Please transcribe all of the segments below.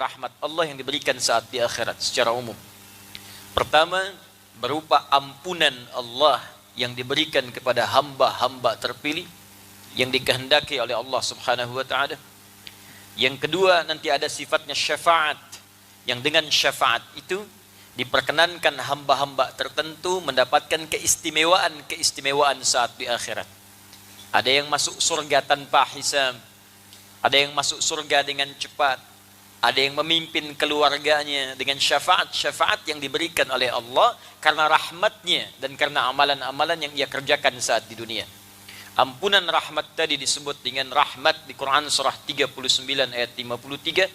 rahmat Allah yang diberikan saat di akhirat secara umum. Pertama, berupa ampunan Allah yang diberikan kepada hamba-hamba terpilih yang dikehendaki oleh Allah Subhanahu wa taala. Yang kedua, nanti ada sifatnya syafaat, yang dengan syafaat itu diperkenankan hamba-hamba tertentu mendapatkan keistimewaan saat di akhirat. Ada yang masuk surga tanpa hisab, ada yang masuk surga dengan cepat, ada yang memimpin keluarganya dengan syafaat yang diberikan oleh Allah karena rahmatnya dan karena amalan-amalan yang ia kerjakan saat di dunia. Ampunan rahmat tadi disebut dengan rahmat di Quran surah 39 ayat 53.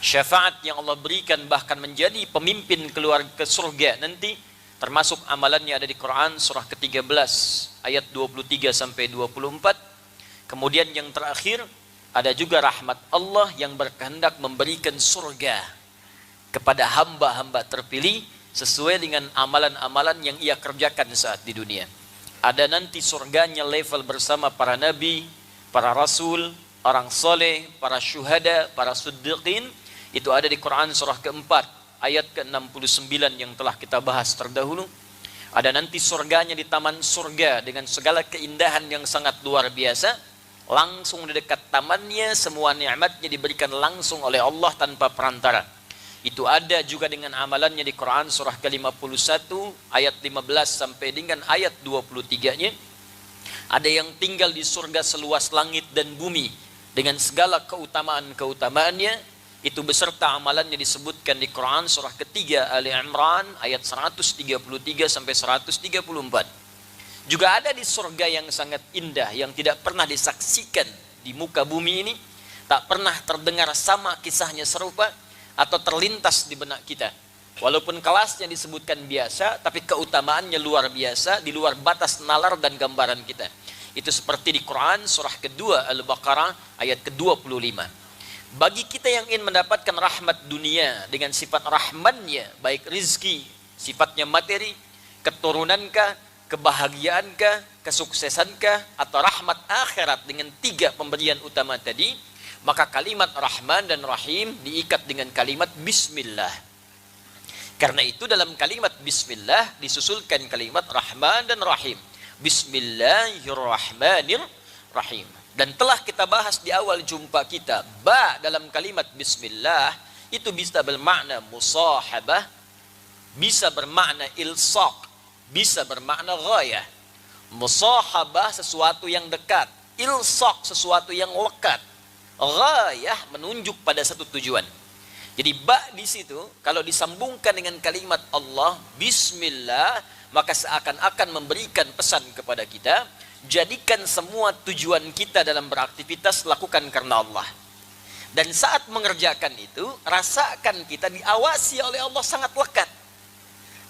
Syafaat yang Allah berikan bahkan menjadi pemimpin keluar ke surga nanti, termasuk amalannya ada di Quran surah ke-13 ayat 23 sampai 24. Kemudian yang terakhir ada juga rahmat Allah yang berkehendak memberikan surga kepada hamba-hamba terpilih sesuai dengan amalan-amalan yang ia kerjakan saat di dunia. Ada nanti surganya level bersama para nabi, para rasul, orang soleh, para syuhada, para siddiqin. Itu ada di Quran surah keempat ayat ke-69 yang telah kita bahas terdahulu. Ada nanti surganya di taman surga dengan segala keindahan yang sangat luar biasa. Langsung di dekat tamannya semua nikmatnya diberikan langsung oleh Allah tanpa perantara. Itu ada juga dengan amalannya di Quran surah ke-51 ayat 15 sampai dengan ayat 23-nya. Ada yang tinggal di surga seluas langit dan bumi dengan segala keutamaan-keutamaannya. Itu beserta amalannya disebutkan di Quran surah ketiga Ali Imran ayat 133 sampai 134. Juga ada di surga yang sangat indah yang tidak pernah disaksikan di muka bumi ini, tak pernah terdengar sama kisahnya serupa atau terlintas di benak kita. Walaupun kelasnya disebutkan biasa, tapi keutamaannya luar biasa, di luar batas nalar dan gambaran kita. Itu seperti di Quran surah kedua Al-Baqarah ayat ke-25. Bagi kita yang ingin mendapatkan rahmat dunia dengan sifat rahmannya, baik rizki, sifatnya materi, keturunankah, kebahagiaankah, kesuksesankah, atau rahmat akhirat dengan 3 pemberian utama tadi, maka kalimat Rahman dan Rahim diikat dengan kalimat Bismillah. Karena itu dalam kalimat Bismillah disusulkan kalimat Rahman dan Rahim. Bismillahirrahmanirrahim. Dan telah kita bahas di awal jumpa kita, ba dalam kalimat Bismillah itu bisa bermakna musahabah, bisa bermakna ilsaq, bisa bermakna ghayah. Musahabah sesuatu yang dekat, ilsaq sesuatu yang lekat, ghayah menunjuk pada satu tujuan. Jadi ba di situ kalau disambungkan dengan kalimat Allah Bismillah, maka seakan-akan memberikan pesan kepada kita, jadikan semua tujuan kita dalam beraktivitas lakukan karena Allah. Dan saat mengerjakan itu, rasakan kita diawasi oleh Allah sangat lekat.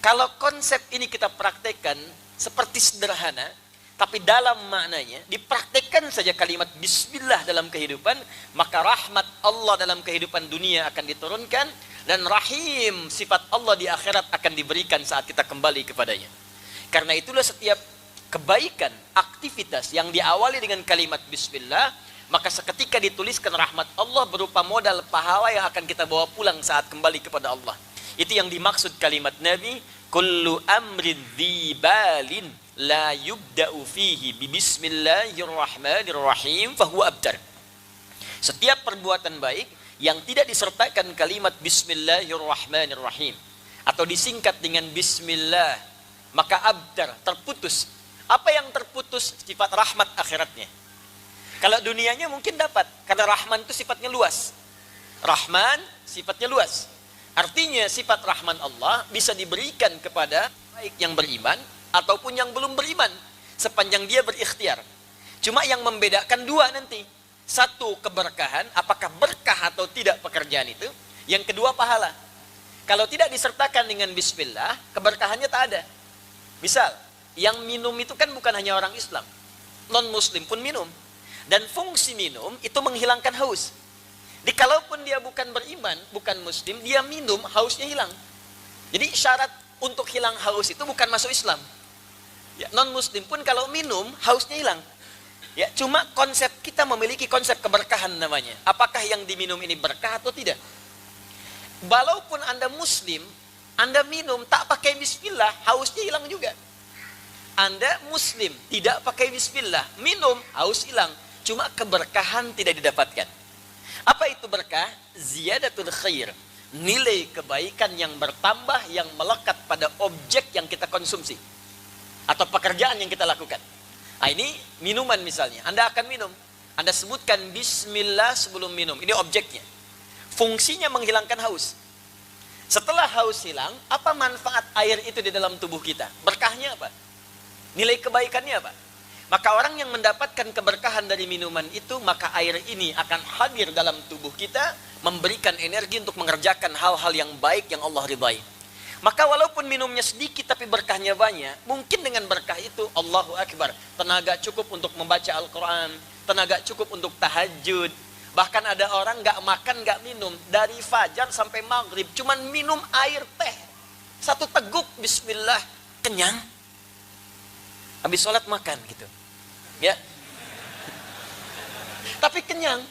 Kalau konsep ini kita praktekkan seperti sederhana, tapi dalam maknanya dipraktekkan saja kalimat Bismillah dalam kehidupan, maka rahmat Allah dalam kehidupan dunia akan diturunkan, dan Rahim sifat Allah di akhirat akan diberikan saat kita kembali kepadanya. Karena itulah setiap kebaikan, aktivitas yang diawali dengan kalimat Bismillah, maka seketika dituliskan rahmat Allah berupa modal pahala yang akan kita bawa pulang saat kembali kepada Allah. Itu yang dimaksud kalimat Nabi, kullu amrin dzibalin la yubda'u fihi bi bismillahirrahmanirrahim fahuwa abtar. Setiap perbuatan baik yang tidak disertakan kalimat Bismillahirrahmanirrahim atau disingkat dengan Bismillah, maka abtar, terputus. Apa yang terputus? Sifat rahmat akhiratnya. Kalau dunianya mungkin dapat, karena Rahman itu sifatnya luas. Rahman sifatnya luas. Artinya sifat Rahman Allah bisa diberikan kepada baik yang beriman ataupun yang belum beriman, sepanjang dia berikhtiar. Cuma yang membedakan dua nanti. Satu, keberkahan, apakah berkah atau tidak pekerjaan itu. Yang kedua, pahala. Kalau tidak disertakan dengan Bismillah, keberkahannya tak ada. Misal, yang minum itu kan bukan hanya orang Islam, non-Muslim pun minum. Dan fungsi minum itu menghilangkan haus. Jadi kalaupun dia bukan beriman, bukan Muslim, dia minum, hausnya hilang. Jadi syarat untuk hilang haus itu bukan masuk Islam. Ya, non-Muslim pun kalau minum, hausnya hilang. Ya, cuma konsep kita memiliki konsep keberkahan namanya. Apakah yang diminum ini berkah atau tidak? Walaupun Anda muslim, Anda minum tak pakai bismillah, hausnya hilang juga. Anda muslim, tidak pakai bismillah, minum, haus hilang. Cuma keberkahan tidak didapatkan. Apa itu berkah? Ziyadatul khair. Nilai kebaikan yang bertambah, yang melekat pada objek yang kita konsumsi. Atau pekerjaan yang kita lakukan. Nah, ini minuman misalnya. Anda akan minum. Anda sebutkan bismillah sebelum minum. Ini objeknya. Fungsinya menghilangkan haus. Setelah haus hilang, apa manfaat air itu di dalam tubuh kita? Berkahnya apa? Nilai kebaikannya apa? Maka orang yang mendapatkan keberkahan dari minuman itu, maka air ini akan hadir dalam tubuh kita, memberikan energi untuk mengerjakan hal-hal yang baik yang Allah ridhai. Maka walaupun minumnya sedikit tapi berkahnya banyak, mungkin dengan berkah itu, Allahu Akbar, tenaga cukup untuk membaca Al-Quran, tenaga cukup untuk tahajud. Bahkan ada orang gak makan, gak minum. Dari fajar sampai maghrib, cuman minum air teh. Satu teguk, bismillah, kenyang. Habis sholat makan gitu. Ya. Tapi kenyang.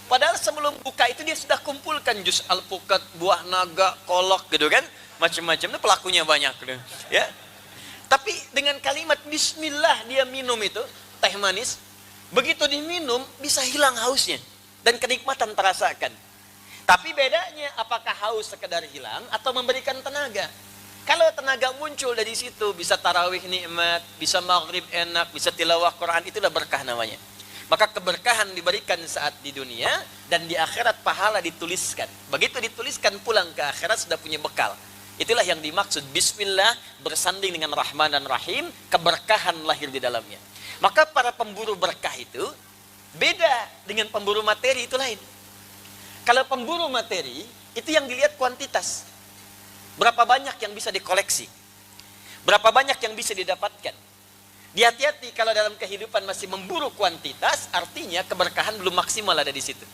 Padahal sebelum buka itu dia sudah kumpulkan jus alpukat, buah naga, kolok gitu kan. Macam-macam, itu pelakunya banyak gitu. Ya. Tapi dengan kalimat bismillah dia minum itu, teh manis. Begitu diminum, bisa hilang hausnya. Dan kenikmatan terasakan. Tapi bedanya apakah haus sekedar hilang atau memberikan tenaga. Kalau tenaga muncul dari situ, bisa tarawih nikmat, bisa maghrib enak, bisa tilawah Quran, itulah berkah namanya. Maka keberkahan diberikan saat di dunia dan di akhirat pahala dituliskan. Begitu dituliskan pulang ke akhirat sudah punya bekal. Itulah yang dimaksud bismillah bersanding dengan Rahman dan Rahim, keberkahan lahir di dalamnya. Maka para pemburu berkah itu beda dengan pemburu materi, itu lain. Kalau pemburu materi, itu yang dilihat kuantitas. Berapa banyak yang bisa dikoleksi. Berapa banyak yang bisa didapatkan. Hati-hati kalau dalam kehidupan masih memburu kuantitas, artinya keberkahan belum maksimal ada di situ.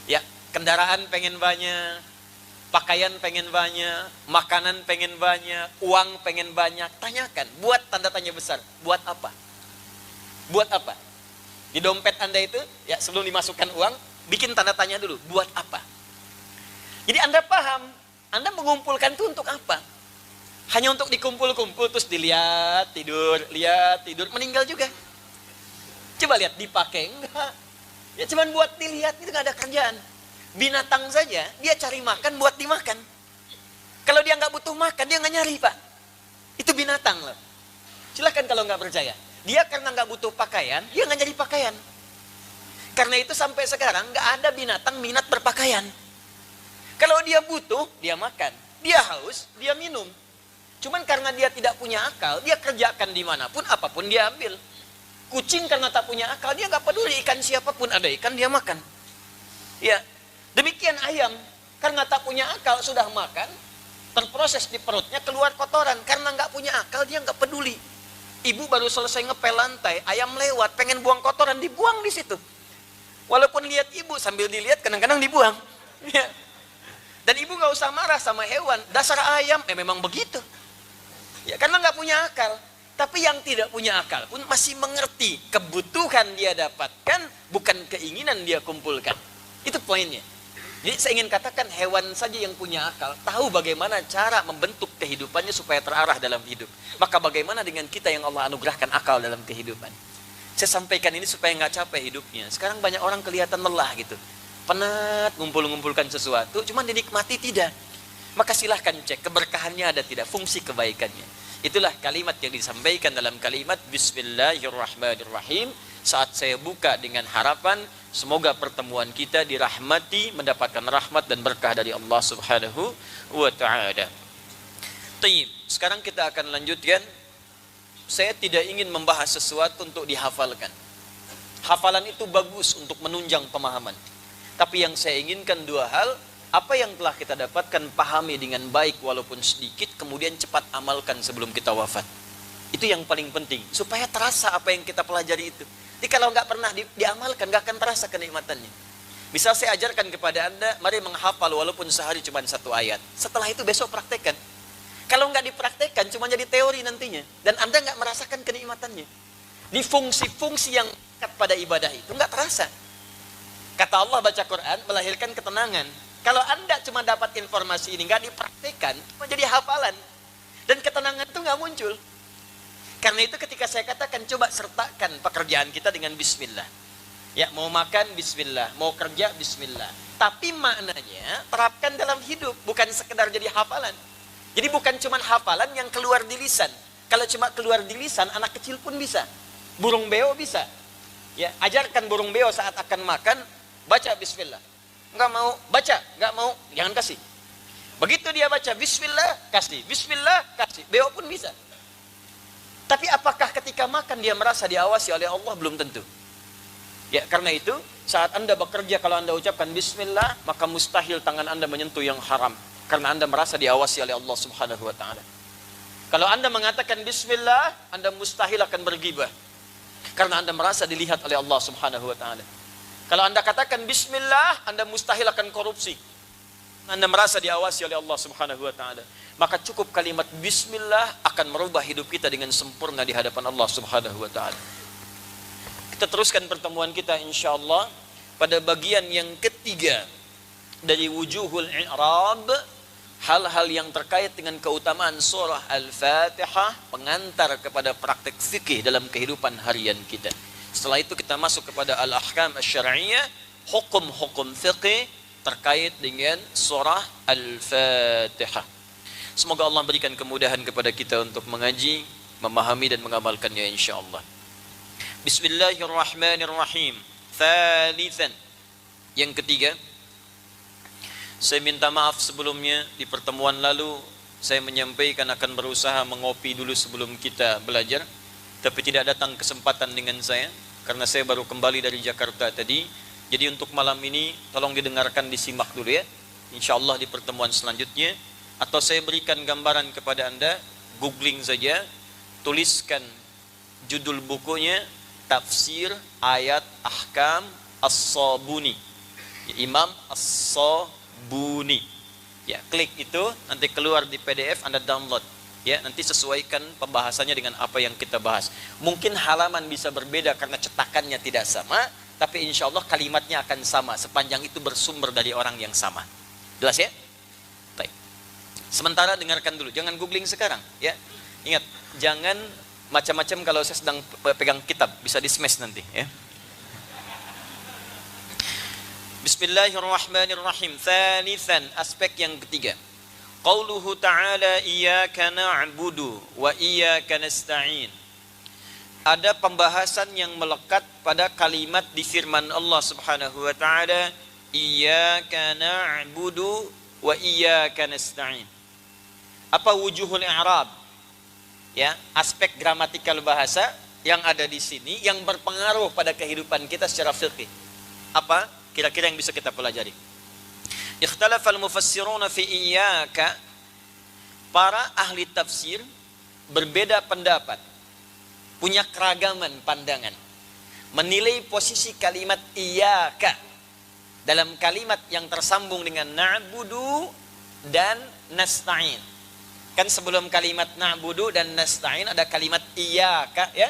Ya, kendaraan pengen banyak, pakaian pengen banyak, makanan pengen banyak, uang pengen banyak. Tanyakan, buat tanda tanya besar, buat apa? Buat apa? Di dompet Anda itu, ya sebelum dimasukkan uang, bikin tanda tanya dulu, buat apa? Jadi Anda paham, Anda mengumpulkan itu untuk apa? Hanya untuk dikumpul-kumpul, terus lihat, tidur, meninggal juga. Coba lihat, dipakai enggak? Ya cuman buat dilihat, itu nggak ada kerjaan. Binatang saja, dia cari makan buat dimakan. Kalau dia nggak butuh makan, dia nggak nyari, Pak. Itu binatang loh. Silakan kalau nggak percaya. Dia karena nggak butuh pakaian, dia nggak jadi pakaian. Karena itu sampai sekarang nggak ada binatang minat berpakaian. Kalau dia butuh, dia makan. Dia haus, dia minum. Cuman karena dia tidak punya akal, dia kerjakan dimanapun, apapun dia ambil. Kucing karena tak punya akal, dia nggak peduli ikan siapapun, ada ikan dia makan. Ya, demikian ayam karena tak punya akal sudah makan, terproses di perutnya keluar kotoran. Karena nggak punya akal, dia nggak peduli. Ibu baru selesai ngepel lantai, ayam lewat, pengen buang kotoran, dibuang di situ. Walaupun lihat ibu, sambil dilihat kadang-kadang dibuang. Ya. Dan ibu nggak usah marah sama hewan, dasar ayam, memang begitu. Ya, karena nggak punya akal. Tapi yang tidak punya akal pun masih mengerti kebutuhan dia dapatkan, bukan keinginan dia kumpulkan. Itu poinnya. Jadi saya ingin katakan hewan saja yang punya akal, tahu bagaimana cara membentuk kehidupannya supaya terarah dalam hidup. Maka bagaimana dengan kita yang Allah anugerahkan akal dalam kehidupan. Saya sampaikan ini supaya nggak capek hidupnya. Sekarang banyak orang kelihatan lelah gitu. Penat ngumpul-ngumpulkan sesuatu, cuman dinikmati tidak. Maka silahkan cek keberkahannya ada tidak, fungsi kebaikannya. Itulah kalimat yang disampaikan dalam kalimat Bismillahirrahmanirrahim. Saat saya buka dengan harapan semoga pertemuan kita dirahmati, mendapatkan rahmat dan berkah dari Allah Subhanahu wa taala. Baik, sekarang kita akan lanjutkan. Saya tidak ingin membahas sesuatu untuk dihafalkan. Hafalan itu bagus untuk menunjang pemahaman. Tapi yang saya inginkan dua hal. Apa yang telah kita dapatkan pahami dengan baik walaupun sedikit, kemudian cepat amalkan sebelum kita wafat. Itu yang paling penting, supaya terasa apa yang kita pelajari itu. Jadi kalau nggak pernah diamalkan, nggak akan terasa kenikmatannya. Bisa saya ajarkan kepada Anda, mari menghafal walaupun sehari cuma 1 ayat. Setelah itu besok praktekkan. Kalau nggak dipraktekkan, cuma jadi teori nantinya. Dan Anda nggak merasakan kenikmatannya. Di fungsi-fungsi yang dekat pada ibadah itu nggak terasa. Kata Allah baca Quran melahirkan ketenangan. Kalau Anda cuma dapat informasi ini, nggak dipraktikkan, menjadi hafalan. Dan ketenangan itu nggak muncul. Karena itu ketika saya katakan, coba sertakan pekerjaan kita dengan bismillah. Ya, mau makan bismillah, mau kerja bismillah. Tapi maknanya terapkan dalam hidup, bukan sekedar jadi hafalan. Jadi bukan cuma hafalan yang keluar di lisan. Kalau cuma keluar di lisan, anak kecil pun bisa. Burung beo bisa. Ya, ajarkan burung beo saat akan makan, baca bismillah. Enggak mau, baca, enggak mau, jangan kasih. Begitu dia baca bismillah, kasih. Bismillah, kasih. Beo pun bisa. Tapi apakah ketika makan dia merasa diawasi oleh Allah? Belum tentu. Ya, karena itu saat Anda bekerja, kalau Anda ucapkan bismillah, maka mustahil tangan Anda menyentuh yang haram, karena Anda merasa diawasi oleh Allah Subhanahu wa taala. Kalau Anda mengatakan bismillah, Anda mustahil akan berghibah, karena Anda merasa dilihat oleh Allah Subhanahu wa taala. Kalau Anda katakan bismillah, Anda mustahil akan korupsi. Anda merasa diawasi oleh Allah Subhanahu wa taala. Maka cukup kalimat bismillah akan merubah hidup kita dengan sempurna di hadapan Allah Subhanahu wa taala. Kita teruskan pertemuan kita insyaallah pada bagian yang ketiga dari wujuhul i'rab, hal-hal yang terkait dengan keutamaan surah Al-Fatihah, pengantar kepada praktek fikih dalam kehidupan harian kita. Setelah itu kita masuk kepada al-ahkam asy-syar'iyyah, hukum-hukum fikih terkait dengan surah Al-Fatihah. Semoga Allah berikan kemudahan kepada kita untuk mengaji, memahami dan mengamalkannya insyaallah. Bismillahirrahmanirrahim. Thalithan. Yang ketiga, saya minta maaf sebelumnya, di pertemuan lalu saya menyampaikan akan berusaha mengopi dulu sebelum kita belajar, tapi tidak datang kesempatan dengan saya karena saya baru kembali dari Jakarta tadi. Jadi untuk malam ini tolong didengarkan, disimak dulu ya. Insyaallah di pertemuan selanjutnya, atau saya berikan gambaran kepada Anda, googling saja, tuliskan judul bukunya Tafsir Ayat Ahkam As-Sabuni, Imam As-Sabuni. Ya, klik itu, nanti keluar di PDF, Anda download. Ya, nanti sesuaikan pembahasannya dengan apa yang kita bahas. Mungkin halaman bisa berbeda karena cetakannya tidak sama, tapi insya Allah kalimatnya akan sama sepanjang itu bersumber dari orang yang sama. Jelas ya? Baik. Sementara dengarkan dulu, jangan googling sekarang. Ya, ingat, jangan macam-macam kalau saya sedang pegang kitab, bisa di smash nanti. Ya. Bismillahirrahmanirrahim. Thalithan, aspek yang ketiga. Qauluhu ta'ala iyyaka na'budu wa iyyaka nasta'in. Ada pembahasan yang melekat pada kalimat di firman Allah Subhanahu wa taala, iyyaka na'budu wa iyyaka nasta'in. Apa wujuhul i'rab? Ya, aspek gramatikal bahasa yang ada di sini yang berpengaruh pada kehidupan kita secara fikih. Apa kira-kira yang bisa kita pelajari? Ikhtalafal mufassiruna fi iyyaka. Para ahli tafsir berbeda pendapat, punya keragaman pandangan, menilai posisi kalimat iyyaka dalam kalimat yang tersambung dengan na'budu dan nasta'in. Kan sebelum kalimat na'budu dan nasta'in ada kalimat iyyaka ya.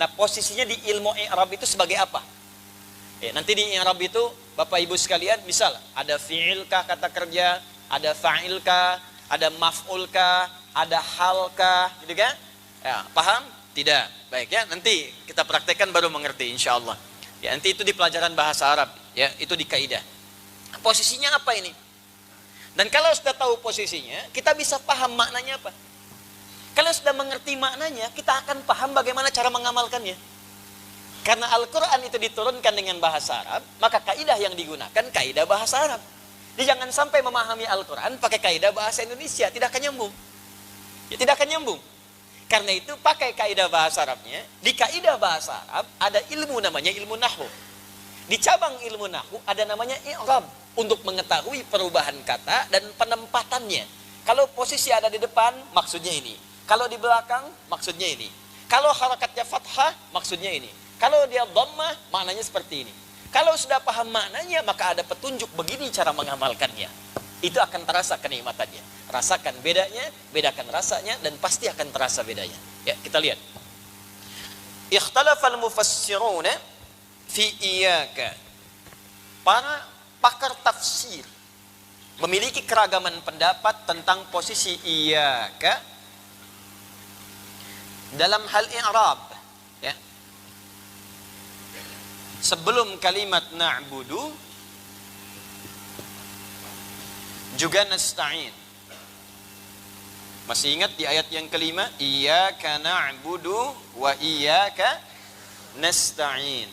Nah, posisinya di ilmu i'rab itu sebagai apa? Ya, nanti di i'rab itu Bapak Ibu sekalian, misal ada fi'ilkah kata kerja, ada fa'ilkah, ada maf'ulkah, ada halkah, gitu kan? Ya, paham? Tidak. Baik ya, nanti kita praktekkan baru mengerti insyaallah. Ya, nanti itu di pelajaran bahasa Arab, ya, itu di kaidah. Posisinya apa ini? Dan kalau sudah tahu posisinya, kita bisa paham maknanya apa. Kalau sudah mengerti maknanya, kita akan paham bagaimana cara mengamalkannya. Karena Al-Quran itu diturunkan dengan bahasa Arab, maka kaidah yang digunakan kaidah bahasa Arab. Jadi jangan sampai memahami Al-Quran pakai kaidah bahasa Indonesia, tidak akan nyambung. Ya, tidak akan nyambung. Karena itu pakai kaidah bahasa Arabnya. Di kaidah bahasa Arab ada ilmu namanya ilmu nahwu. Di cabang ilmu nahwu ada namanya i'rab, untuk mengetahui perubahan kata dan penempatannya. Kalau posisi ada di depan, maksudnya ini. Kalau di belakang, maksudnya ini. Kalau harakatnya fathah, maksudnya ini. Kalau dia dhammah, maknanya seperti ini. Kalau sudah paham maknanya, maka ada petunjuk begini cara mengamalkannya. Itu akan terasa kenikmatannya. Rasakan bedanya, bedakan rasanya, dan pasti akan terasa bedanya. Ya, kita lihat. Ikhtalafal mufassiruna fi iyyaka. Para pakar tafsir memiliki keragaman pendapat tentang posisi iyyaka dalam hal i'rab, ya. Sebelum kalimat na'budu juga nasta'in. Masih ingat di ayat yang kelima, iyyaka na'budu wa iyyaka nasta'in.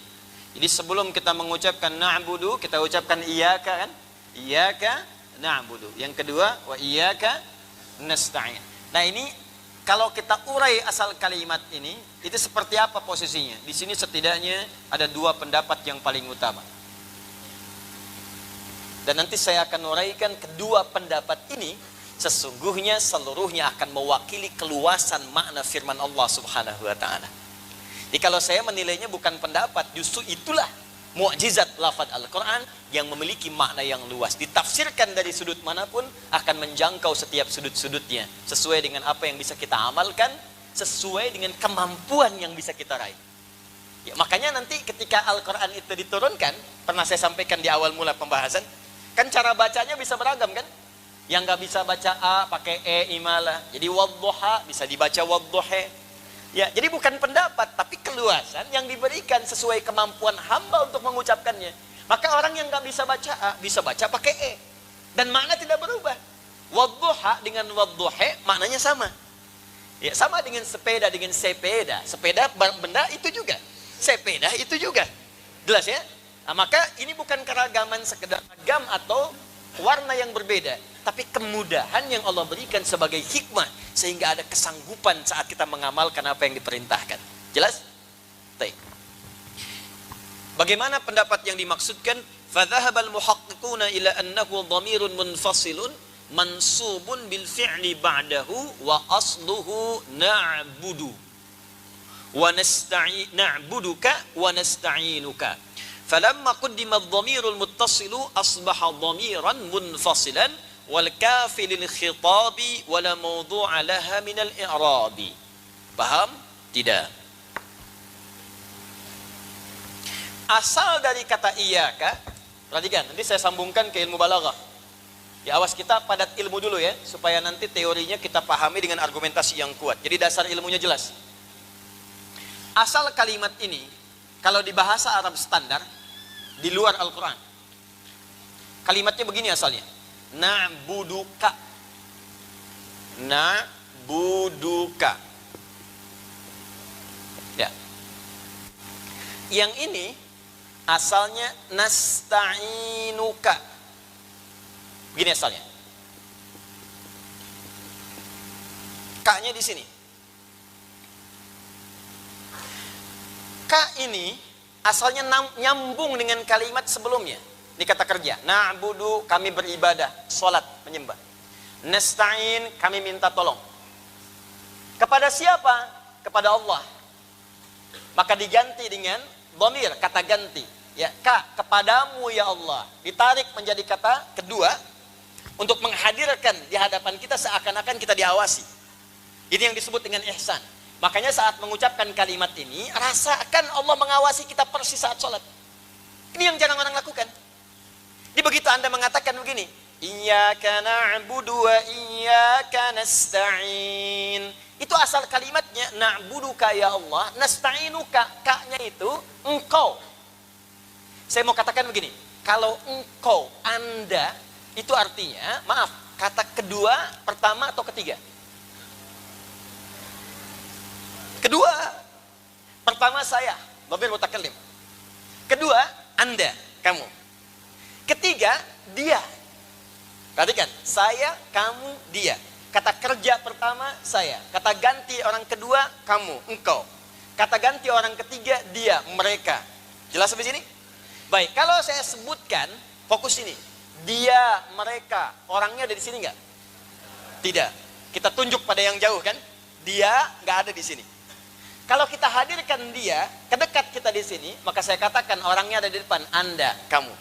Jadi sebelum kita mengucapkan na'budu, kita ucapkan iyyaka kan? Iyyaka na'budu. Yang kedua, wa iyyaka nasta'in. Nah, ini kalau kita urai asal kalimat ini, itu seperti apa posisinya? Di sini setidaknya ada dua pendapat yang paling utama. Dan nanti saya akan uraikan kedua pendapat ini, sesungguhnya seluruhnya akan mewakili keluasan makna firman Allah Subhanahu wa taala. Jadi kalau saya menilainya bukan pendapat, justru itulah mukjizat lafaz Al-Qur'an yang memiliki makna yang luas. Ditafsirkan dari sudut manapun akan menjangkau setiap sudut-sudutnya sesuai dengan apa yang bisa kita amalkan, sesuai dengan kemampuan yang bisa kita raih. Ya, makanya nanti ketika Al-Qur'an itu diturunkan, pernah saya sampaikan di awal mula pembahasan, kan cara bacanya bisa beragam kan? Yang nggak bisa baca A pakai E imalah. Jadi wadduha bisa dibaca wadduhe. Ya, jadi bukan pendapat tapi keluasan yang diberikan sesuai kemampuan hamba untuk mengucapkannya. Maka orang yang nggak bisa baca A bisa baca pakai E. Dan makna tidak berubah. Wadduha dengan wadduhe maknanya sama. Ya, sama dengan sepeda dengan sepeda. Sepeda benda itu juga. Sepeda itu juga. Jelas ya? Nah, maka ini bukan keragaman sekedar ragam atau warna yang berbeda, tapi kemudahan yang Allah berikan sebagai hikmah sehingga ada kesanggupan saat kita mengamalkan apa yang diperintahkan. Jelas? Baik. Bagaimana pendapat yang dimaksudkan? Fadhahabal muhaqqiquna ila annahu dhamirun munfasilun mansubun bil fi'li ba'dahu wa asluhu na'budu wa na'buduka wa nasta'inuka. فلما قدم الضمير المتصل أصبح ضميرا منفصلا والكاف للخطاب ولا موضوع لها من الإعراب. Paham? Tidak. Asal dari kata iyyaka, perhatikan, nanti saya sambungkan ke ilmu balaghah. Ya, awas kita padat ilmu dulu ya, supaya nanti teorinya kita pahami dengan argumentasi yang kuat. Jadi dasar ilmunya jelas. Asal kalimat ini, kalau di bahasa Arab standar, di luar Al-Quran, kalimatnya begini asalnya. Na'buduka. Na'buduka. Ya. Yang ini asalnya nasta'inuka. Begini asalnya. Ka-nya di sini. Ka ini asalnya nyambung dengan kalimat sebelumnya. Ini kata kerja. Na'budu, kami beribadah, sholat, menyembah. Nasta'in, kami minta tolong. Kepada siapa? Kepada Allah. Maka diganti dengan dhamir, kata ganti. Ya, ka, kepadamu ya Allah. Ditarik menjadi kata kedua untuk menghadirkan di hadapan kita seakan-akan kita diawasi. Ini yang disebut dengan ihsan. Makanya saat mengucapkan kalimat ini, rasakan Allah mengawasi kita persis saat sholat. Ini yang jarang orang lakukan. Jadi begitu Anda mengatakan begini, Iyyaka na'budu wa iyyaka nasta'in. Itu asal kalimatnya, na'buduka ya Allah, nasta'inuka, ka-nya itu engkau. Saya mau katakan begini, kalau engkau, Anda, itu artinya, maaf, kata kedua, pertama atau ketiga? Kedua, pertama saya, dhamir mutakallim. Kedua, Anda, kamu. Ketiga, dia. Perhatikan, saya, kamu, dia. Kata kerja pertama, saya. Kata ganti orang kedua, kamu, engkau. Kata ganti orang ketiga, dia, mereka. Jelas sampai sini? Baik, kalau saya sebutkan, fokus ini. Dia, mereka, orangnya ada di sini nggak? Tidak. Kita tunjuk pada yang jauh kan? Dia nggak ada di sini. Kalau kita hadirkan dia, kedekat kita di sini, maka saya katakan orangnya ada di depan, Anda, kamu.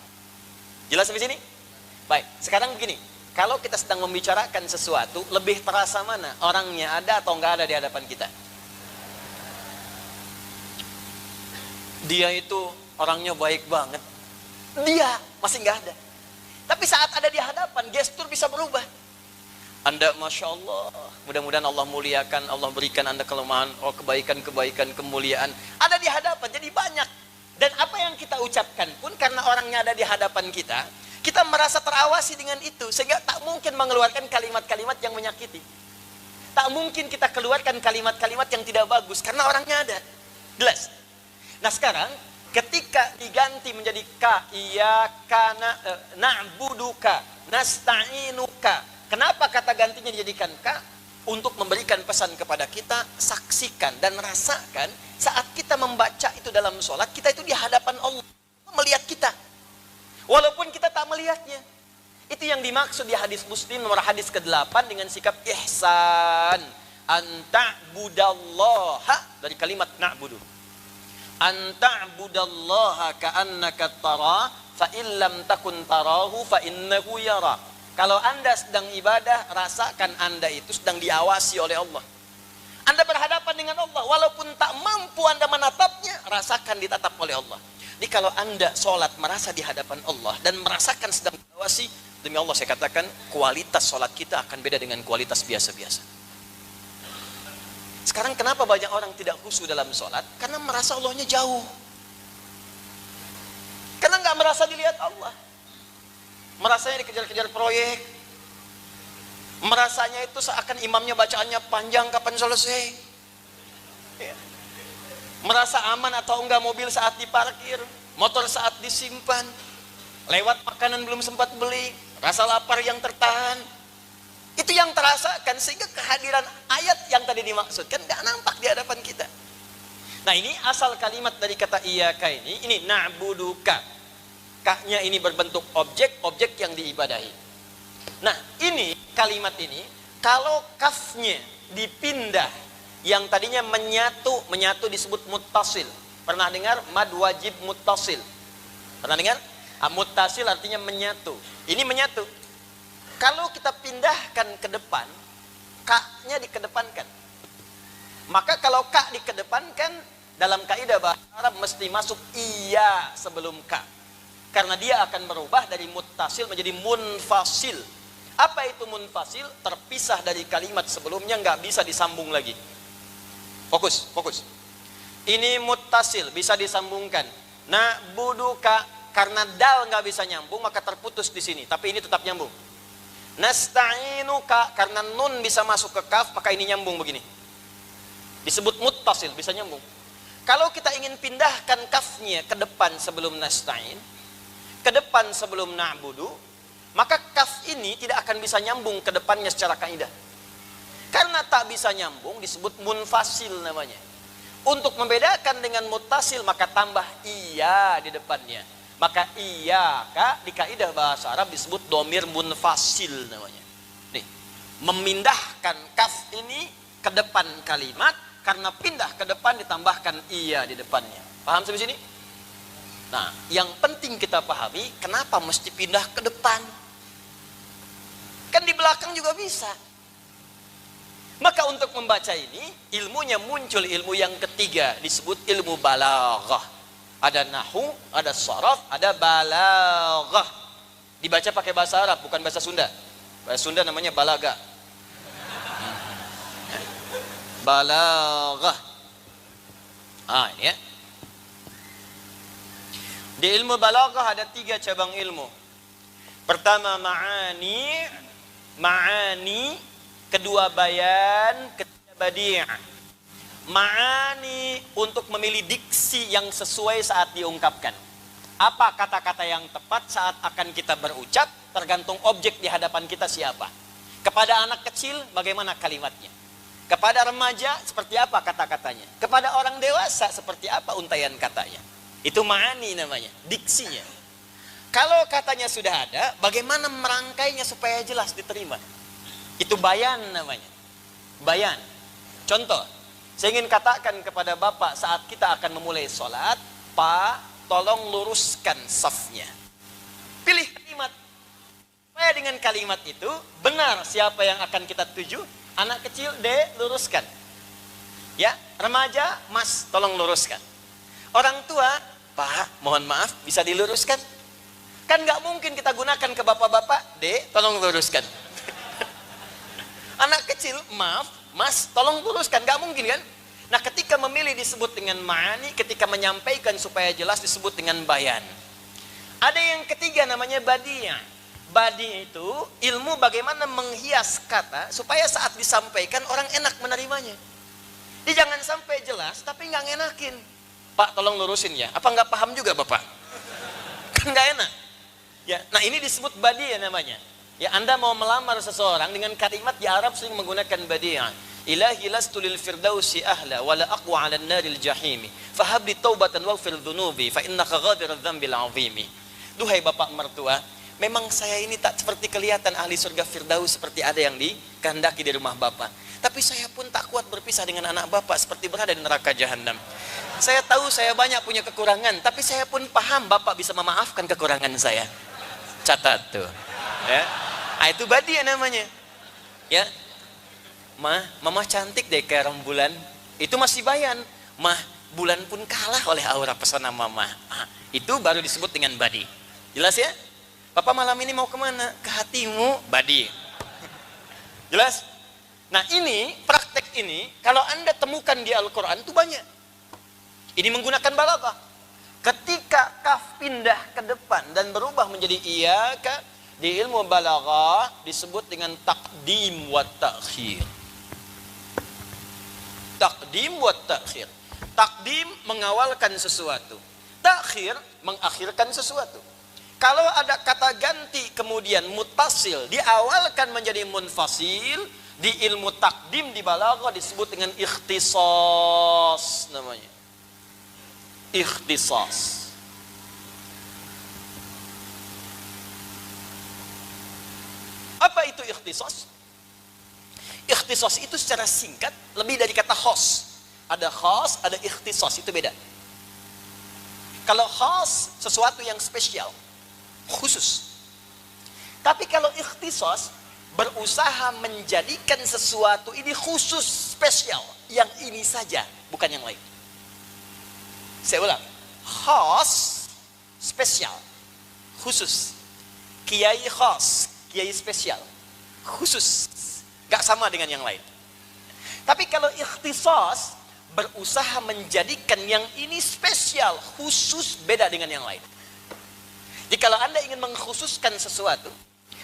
Jelas sampai sini? Baik, sekarang begini. Kalau kita sedang membicarakan sesuatu, lebih terasa mana? Orangnya ada atau nggak ada di hadapan kita? Dia itu orangnya baik banget. Dia masih nggak ada. Tapi saat ada di hadapan, gestur bisa berubah. Anda Masya Allah, mudah-mudahan Allah muliakan, Allah berikan Anda kelemahan, oh kebaikan-kebaikan, kemuliaan. Ada di hadapan, jadi banyak. Dan apa yang kita ucapkan pun, karena orangnya ada di hadapan kita merasa terawasi dengan itu. Sehingga tak mungkin mengeluarkan kalimat-kalimat yang menyakiti. Tak mungkin kita keluarkan kalimat-kalimat yang tidak bagus, karena orangnya ada. Jelas? Nah sekarang, ketika diganti menjadi ka, iyyaka na'buduka, nasta'inuka. Kenapa kata gantinya dijadikan ka? Untuk memberikan pesan kepada kita, saksikan dan rasakan saat kita membaca itu dalam sholat, kita itu di hadapan Allah, melihat kita. Walaupun kita tak melihatnya. Itu yang dimaksud di hadis Muslim nomor hadis ke-8 dengan sikap ihsan. Anta'budallaha, dari kalimat na'budu. Anta'budallaha ka'annaka tara, fa illam takun tarahu fa innahu yara. Kalau Anda sedang ibadah, rasakan Anda itu sedang diawasi oleh Allah. Anda berhadapan dengan Allah, walaupun tak mampu Anda menatapnya, rasakan ditatap oleh Allah. Jadi kalau Anda sholat merasa di hadapan Allah dan merasakan sedang diawasi, demi Allah saya katakan, kualitas sholat kita akan beda dengan kualitas biasa-biasa. Sekarang kenapa banyak orang tidak khusyuk dalam sholat? Karena merasa Allahnya jauh. Karena nggak merasa dilihat Allah. Merasanya dikejar-kejar proyek. Merasanya itu seakan imamnya bacaannya panjang, kapan selesai. Ya. Merasa aman atau enggak mobil saat diparkir, motor saat disimpan, lewat makanan belum sempat beli, rasa lapar yang tertahan. Itu yang terasakan, sehingga kehadiran ayat yang tadi dimaksudkan enggak nampak di hadapan kita. Nah ini asal kalimat dari kata iyyaka ini na'buduka. Ka-nya ini berbentuk objek yang diibadahi. Nah ini kalimat ini, kalau kafnya dipindah, yang tadinya menyatu disebut muttasil. Pernah dengar mad wajib muttasil? Pernah dengar? Muttasil artinya menyatu. Ini menyatu. Kalau kita pindahkan ke depan, ka-nya dikedepankan. Maka kalau ka dikedepankan, dalam kaidah bahasa Arab mesti masuk iya sebelum ka. Karena dia akan berubah dari muttasil menjadi munfasil. Apa itu munfasil? Terpisah dari kalimat sebelumnya, nggak bisa disambung lagi. Fokus. Ini muttasil, bisa disambungkan. Na'buduka, karena dal nggak bisa nyambung, maka terputus di sini. Tapi ini tetap nyambung. Nasta'inuka, karena nun bisa masuk ke kaf, maka ini nyambung begini. Disebut muttasil, bisa nyambung. Kalau kita ingin pindahkan kafnya ke depan sebelum nasta'in, ke depan sebelum na'budu, maka kaf ini tidak akan bisa nyambung ke depannya secara kaidah. Karena tak bisa nyambung disebut munfasil namanya. Untuk membedakan dengan muttasil maka tambah iya di depannya. Maka iya di kaidah bahasa Arab disebut domir munfasil namanya. Nih, memindahkan kaf ini ke depan kalimat, karena pindah ke depan ditambahkan iya di depannya. Paham sampai sini? Nah, yang penting kita pahami, kenapa mesti pindah ke depan? Kan di belakang juga bisa. Maka untuk membaca ini, ilmunya muncul ilmu yang ketiga, disebut ilmu balaghah. Ada nahu, ada sharaf, ada balaghah. Dibaca pakai bahasa Arab, bukan bahasa Sunda. Bahasa Sunda namanya balaga. Balaghah. Ini ya. Di ilmu balaghah ada 3 cabang ilmu. Pertama ma'ani, kedua bayan, ketiga badi'. Ma'ani untuk memilih diksi yang sesuai saat diungkapkan. Apa kata-kata yang tepat saat akan kita berucap, tergantung objek di hadapan kita siapa. Kepada anak kecil bagaimana kalimatnya. Kepada remaja seperti apa kata-katanya. Kepada orang dewasa seperti apa untaian katanya. Itu ma'ani namanya, diksinya. Kalau katanya sudah ada, bagaimana merangkainya supaya jelas diterima? Itu bayan namanya. Bayan. Contoh, saya ingin katakan kepada Bapak saat kita akan memulai sholat, Pak, tolong luruskan safnya. Pilih kalimat. Supaya dengan kalimat itu, benar siapa yang akan kita tuju. Anak kecil, luruskan. Ya, remaja, Mas, tolong luruskan. Orang tua, Pak, mohon maaf, bisa diluruskan? Kan nggak mungkin kita gunakan ke bapak-bapak, Dek, tolong luruskan. Anak kecil, maaf, Mas, tolong luruskan, nggak mungkin kan? Nah, ketika memilih disebut dengan ma'ani, ketika menyampaikan supaya jelas disebut dengan bayan. Ada yang ketiga namanya badi'ah. Badi itu ilmu bagaimana menghias kata supaya saat disampaikan orang enak menerimanya. Jadi jangan sampai jelas tapi nggak ngenakin. Pak, tolong lurusin ya. Apa nggak paham juga Bapak? Kan nggak enak. Ya, nah ini disebut badi ya namanya. Ya, Anda mau melamar seseorang dengan kalimat di Arab sering menggunakan badi'ah. Ilahi lastu lil firdausi ahla wala aqwa 'ala an-naril jahimi fahabli taubatan waghfir dhunubi fa innaka ghafirudz dzambil 'azimi. Duhai bapak mertua, memang saya ini tak seperti kelihatan ahli surga Firdaus seperti ada yang dikehendaki di rumah bapak. Tapi saya pun tak kuat berpisah dengan anak bapak seperti berada di neraka jahanam. Saya tahu saya banyak punya kekurangan, tapi saya pun paham bapak bisa memaafkan kekurangan saya. Catat tuh. Ya. Nah, itu badi namanya. Ya. Mama cantik deh kayak rembulan. Itu masih bayan. Mah, bulan pun kalah oleh aura pesona mama. Itu baru disebut dengan badi. Jelas ya? Papa malam ini mau kemana? Ke hatimu, badi. Jelas? Nah ini, praktek ini, kalau Anda temukan di Al-Quran itu banyak. Ini menggunakan balaghah. Ketika kaf pindah ke depan dan berubah menjadi iyaka, di ilmu balaghah disebut dengan taqdim wa ta'khir. Taqdim wa ta'khir. Taqdim mengawalkan sesuatu. Ta'khir mengakhirkan sesuatu. Kalau ada kata ganti kemudian mutasil diawalkan menjadi munfasil, di ilmu takdim di balaghah disebut dengan ikhtisas namanya. Ikhtisas. Apa itu ikhtisas? Ikhtisas itu secara singkat lebih dari kata khas. Ada khas, ada ikhtisas, itu beda. Kalau khas sesuatu yang spesial, khusus. Tapi kalau ikhtisas berusaha menjadikan sesuatu ini khusus, spesial, yang ini saja, bukan yang lain. Saya ulang, khas, spesial, khusus. Kiai khas, kiai spesial, khusus, gak sama dengan yang lain. Tapi kalau ikhtisas berusaha menjadikan yang ini spesial, khusus, beda dengan yang lain. Jadi kalau Anda ingin mengkhususkan sesuatu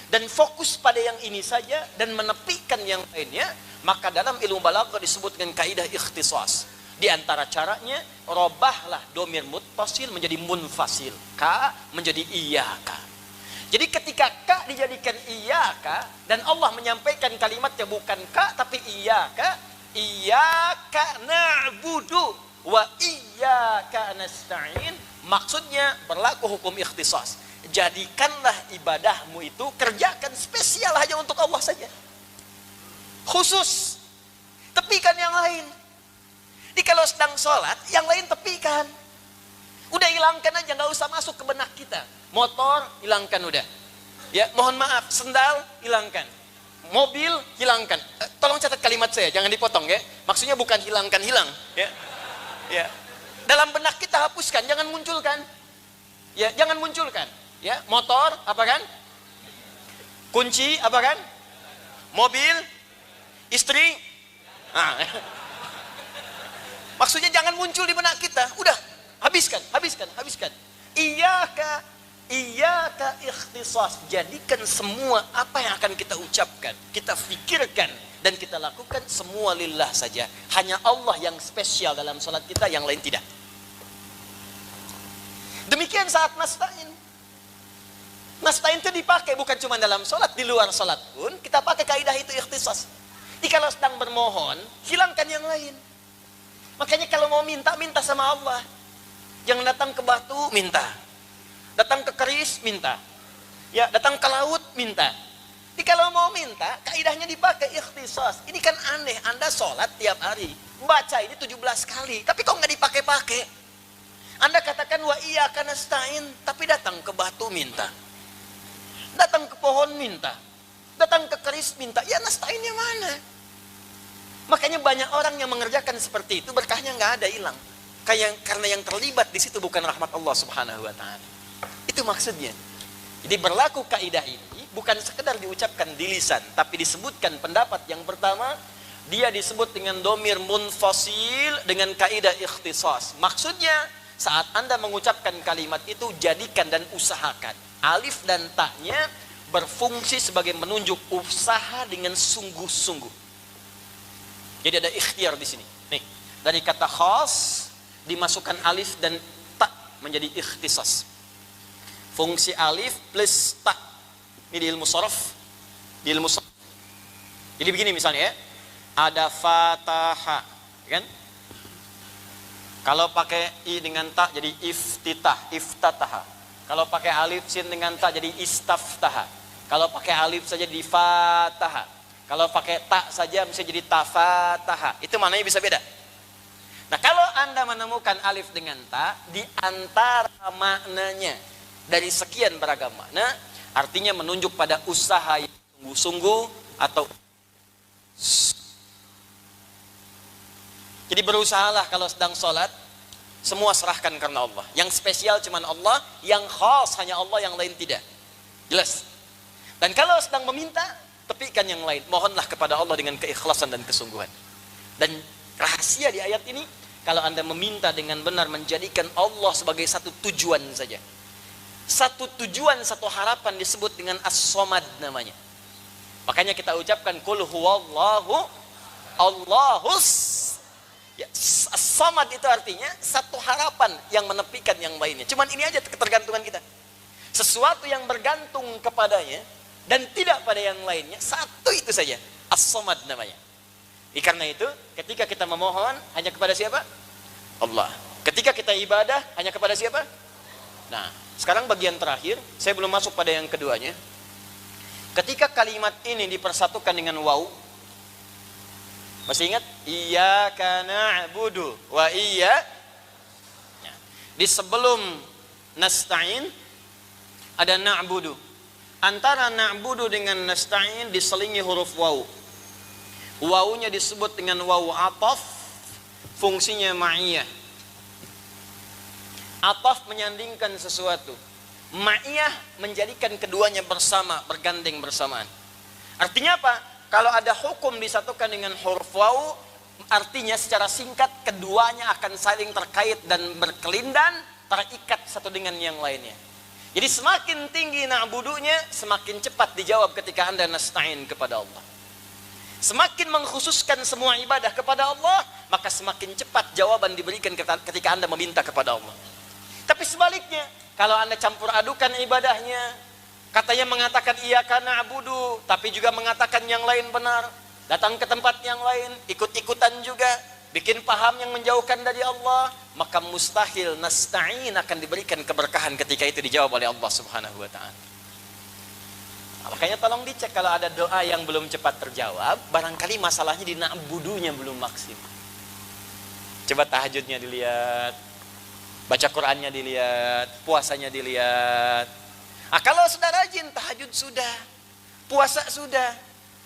dan fokus pada yang ini saja dan menepikan yang lainnya, maka dalam ilmu balaghah disebut dengan kaidah ikhtisas. Di antara caranya, robahlah domir muttasil menjadi munfasil, ka menjadi iyaka. Jadi ketika ka dijadikan iyaka dan Allah menyampaikan kalimatnya bukan ka tapi iyaka, iyyaka na'budu wa iyyaka nasta'in, maksudnya berlaku hukum ikhtisas. Jadikanlah ibadahmu itu, kerjakan spesial hanya untuk Allah saja, khusus, tepikan yang lain. Jadi kalau sedang sholat, yang lain tepikan. Udah hilangkan aja, nggak usah masuk ke benak kita. Motor hilangkan udah. Ya, mohon maaf, sendal hilangkan. Mobil hilangkan. Tolong catat kalimat saya, jangan dipotong ya. Maksudnya bukan hilangkan hilang, ya. Ya. Dalam benak kita hapuskan, jangan munculkan. Ya, jangan munculkan. Ya, motor apa kan? Kunci apa kan? Mobil, istri. Nah. Maksudnya jangan muncul di benak kita. Udah, habiskan. Iyyaka ikhtisas. Jadikan semua apa yang akan kita ucapkan, kita fikirkan dan kita lakukan semua lillah saja. Hanya Allah yang spesial dalam salat kita, yang lain tidak. Demikian saat nasta'in. Nasta'in itu dipakai bukan cuma dalam salat, di luar salat pun kita pakai kaidah itu ikhtisas. Jadi kalau sedang bermohon, hilangkan yang lain. Makanya kalau mau minta, minta sama Allah. Yang datang ke batu, minta. Datang ke keris, minta. Ya, datang ke laut, minta. Jadi kalau mau minta, kaidahnya dipakai ikhtisas. Ini kan aneh, Anda sholat tiap hari. Baca ini 17 kali, tapi kok nggak dipakai-pakai? Anda katakan, wa iyyaka nasta'in, tapi datang ke batu, minta. Datang ke pohon, minta. Datang ke keris, minta. Ya, nasta'innya mana? Makanya banyak orang yang mengerjakan seperti itu, berkahnya nggak ada, hilang. Karena yang terlibat di situ bukan rahmat Allah Subhanahu wa Ta'ala. Itu maksudnya. Jadi berlaku kaidah ini bukan sekedar diucapkan di lisan, tapi disebutkan pendapat yang pertama, dia disebut dengan domir munfasil dengan kaidah ikhtisas. Maksudnya saat Anda mengucapkan kalimat itu, jadikan dan usahakan alif dan ta-nya berfungsi sebagai menunjuk usaha dengan sungguh-sungguh. Jadi ada ikhtiar di sini. Nih, dari kata khas dimasukkan alif dan ta menjadi ikhtisas. Fungsi alif plus ta. Ini di ilmu sharaf. Di ilmu sharaf. Jadi begini misalnya ya. Ada fataha, kan? Kalau pakai i dengan ta jadi iftitah, iftataha. Kalau pakai alif sin dengan ta jadi istaftaha. Kalau pakai alif saja di fataha. Kalau pakai ta saja bisa jadi tafataha. Itu maknanya bisa beda. Nah, kalau Anda menemukan alif dengan ta di antara maknanya dari sekian beragam makna, artinya menunjuk pada usaha yang sungguh-sungguh atau jadi berusahalah kalau sedang sholat, semua serahkan karena Allah. Yang spesial cuman Allah, yang khas hanya Allah, yang lain tidak. Jelas. Dan kalau sedang meminta, tepikan yang lain. Mohonlah kepada Allah dengan keikhlasan dan kesungguhan. Dan rahasia di ayat ini, kalau Anda meminta dengan benar, menjadikan Allah sebagai satu tujuan saja. Satu tujuan, satu harapan disebut dengan as-somad namanya. Makanya kita ucapkan qul huwallahu Allahus. Ya, as-somad itu artinya satu harapan yang menepikan yang lainnya. Cuman ini aja ketergantungan kita. Sesuatu yang bergantung kepadanya dan tidak pada yang lainnya, satu itu saja. As-somad namanya. Karena itu, ketika kita memohon hanya kepada siapa? Allah. Ketika kita ibadah hanya kepada siapa? Nah, sekarang bagian terakhir, saya belum masuk pada yang keduanya. Ketika kalimat ini dipersatukan dengan waw, masih ingat? Iyyaka na'budu wa di sebelum nasta'in ada na'budu. Antara na'budu dengan nasta'in diselingi huruf waw. Wawunya disebut dengan waw ataf, fungsinya ma'iyah. Ataf menyandingkan sesuatu. Ma'iyah menjadikan keduanya bersama, bergandeng bersamaan. Artinya apa? Kalau ada hukum disatukan dengan huruf waw, artinya secara singkat keduanya akan saling terkait dan berkelindan, terikat satu dengan yang lainnya. Jadi semakin tinggi na'budunya, semakin cepat dijawab ketika Anda nasta'in kepada Allah. Semakin mengkhususkan semua ibadah kepada Allah, maka semakin cepat jawaban diberikan ketika Anda meminta kepada Allah. Tapi sebaliknya, kalau Anda campur adukan ibadahnya, katanya mengatakan iyyaka na'budu, tapi juga mengatakan yang lain benar, datang ke tempat yang lain, ikut-ikutan juga, bikin paham yang menjauhkan dari Allah, maka mustahil nasta'in akan diberikan keberkahan ketika itu dijawab oleh Allah Subhanahu wa ta'ala. Nah, makanya tolong dicek kalau ada doa yang belum cepat terjawab, barangkali masalahnya di na'budunya belum maksimal. Coba tahajudnya dilihat, baca Qur'annya dilihat, puasanya dilihat. Nah, kalau sudah rajin, tahajud sudah, puasa sudah,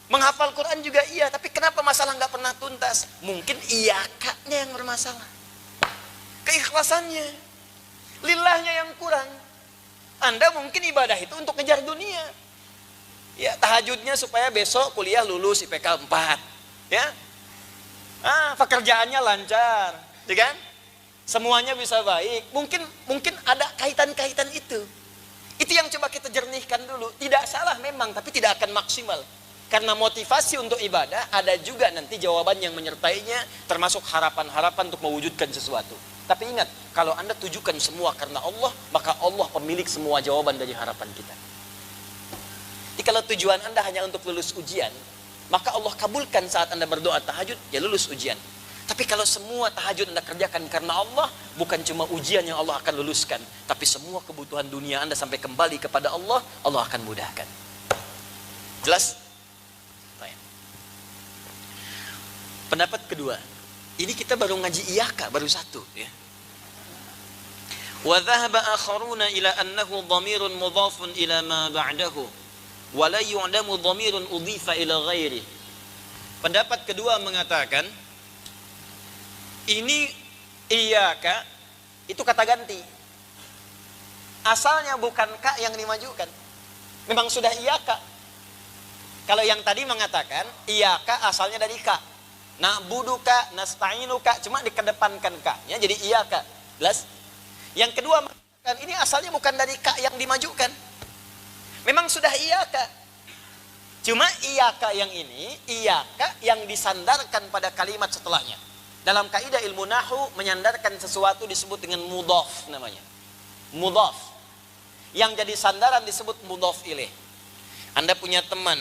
menghafal Quran juga iya, tapi kenapa masalah nggak pernah tuntas? Mungkin iyakanya yang bermasalah, keikhlasannya, lillahnya yang kurang. Anda mungkin ibadah itu untuk ngejar dunia, ya tahajudnya supaya besok kuliah lulus IPK 4, ya, pekerjaannya lancar, ya kan? Semuanya bisa baik. Mungkin ada kaitan-kaitan itu. Itu yang coba kita jernihkan dulu. Tidak salah memang, tapi tidak akan maksimal. Karena motivasi untuk ibadah ada juga nanti jawaban yang menyertainya, termasuk harapan-harapan untuk mewujudkan sesuatu. Tapi ingat, kalau Anda tujukan semua karena Allah, maka Allah pemilik semua jawaban dari harapan kita. Jadi kalau tujuan Anda hanya untuk lulus ujian, maka Allah kabulkan saat Anda berdoa tahajud, ya lulus ujian. Tapi kalau semua tahajud Anda kerjakan karena Allah, bukan cuma ujian yang Allah akan luluskan, tapi semua kebutuhan dunia Anda sampai kembali kepada Allah, Allah akan mudahkan. Jelas? Baik. Pendapat kedua, ini kita baru ngaji iyaka, baru satu, ya. Wa dhahaba akharuna ila annahu dhamirun mudhafun ila ma ba'dahu wa la yu'lamu dhamirun udhifa ila ghairi. Pendapat kedua mengatakan ini iyaka itu kata ganti. Asalnya bukan ka yang dimajukan. Memang sudah iyaka. Kalau yang tadi mengatakan iyaka asalnya dari ka. Na'buduka, nasta'inuka, cuma dikedepankan ka-nya jadi iyaka. Jelas? Yang kedua mengatakan ini asalnya bukan dari ka yang dimajukan. Memang sudah iyaka. Cuma iyaka yang ini, iyaka yang disandarkan pada kalimat setelahnya. Dalam kaidah ilmu nahwu, menyandarkan sesuatu disebut dengan mudhaf namanya. Mudhaf. Yang jadi sandaran disebut mudhaf ilaih. Anda punya teman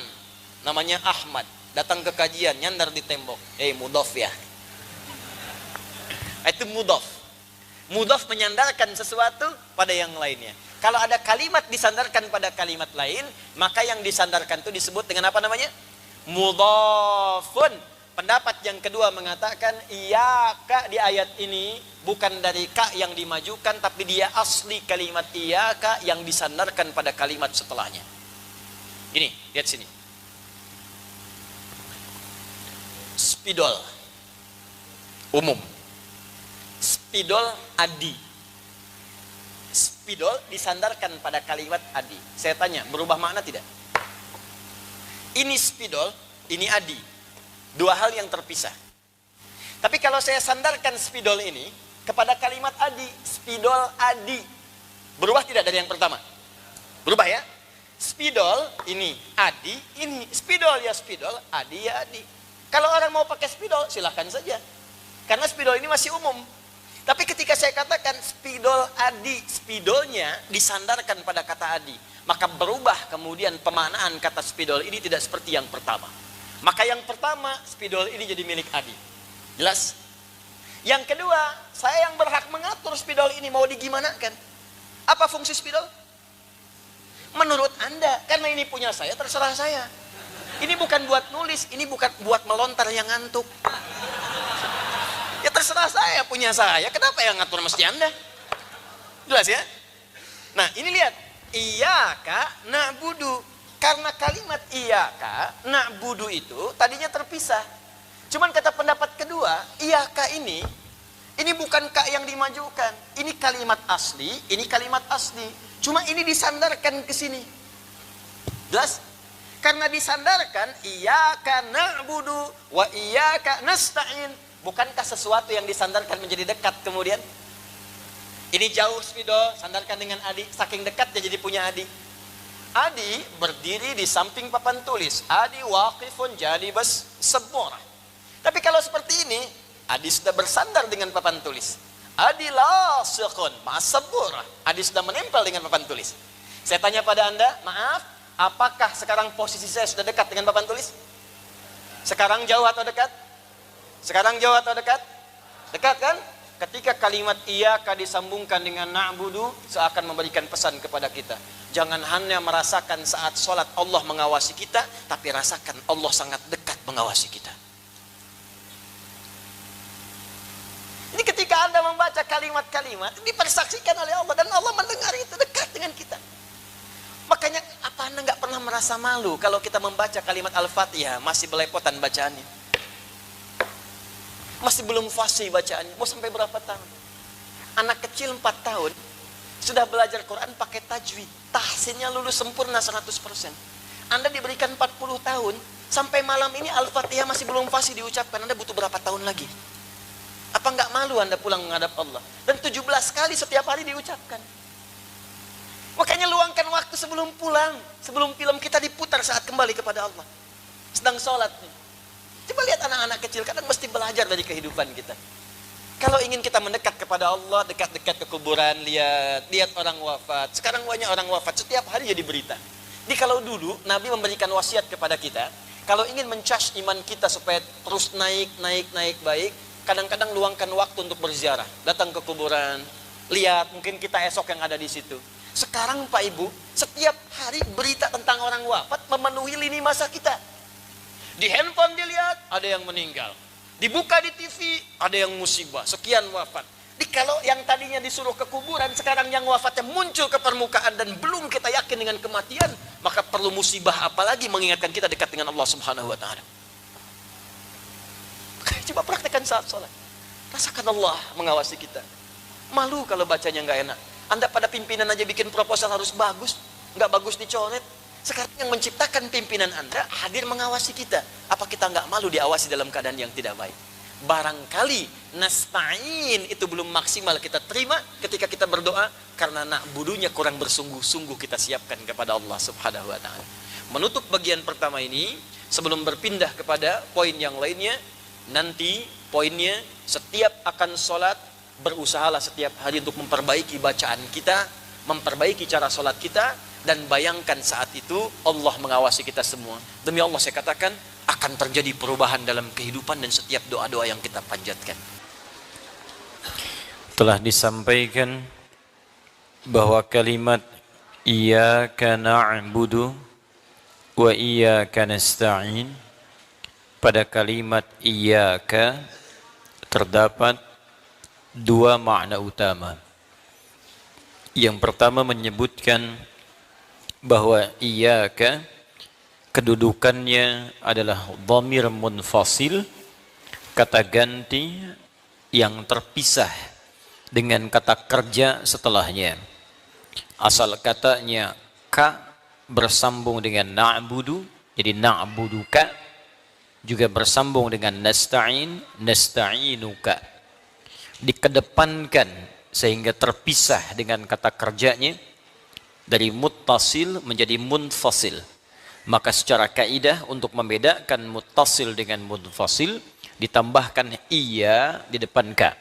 namanya Ahmad, datang ke kajian nyandar di tembok. Mudhaf ya. Itu mudhaf. Mudhaf menyandarkan sesuatu pada yang lainnya. Kalau ada kalimat disandarkan pada kalimat lain, maka yang disandarkan itu disebut dengan apa namanya? Mudhafun. Pendapat yang kedua mengatakan iyaka di ayat ini bukan dari ka yang dimajukan, tapi dia asli kalimat iyaka yang disandarkan pada kalimat setelahnya. Gini, lihat sini. Spidol umum. Spidol adi. Spidol disandarkan pada kalimat adi. Saya tanya, berubah makna tidak? Ini spidol, ini adi. Dua hal yang terpisah. Tapi kalau saya sandarkan spidol ini kepada kalimat adi, spidol adi, berubah tidak dari yang pertama? Berubah ya? Spidol ini adi, ini spidol ya spidol, adi ya adi. Kalau orang mau pakai spidol silahkan saja, karena spidol ini masih umum. Tapi ketika saya katakan spidol adi, spidolnya disandarkan pada kata adi, maka berubah kemudian pemaknaan kata spidol ini tidak seperti yang pertama. Maka yang pertama, spidol ini jadi milik adi. Jelas? Yang kedua, saya yang berhak mengatur spidol ini mau digimanakan. Apa fungsi spidol? Menurut Anda, karena ini punya saya, terserah saya. Ini bukan buat nulis, ini bukan buat melontar yang ngantuk. Ya terserah saya, punya saya. Kenapa yang ngatur mesti Anda? Jelas ya? Nah, ini lihat. Iyaka na'budu. Karena kalimat iyaka na'budu itu tadinya terpisah. Cuman kata pendapat kedua, iyaka ini bukan ka yang dimajukan. Ini kalimat asli, ini kalimat asli. Cuma ini disandarkan ke sini. Jelas? Karena disandarkan iyaka na'budu wa iyaka nasta'in. Bukankah sesuatu yang disandarkan menjadi dekat kemudian? Ini jauh spidol, sandarkan dengan adi, saking dekatnya jadi punya adi. Adi berdiri di samping papan tulis. Adi waqifun jadi semurah. Tapi kalau seperti ini, Adi sudah bersandar dengan papan tulis. Adi lasiqun ma'as-saburah. Adi sudah menempel dengan papan tulis. Saya tanya pada Anda, maaf, apakah sekarang posisi saya sudah dekat dengan papan tulis? Sekarang jauh atau dekat? Sekarang jauh atau dekat? Dekat kan? Ketika kalimat iyaka disambungkan dengan na'budu, seakan memberikan pesan kepada kita. Jangan hanya merasakan saat sholat Allah mengawasi kita, tapi rasakan Allah sangat dekat mengawasi kita. Ini ketika Anda membaca kalimat-kalimat, dipersaksikan oleh Allah, dan Allah mendengar itu dekat dengan kita. Makanya apa Anda nggak pernah merasa malu kalau kita membaca kalimat Al-Fatihah masih belepotan bacaannya? Masih belum fasih bacaannya. Mau sampai berapa tahun? Anak kecil 4 tahun sudah belajar Quran pakai tajwid. Tahsinnya lulus sempurna 100%. Anda diberikan 40 tahun, sampai malam ini Al-Fatihah masih belum fasih diucapkan. Anda butuh berapa tahun lagi? Apa nggak malu Anda pulang menghadap Allah? Dan 17 kali setiap hari diucapkan. Makanya luangkan waktu sebelum pulang, sebelum film kita diputar saat kembali kepada Allah. Sedang sholat nih. Coba lihat anak-anak kecil, kadang mesti belajar dari kehidupan kita. Kalau ingin kita mendekat kepada Allah, dekat-dekat ke kuburan, lihat orang wafat. Sekarang banyak orang wafat, setiap hari jadi berita. Jadi kalau dulu Nabi memberikan wasiat kepada kita, kalau ingin mencas iman kita supaya terus naik baik, kadang-kadang luangkan waktu untuk berziarah, datang ke kuburan, lihat mungkin kita esok yang ada di situ. Sekarang Pak Ibu, setiap hari berita tentang orang wafat memenuhi lini masa kita. Di handphone dilihat, ada yang meninggal. Dibuka di TV, ada yang musibah, sekian wafat. Jadi kalau yang tadinya disuruh ke kuburan, sekarang yang wafatnya muncul ke permukaan dan belum kita yakin dengan kematian, maka perlu musibah apalagi mengingatkan kita dekat dengan Allah Subhanahu wa taala. Coba praktekkan saat sholat. Rasakan Allah mengawasi kita. Malu kalau bacanya nggak enak. Anda pada pimpinan aja bikin proposal harus bagus, nggak bagus dicoret. Sekarang yang menciptakan pimpinan Anda hadir mengawasi kita. Apa kita nggak malu diawasi dalam keadaan yang tidak baik? Barangkali nasta'in itu belum maksimal kita terima ketika kita berdoa, karena na'budunya kurang bersungguh-sungguh kita siapkan kepada Allah Subhanahu wa ta'ala. Menutup bagian pertama ini, sebelum berpindah kepada poin yang lainnya, nanti poinnya setiap akan sholat, berusahalah setiap hari untuk memperbaiki bacaan kita, memperbaiki cara sholat kita, dan bayangkan saat itu Allah mengawasi kita semua. Demi Allah saya katakan, akan terjadi perubahan dalam kehidupan dan setiap doa-doa yang kita panjatkan. Telah disampaikan bahwa kalimat iyyaka na'budu wa iyyaka nasta'in, pada kalimat iyyaka terdapat dua makna utama. Yang pertama menyebutkan bahwa iyyaka kedudukannya adalah dhamir munfasil, kata ganti yang terpisah dengan kata kerja setelahnya. Asal katanya ka bersambung dengan na'budu, jadi na'buduka, juga bersambung dengan nasta'in, nasta'inuka. Dikedepankan sehingga terpisah dengan kata kerjanya dari muttasil menjadi munfasil. Maka secara kaidah untuk membedakan muttasil dengan munfasil ditambahkan iya di depan ka.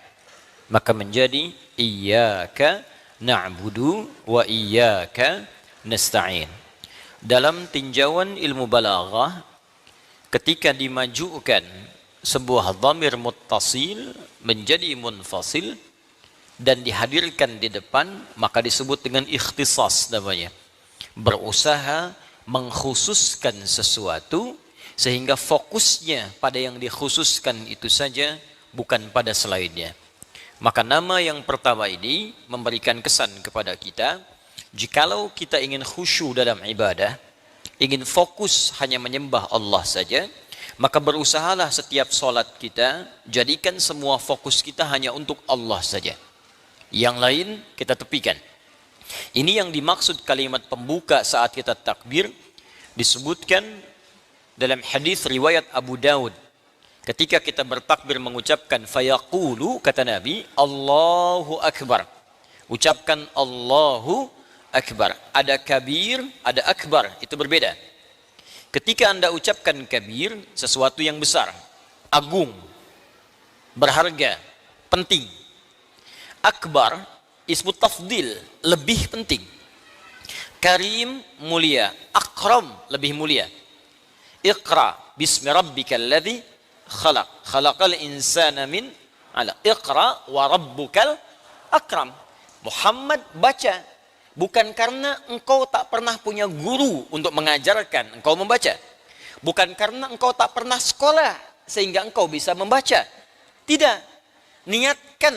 Maka menjadi iyyaka na'budu wa iyyaka nasta'in. Dalam tinjauan ilmu balaghah, ketika dimajukan sebuah dhamir muttasil menjadi munfasil dan dihadirkan di depan, maka disebut dengan ikhtisas namanya. Berusaha mengkhususkan sesuatu sehingga fokusnya pada yang dikhususkan itu saja, bukan pada selainnya. Maka nama yang pertama ini memberikan kesan kepada kita, jikalau kita ingin khusyuk dalam ibadah, ingin fokus hanya menyembah Allah saja, maka berusahalah setiap solat kita, jadikan semua fokus kita hanya untuk Allah saja. Yang lain kita tepikan. Ini yang dimaksud kalimat pembuka saat kita takbir, disebutkan dalam hadis riwayat Abu Daud. Ketika kita bertakbir mengucapkan fayaqulu, kata Nabi, Allahu Akbar. Ucapkan Allahu Akbar. Ada kabir, ada akbar, itu berbeda. Ketika Anda ucapkan kabir, sesuatu yang besar, agung, berharga, penting. Akbar, ismu tafdil, lebih penting. Karim, mulia. Akram, lebih mulia. Iqra bismi rabbikal ladzi khalaq. Khalaqal insana min 'alaq. Iqra wa rabbukal akram. Muhammad, baca. Bukan karena engkau tak pernah punya guru untuk mengajarkan engkau membaca. Bukan karena engkau tak pernah sekolah sehingga engkau bisa membaca. Tidak. Niatkan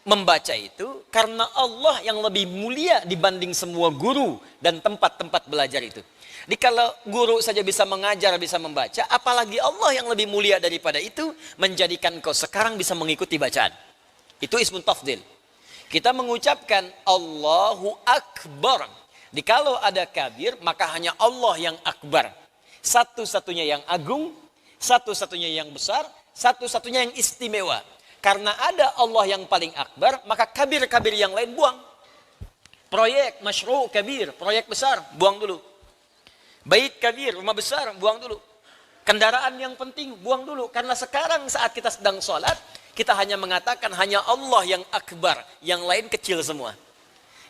membaca itu karena Allah yang lebih mulia dibanding semua guru dan tempat-tempat belajar itu. Jadi kalau guru saja bisa mengajar, bisa membaca, apalagi Allah yang lebih mulia daripada itu menjadikan engkau sekarang bisa mengikuti bacaan. Itu ismun tafdil. Kita mengucapkan Allahu Akbar. Jikalau ada kabir, maka hanya Allah yang akbar. Satu-satunya yang agung, satu-satunya yang besar, satu-satunya yang istimewa. Karena ada Allah yang paling akbar, maka kabir-kabir yang lain buang. Proyek, masyru' kabir, proyek besar, buang dulu. Bait kabir, rumah besar, buang dulu. Kendaraan yang penting, buang dulu. Karena sekarang saat kita sedang sholat, kita hanya mengatakan hanya Allah yang akbar, yang lain kecil semua.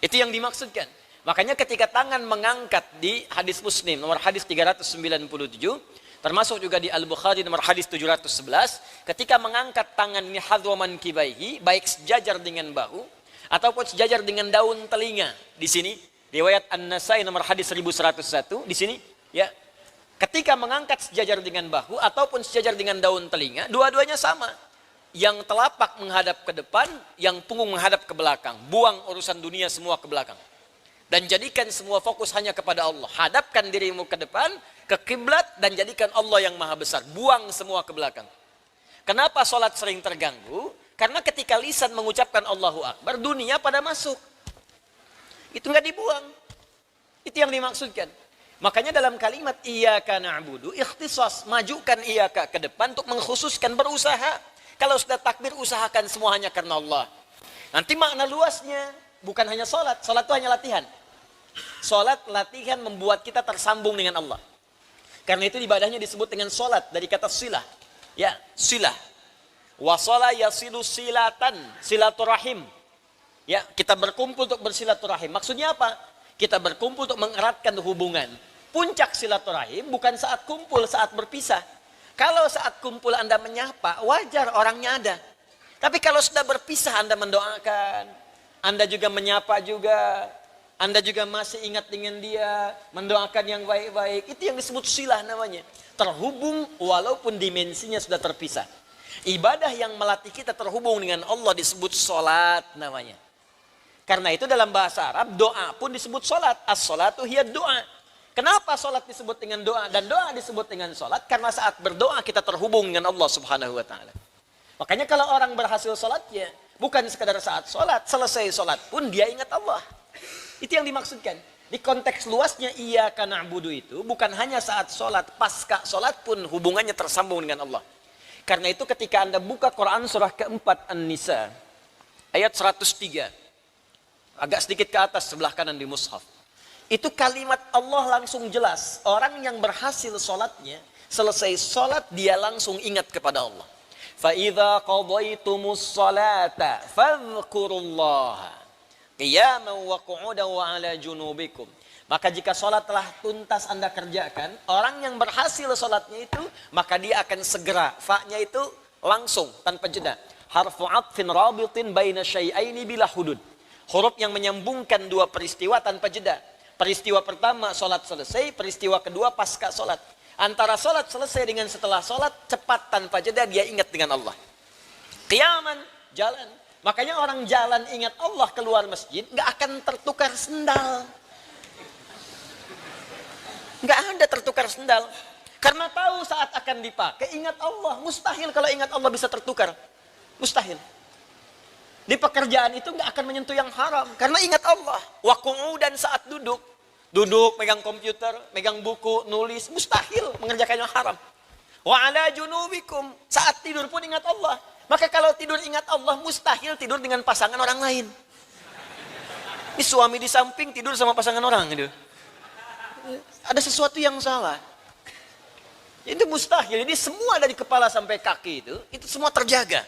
Itu yang dimaksudkan. Makanya ketika tangan mengangkat di hadis Muslim, nomor hadis 397, termasuk juga di Al-Bukhari nomor hadis 711, ketika mengangkat tangan ini hadwaman kibaihi, baik sejajar dengan bahu, ataupun sejajar dengan daun telinga. Di sini, riwayat An-Nasai nomor hadis 1101, di sini, ya. Ketika mengangkat sejajar dengan bahu, ataupun sejajar dengan daun telinga, dua-duanya sama. Yang telapak menghadap ke depan, yang punggung menghadap ke belakang. Buang urusan dunia semua ke belakang. Dan jadikan semua fokus hanya kepada Allah. Hadapkan dirimu ke depan, ke kiblat, dan jadikan Allah yang maha besar. Buang semua ke belakang. Kenapa sholat sering terganggu? Karena ketika lisan mengucapkan Allahu Akbar, dunia pada masuk. Itu nggak dibuang. Itu yang dimaksudkan. Makanya dalam kalimat iyyaka na'budu, ikhtisas, majukan iyyaka ke depan untuk mengkhususkan berusaha. Kalau sudah takbir, usahakan semuanya karena Allah. Nanti makna luasnya bukan hanya sholat. Sholat itu hanya latihan. Sholat latihan membuat kita tersambung dengan Allah. Karena itu ibadahnya disebut dengan sholat dari kata silah. Ya, silah. Wasala yasilu silatan, silaturahim. Ya, kita berkumpul untuk bersilaturahim. Maksudnya apa? Kita berkumpul untuk mengeratkan hubungan. Puncak silaturahim bukan saat kumpul, saat berpisah. Kalau saat kumpul Anda menyapa, wajar orangnya ada. Tapi kalau sudah berpisah Anda mendoakan, Anda juga menyapa juga, Anda juga masih ingat dengan dia, mendoakan yang baik-baik. Itu yang disebut silah namanya. Terhubung walaupun dimensinya sudah terpisah. Ibadah yang melatih kita terhubung dengan Allah disebut sholat namanya. Karena itu dalam bahasa Arab, doa pun disebut sholat. As-sholatu hiya doa. Kenapa sholat disebut dengan doa dan doa disebut dengan sholat? Karena saat berdoa kita terhubung dengan Allah subhanahu wa ta'ala. Makanya kalau orang berhasil sholatnya, bukan sekadar saat sholat, selesai sholat pun dia ingat Allah. Itu yang dimaksudkan. Di konteks luasnya iyyaka na'budu itu, bukan hanya saat sholat, pasca sholat pun hubungannya tersambung dengan Allah. Karena itu ketika Anda buka Quran surah keempat An-Nisa, ayat 103, agak sedikit ke atas sebelah kanan di mushaf. Itu kalimat Allah langsung jelas. Orang yang berhasil sholatnya, selesai sholat dia langsung ingat kepada Allah. فَإِذَا قَضَيْتُمُ الصَّلَاةَ فَاذْكُرُوا اللَّهَ قِيَامًا وَقُعُودًا وَعَلَى جُنُوبِكُمْ. Maka jika sholat telah tuntas Anda kerjakan, orang yang berhasil sholatnya itu, maka dia akan segera. Fa-nya itu langsung, tanpa jeda. Harfu atfin rabitin baina syai'aini bila hudud. Huruf yang menyambungkan dua peristiwa tanpa jeda. Peristiwa pertama sholat selesai, peristiwa kedua pasca sholat. Antara sholat selesai dengan setelah sholat, cepat tanpa jeda dia ingat dengan Allah. Qiyaman, jalan. Makanya orang jalan ingat Allah keluar masjid, nggak akan tertukar sendal. Nggak ada tertukar sendal. Karena tahu saat akan dipakai, ingat Allah. Mustahil kalau ingat Allah bisa tertukar. Mustahil. Di pekerjaan itu nggak akan menyentuh yang haram. Karena ingat Allah. Dan saat duduk. Duduk, megang komputer, megang buku, nulis. Mustahil mengerjakan yang haram. Wa ala junubikum. Saat tidur pun ingat Allah. Maka kalau tidur ingat Allah, mustahil tidur dengan pasangan orang lain. Ini suami di samping tidur sama pasangan orang. Gitu. Ada sesuatu yang salah. Itu mustahil. Jadi semua dari kepala sampai kaki itu semua terjaga.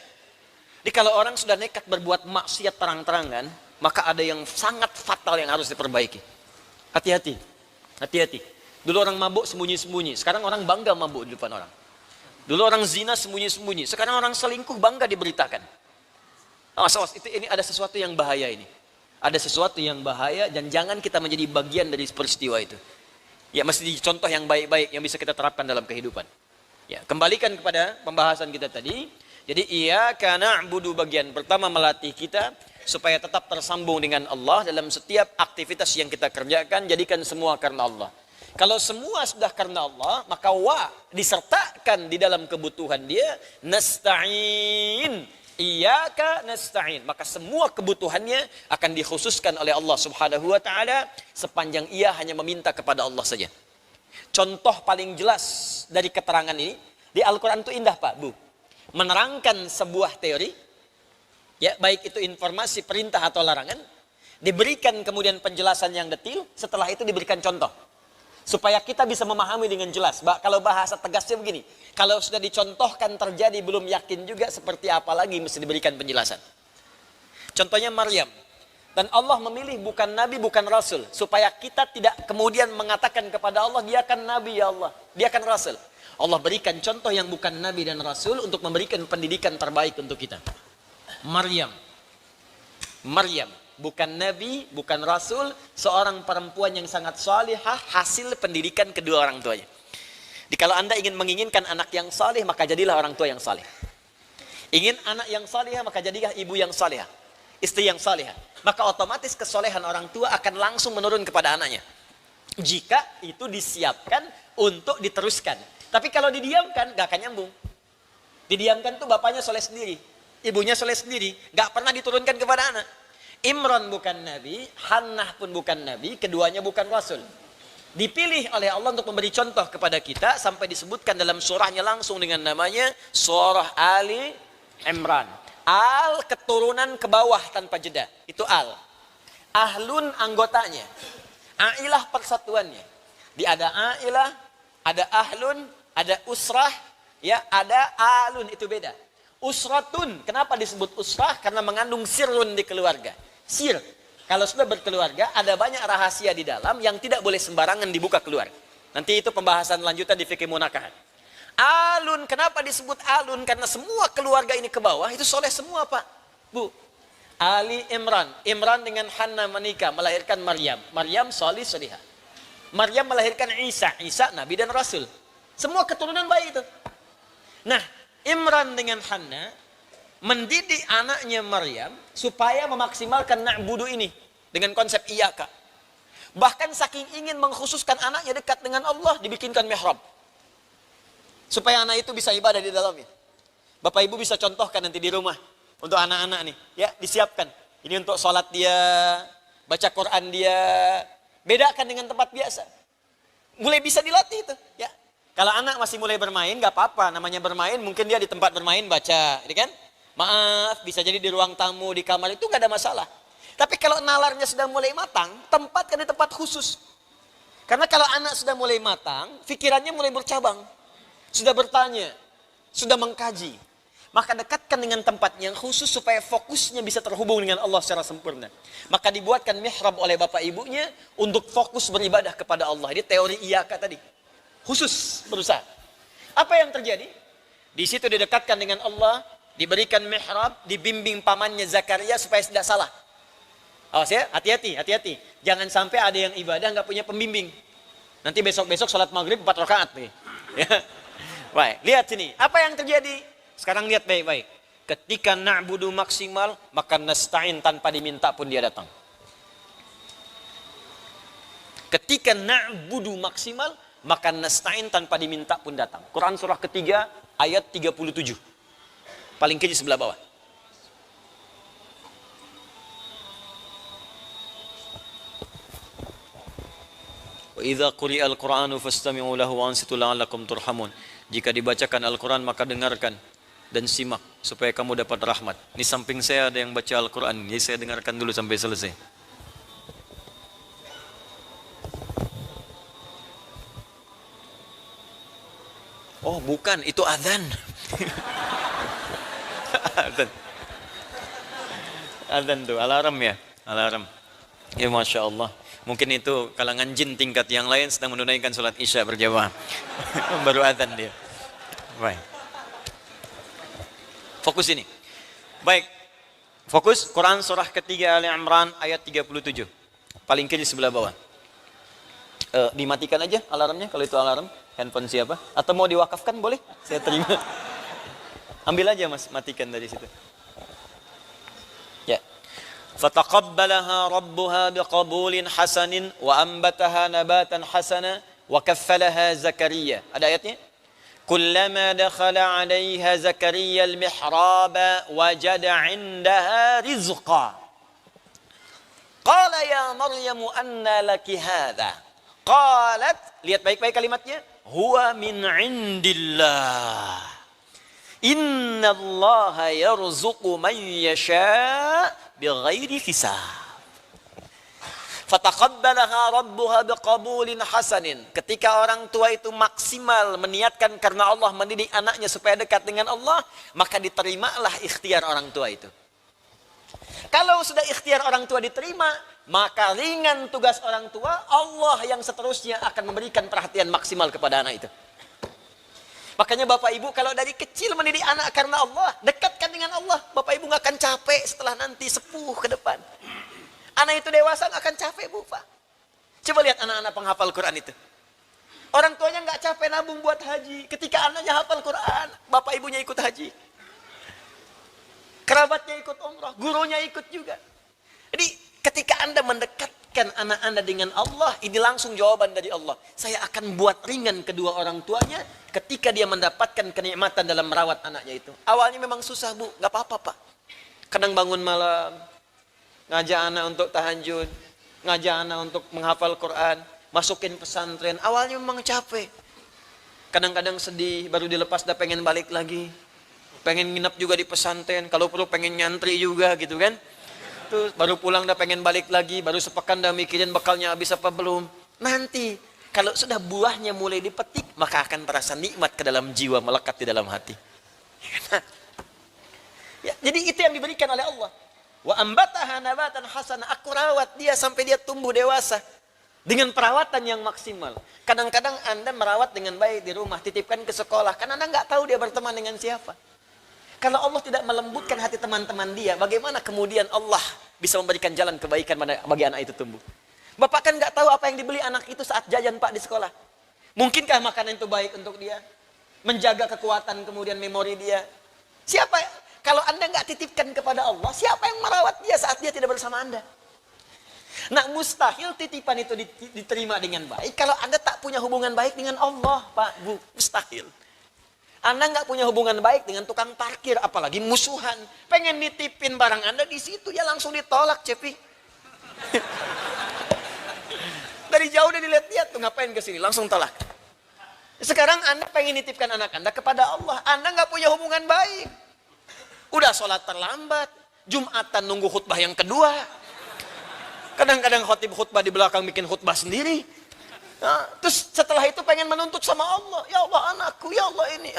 Jadi kalau orang sudah nekat berbuat maksiat terang-terangan, maka ada yang sangat fatal yang harus diperbaiki. Hati-hati. Hati-hati. Dulu orang mabuk sembunyi-sembunyi. Sekarang orang bangga mabuk di depan orang. Dulu orang zina sembunyi-sembunyi. Sekarang orang selingkuh bangga diberitakan. Awas, ini ada sesuatu yang bahaya ini. Ada sesuatu yang bahaya dan jangan kita menjadi bagian dari peristiwa itu. Ya, mesti contoh yang baik-baik yang bisa kita terapkan dalam kehidupan. Ya, kembalikan kepada pembahasan kita tadi. Jadi iyyaka na'budu bagian pertama melatih kita supaya tetap tersambung dengan Allah dalam setiap aktivitas yang kita kerjakan, jadikan semua karena Allah. Kalau semua sudah karena Allah, maka wa disertakan di dalam kebutuhan dia, nasta'in. Iyyaka nasta'in. Maka semua kebutuhannya akan dikhususkan oleh Allah Subhanahu wa taala sepanjang ia hanya meminta kepada Allah saja. Contoh paling jelas dari keterangan ini di Al-Qur'an itu indah, Pak, Bu. Menerangkan sebuah teori, ya baik itu informasi, perintah atau larangan, diberikan kemudian penjelasan yang detail, setelah itu diberikan contoh. Supaya kita bisa memahami dengan jelas. Kalau bahasa tegasnya begini, kalau sudah dicontohkan terjadi belum yakin juga seperti apa lagi mesti diberikan penjelasan. Contohnya Maryam. Dan Allah memilih bukan Nabi, bukan Rasul. Supaya kita tidak kemudian mengatakan kepada Allah, dia kan Nabi ya Allah, dia kan Rasul. Allah berikan contoh yang bukan Nabi dan Rasul untuk memberikan pendidikan terbaik untuk kita. Maryam, bukan Nabi, bukan Rasul, seorang perempuan yang sangat salihah, hasil pendidikan kedua orang tuanya. Jadi kalau Anda menginginkan anak yang salih, maka jadilah orang tua yang salih. Ingin anak yang salihah, maka jadilah ibu yang salihah, istri yang salihah. Maka otomatis kesolehan orang tua akan langsung menurun kepada anaknya. Jika itu disiapkan untuk diteruskan. Tapi kalau didiamkan, gak akan nyambung. Didiamkan tuh bapaknya soleh sendiri, ibunya soleh sendiri, gak pernah diturunkan kepada anak. Imran bukan nabi, Hannah pun bukan nabi, keduanya bukan rasul. Dipilih oleh Allah untuk memberi contoh kepada kita sampai disebutkan dalam surahnya langsung dengan namanya surah Ali Imran. Al keturunan ke bawah tanpa jeda, itu al. Ahlun anggotanya, ailah persatuannya. Ada ailah, ada ahlun, ada usrah, ya, ada alun, itu beda. Usratun, kenapa disebut usrah? Karena mengandung sirrun di keluarga. Sir, kalau sudah berkeluarga, ada banyak rahasia di dalam yang tidak boleh sembarangan dibuka keluar. Nanti itu pembahasan lanjutan di fikih munakahat. Alun, kenapa disebut alun? Karena semua keluarga ini ke bawah, itu soleh semua Pak, Bu. Ali Imran, Imran dengan Hannah menikah, melahirkan Maryam. Maryam solih solihah. Maryam melahirkan Isa, Isa Nabi dan Rasul. Semua keturunan baik itu. Nah, Imran dengan Hannah mendidik anaknya Maryam supaya memaksimalkan na'budu ini dengan konsep iyaka. Bahkan saking ingin mengkhususkan anaknya dekat dengan Allah, dibikinkan mihrab. Supaya anak itu bisa ibadah di dalamnya. Bapak Ibu bisa contohkan nanti di rumah untuk anak-anak nih, ya, disiapkan. Ini untuk sholat dia, baca Quran dia, bedakan dengan tempat biasa. Mulai bisa dilatih itu, ya. Kalau anak masih mulai bermain, gak apa-apa. Namanya bermain, mungkin dia di tempat bermain baca. Ini kan? Maaf, bisa jadi di ruang tamu, di kamar, itu gak ada masalah. Tapi kalau nalarnya sudah mulai matang, tempatkan di tempat khusus. Karena kalau anak sudah mulai matang, pikirannya mulai bercabang. Sudah bertanya, sudah mengkaji. Maka dekatkan dengan tempat yang khusus supaya fokusnya bisa terhubung dengan Allah secara sempurna. Maka dibuatkan mihrab oleh bapak ibunya untuk fokus beribadah kepada Allah. Ini teori iyaka tadi. Khusus berusaha. Apa yang terjadi? Di situ didekatkan dengan Allah, diberikan mihrab, dibimbing pamannya Zakaria supaya tidak salah. Awas ya, hati-hati, hati-hati. Jangan sampai ada yang ibadah nggak punya pembimbing. Nanti besok-besok sholat maghrib 4 rakaat nih. Ya. Baik, lihat sini. Apa yang terjadi? Sekarang lihat baik-baik. Ketika na'budu maksimal, maka nasta'in tanpa diminta pun dia datang. Ketika na'budu maksimal, maka nasta'in tanpa diminta pun datang. Quran surah ketiga ayat 37. Paling kiri sebelah bawah. Wa idza quri'al Qur'anu fastami'u lahu wa ansitu la'allakum turhamun. Jika dibacakan Al-Qur'an maka dengarkan dan simak supaya kamu dapat rahmat. Di samping saya ada yang baca Al-Qur'an, jadi saya dengarkan dulu sampai selesai. Oh bukan, itu azan. Azan. Azan tuh, alarm ya, alarm. Ya Masya Allah. Mungkin itu kalangan jin tingkat yang lain sedang menunaikan sholat isya berjamaah. Baru azan dia. Baik. Fokus ini. Baik. Fokus Quran surah ketiga Ali Imran ayat 37. Paling kiri sebelah bawah. Dimatikan aja alarmnya kalau itu alarm. Handphone siapa? Atau mau diwakafkan boleh? Saya terima. Ambil aja Mas, matikan dari situ. Ya. Fataqabbalaha rabbuha biqabulin hasanin wa ambataha nabatan hasana wa kaffalaha Zakaria. Ada ayatnya? Kullama dakhala 'alayha Zakaria al-mihraba wajada 'indaha rizqa. Qala ya Maryam anna laki hadha? Qalat, lihat baik-baik kalimatnya, huwa min 'indillah. Innallaha yarzuqu man yasha' bighairi hisab. Fataqabbalaha rabbuha biqabulin hasanin. Ketika orang tua itu maksimal meniatkan karena Allah mendidik anaknya supaya dekat dengan Allah, maka diterimalah ikhtiar orang tua itu. Kalau sudah ikhtiar orang tua diterima, maka ringan tugas orang tua, Allah yang seterusnya akan memberikan perhatian maksimal kepada anak itu. Makanya Bapak Ibu kalau dari kecil mendidik anak karena Allah, dekatkan dengan Allah. Bapak Ibu gak akan capek setelah nanti sepuh ke depan. Anak itu dewasa gak akan capek Bu Pak. Coba lihat anak-anak penghafal Quran itu. Orang tuanya gak capek nabung buat haji. Ketika anaknya hafal Quran, Bapak Ibunya ikut haji. Kerabatnya ikut umrah, gurunya ikut juga. Jadi ketika Anda mendekatkan anak Anda dengan Allah, ini langsung jawaban dari Allah. Saya akan buat ringan kedua orang tuanya ketika dia mendapatkan kenikmatan dalam merawat anaknya itu. Awalnya memang susah Bu, gak apa-apa Pak. Kadang bangun malam, ngajak anak untuk tahajud, ngajak anak untuk menghafal Quran, masukin pesantren. Awalnya memang capek. Kadang-kadang sedih, baru dilepas udah pengen balik lagi. Pengen nginep juga di pesantren, kalau perlu pengen nyantri juga gitu kan. Terus baru pulang udah pengen balik lagi, baru sepekan udah mikirin bekalnya habis apa belum. Nanti kalau sudah buahnya mulai dipetik, maka akan terasa nikmat ke dalam jiwa, melekat di dalam hati. Ya, jadi itu yang diberikan oleh Allah. Wa ambataha nabatan hasana, aku rawat dia sampai dia tumbuh dewasa dengan perawatan yang maksimal. Kadang-kadang Anda merawat dengan baik di rumah, titipkan ke sekolah, karena Anda nggak tahu dia berteman dengan siapa. Kalau Allah tidak melembutkan hati teman-teman dia, bagaimana kemudian Allah bisa memberikan jalan kebaikan bagi anak itu tumbuh? Bapak kan nggak tahu apa yang dibeli anak itu saat jajan Pak di sekolah. Mungkinkah makanan itu baik untuk dia? Menjaga kekuatan kemudian memori dia. Siapa? Kalau Anda nggak titipkan kepada Allah, siapa yang merawat dia saat dia tidak bersama Anda? Nah, mustahil titipan itu diterima dengan baik kalau Anda tak punya hubungan baik dengan Allah, Pak, Bu. Mustahil. Anda nggak punya hubungan baik dengan tukang parkir, apalagi musuhan. Pengen nitipin barang Anda di situ, ya langsung ditolak, Cepi. Dari jauh dia dilihat-lihat tuh, ngapain ke sini, langsung tolak. Sekarang Anda pengen nitipkan anak Anda kepada Allah, Anda nggak punya hubungan baik. Udah sholat terlambat, Jumatan nunggu khutbah yang kedua. Kadang-kadang khotib khutbah di belakang bikin khutbah sendiri. Nah, terus setelah itu pengen menuntut sama Allah. Ya Allah anakku, ya Allah ini.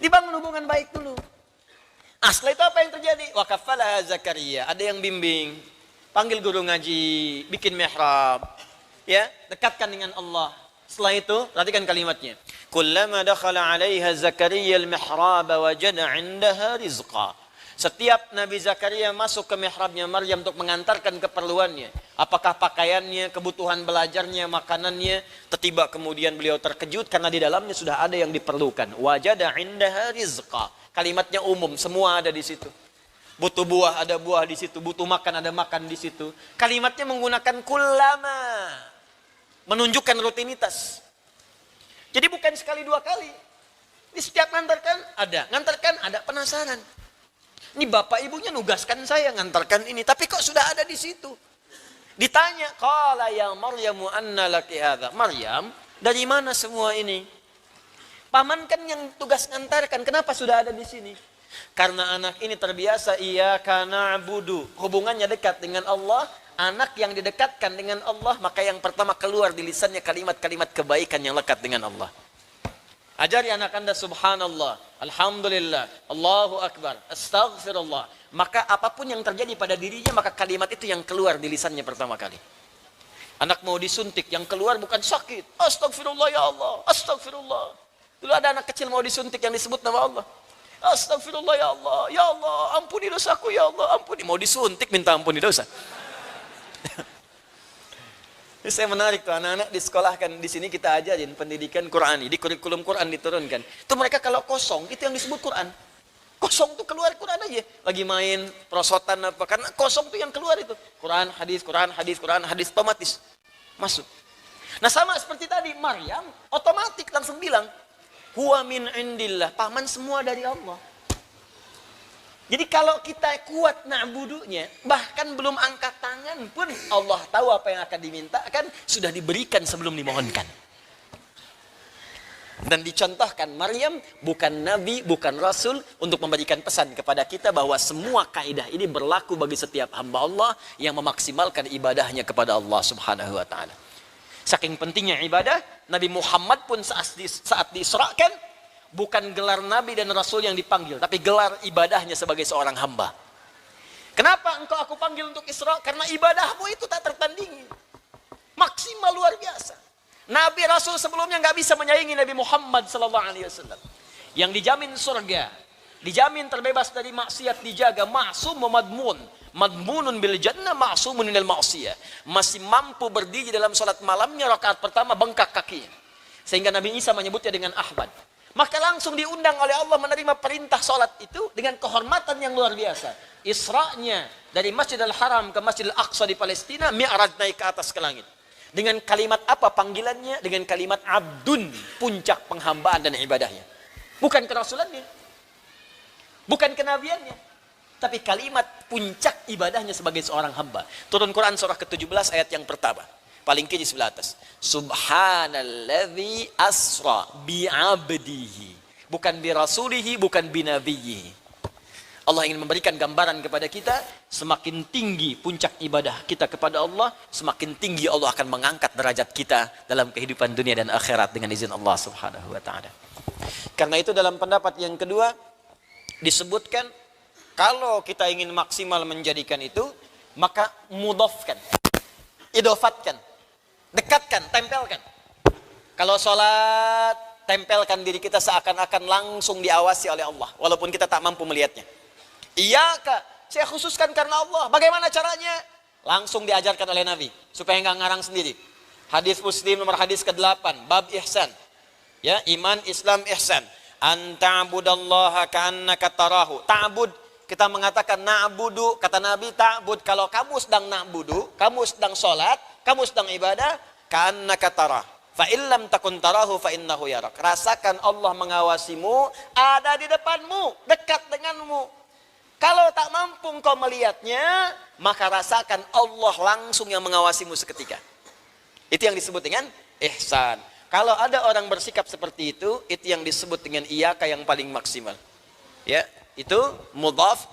Dibangun hubungan baik dulu. Setelah itu apa yang terjadi? Wa kafalaha Zakaria. Ada yang bimbing. Panggil guru ngaji. Bikin mihrab. Ya, dekatkan dengan Allah. Setelah itu, perhatikan kalimatnya. Kullama dakhala 'alaiha Zakaria al-mihrab wajada 'indaha rizqa. Setiap Nabi Zakaria masuk ke mihrabnya Maryam untuk mengantarkan keperluannya. Apakah pakaiannya, kebutuhan belajarnya, makanannya. Tiba kemudian beliau terkejut karena di dalamnya sudah ada yang diperlukan. Wajada indaha rizqa. Kalimatnya umum, semua ada di situ. Butuh buah, ada buah di situ. Butuh makan, ada makan di situ. Kalimatnya menggunakan kullama. Menunjukkan rutinitas. Jadi bukan sekali dua kali. Di setiap ngantarkan ada penasaran. Ini bapak ibunya nugaskan saya ngantarkan ini, tapi kok sudah ada di situ? Ditanya, qala ya Maryamu anna laki hadza. Maryam, dari mana semua ini? Paman kan yang tugas ngantarkan, kenapa sudah ada di sini? Karena anak ini terbiasa iyyaka na'budu, hubungannya dekat dengan Allah. Anak yang didekatkan dengan Allah, maka yang pertama keluar di lisannya kalimat-kalimat kebaikan yang lekat dengan Allah. Ajari anak Anda subhanallah, alhamdulillah, Allahu akbar, astaghfirullah. Maka apapun yang terjadi pada dirinya, maka kalimat itu yang keluar di lisannya pertama kali. Anak mau disuntik, yang keluar bukan sakit. Astaghfirullah ya Allah, astaghfirullah. Dulu ada anak kecil mau disuntik yang disebut nama Allah. Astaghfirullah ya Allah, ampuni dosaku ya Allah, ampuni. Mau disuntik minta ampuni dosa. Ini saya menarik tuh, anak-anak disekolahkan di sini kita ajarin pendidikan Qur'ani, di kurikulum Quran diturunkan. Itu mereka kalau kosong, itu yang disebut Quran. Kosong tuh keluar Quran aja. Lagi main perosotan apa, karena kosong tuh yang keluar itu. Quran, hadis, otomatis masuk. Nah sama seperti tadi, Maryam otomatis langsung bilang, huwa min indillah, paman semua dari Allah. Jadi kalau kita kuat na'budunya, bahkan belum angkat tangan pun Allah tahu apa yang akan dimintakan, sudah diberikan sebelum dimohonkan. Dan dicontohkan Maryam bukan nabi, bukan rasul untuk memberikan pesan kepada kita bahwa semua kaidah ini berlaku bagi setiap hamba Allah yang memaksimalkan ibadahnya kepada Allah Subhanahu wa taala. Saking pentingnya ibadah, Nabi Muhammad pun saat diisrakan bukan gelar nabi dan rasul yang dipanggil, tapi gelar ibadahnya sebagai seorang hamba. Kenapa engkau aku panggil untuk Isra? Karena ibadahmu itu tak tertandingi. Maksimal luar biasa. Nabi Rasul sebelumnya nggak bisa menyaingi Nabi Muhammad SAW. Yang dijamin surga, dijamin terbebas dari maksiat, dijaga, ma'sum madmun. Madmunun bil jannah, ma'sumun minal ma'siyah. Masih mampu berdiri dalam salat malamnya, rakaat pertama bengkak kakinya. Sehingga Nabi Isa menyebutnya dengan Ahmad. Maka langsung diundang oleh Allah menerima perintah sholat itu dengan kehormatan yang luar biasa. Isra'nya dari Masjidil Haram ke Masjidil Aqsa di Palestina, mi'raj naik ke atas ke langit. Dengan kalimat apa panggilannya? Dengan kalimat abdun, puncak penghambaan dan ibadahnya. Bukan kerasulannya. Bukan kenabiannya. tapi kalimat puncak ibadahnya sebagai seorang hamba. Turun Quran surah ke-17 ayat yang pertama. Paling kiri sebelah atas. Subhanalladzi asra bi'abdihi. Bukan bi rasulihi, bukan bi nabiyhi. Allah ingin memberikan gambaran kepada kita, semakin tinggi puncak ibadah kita kepada Allah, semakin tinggi Allah akan mengangkat derajat kita dalam kehidupan dunia dan akhirat dengan izin Allah Subhanahu wa taala. Karena itu dalam pendapat yang kedua disebutkan kalau kita ingin maksimal menjadikan itu, maka mudhafkan, idofatkan, dekatkan, tempelkan. Kalau sholat, tempelkan diri kita seakan-akan langsung diawasi oleh Allah, walaupun kita tak mampu melihatnya. Iya kak, saya khususkan karena Allah. Bagaimana caranya? Langsung diajarkan oleh Nabi, supaya nggak ngarang sendiri. Hadis Muslim nomor hadis ke-8, bab ihsan. Ya, iman, Islam, ihsan. Anta'budallaha ka'annaka tarahu. Ta'bud, kita mengatakan na'budu, kata Nabi ta'bud. Kalau kamu sedang na'budu, kamu sedang sholat, kamu sedang ibadah, ka'annaka tarah. Fa illam takun tarahu fa innahu yarak. Rasakan Allah mengawasimu, ada di depanmu, dekat denganmu. Kalau tak mampu engkau melihatnya, maka rasakan Allah langsung yang mengawasimu seketika. Itu yang disebut dengan ihsan. Kalau ada orang bersikap seperti itu yang disebut dengan iyaka yang paling maksimal. Ya, itu mudhaf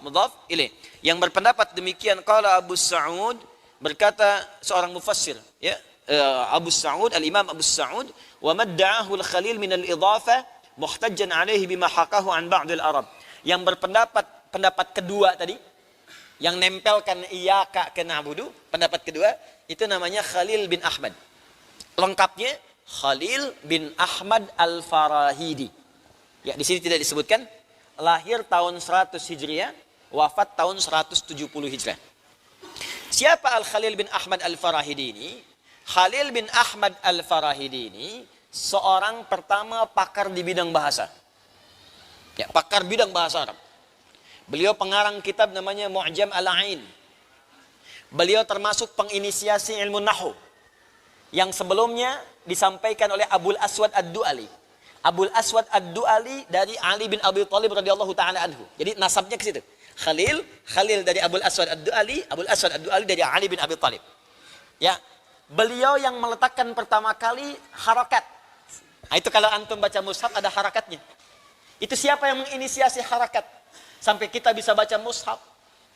ilaih. Yang berpendapat demikian qala Abu Sa'ud, berkata seorang mufassir, ya, Abu Sa'ud, al-Imam Abu Sa'ud, wa madda'ahu al-Khalil min al-idhafah muhtajjan alaihi bima haqahu an ba'd al-Arab. Yang pendapat kedua tadi, yang nempelkan iyaka ke na'budu, pendapat kedua, itu namanya Khalil bin Ahmad. Lengkapnya Khalil bin Ahmad al-Farahidi. Ya, di sini tidak disebutkan. Lahir tahun 100 Hijriah, wafat tahun 170 Hijriah. Siapa Al-Khalil bin Ahmad al-Farahidi ini? Khalil bin Ahmad al-Farahidi ini seorang pertama pakar di bidang bahasa. Ya, pakar bidang bahasa Arab. Beliau pengarang kitab namanya Mu'jam al-Ain. Beliau termasuk penginisiasi ilmu nahwu yang sebelumnya disampaikan oleh Abul Aswad ad-Du'ali. Abul Aswad ad-Du'ali dari Ali bin Abi Thalib radhiyallahu taala anhu. Jadi nasabnya ke situ. Khalil dari Abul Aswad ad-Du'ali, Abul Aswad ad-Du'ali dari Ali bin Abi Thalib. Ya, beliau yang meletakkan pertama kali harakat. Nah, itu kalau antum baca mushaf ada harakatnya. Itu siapa yang menginisiasi harakat? Sampai kita bisa baca mushaf.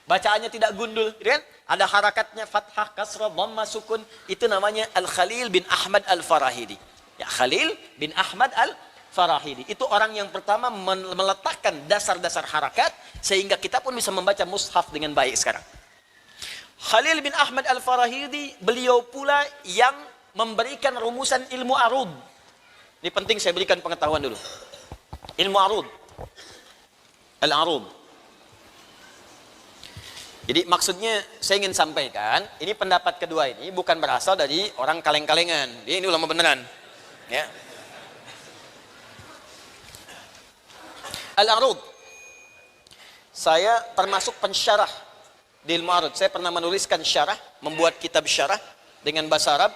Bacaannya tidak gundul, kan? Ada harakatnya, fathah, kasrah, dhamma, sukun. Itu namanya Al-Khalil bin Ahmad al-Farahidi. Ya, Khalil bin Ahmad al-Farahidi. Itu orang yang pertama meletakkan dasar-dasar harakat sehingga kita pun bisa membaca mushaf dengan baik sekarang. Khalil bin Ahmad al-Farahidi, beliau pula yang memberikan rumusan ilmu arud. Ini penting saya berikan pengetahuan dulu. Ilmu arud. Al-arud. Jadi maksudnya saya ingin sampaikan, ini pendapat kedua ini bukan berasal dari orang kaleng-kalengan. Dia ini ulama beneran. Ya. Al-arud. Saya termasuk pensyarah di ilmu arud. Saya pernah menuliskan syarah, membuat kitab syarah dengan bahasa Arab.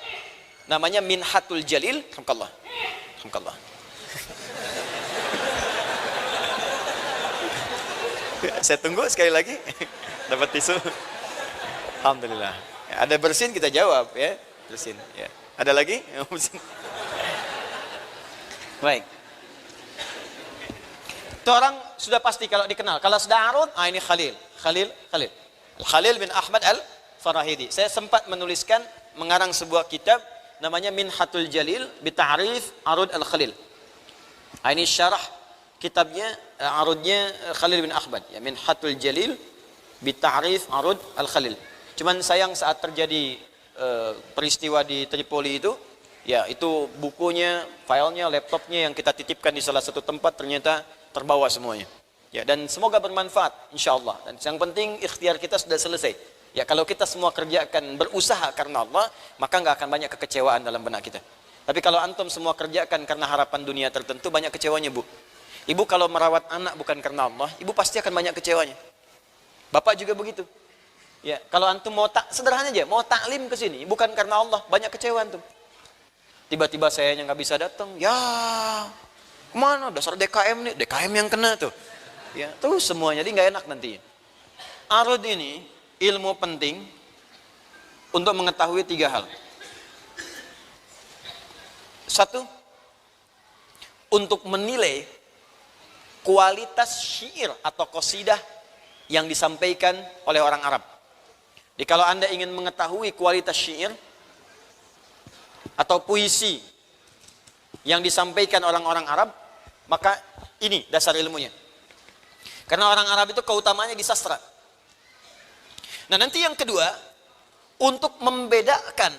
Namanya Minhatul Jalil. Alhamdulillah. Alhamdulillah. Saya tunggu sekali lagi. Dapat tisu. Alhamdulillah. Ya, ada bersin kita jawab ya. Bersin ya. Ada lagi? Baik. Itu orang sudah pasti kalau dikenal. Kalau sudah arud, ini Khalil. Khalil bin Ahmad al-Farahidi. Saya sempat menuliskan, mengarang sebuah kitab namanya Minhatul Jalil bi Ta'rif Arud al-Khalil. Ini syarah kitabnya, arudnya Khalil bin Ahmad, ya, Minhatul Jalil bi Ta'rif Arud al-Khalil. Cuman sayang saat terjadi peristiwa di Tripoli itu, ya itu bukunya, filenya, laptopnya yang kita titipkan di salah satu tempat ternyata terbawa semuanya. Ya, dan semoga bermanfaat insyaallah. Dan yang penting ikhtiar kita sudah selesai. Ya, kalau kita semua kerjakan berusaha karena Allah, maka nggak akan banyak kekecewaan dalam benak kita. Tapi kalau antum semua kerjakan karena harapan dunia tertentu, banyak kecewanya, Bu. Ibu kalau merawat anak bukan karena Allah, ibu pasti akan banyak kecewanya. Bapak juga begitu. Ya, kalau antum mau sederhana aja, mau taklim ke sini bukan karena Allah, banyak kecewa antum. Tiba-tiba saya yang nggak bisa datang. Ya, kemana? Dasar DKM nih, DKM yang kena tuh. Ya, tuh semuanya jadi nggak enak nanti. Arud ini ilmu penting untuk mengetahui 3 hal. 1, untuk menilai kualitas syair atau qasidah yang disampaikan oleh orang Arab. Jadi kalau Anda ingin mengetahui kualitas syair atau puisi yang disampaikan orang-orang Arab, maka ini dasar ilmunya. Karena orang Arab itu keutamaannya di sastra. Nah, nanti yang kedua, untuk membedakan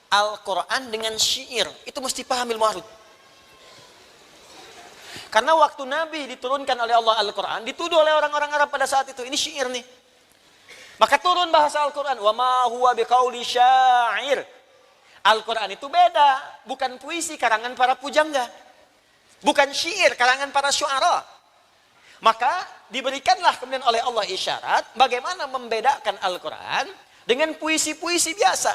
Al-Quran dengan syair, itu mesti paham ilmu arud. Karena waktu Nabi diturunkan oleh Allah Al-Quran, dituduh oleh orang-orang Arab pada saat itu, ini syair nih. Maka turun bahasa Al-Quran, wa ma huwa biqauli syair. Al-Quran itu beda, bukan puisi karangan para pujangga, bukan syair karangan para syuara. Maka diberikanlah kemudian oleh Allah isyarat bagaimana membedakan Al-Quran dengan puisi-puisi biasa.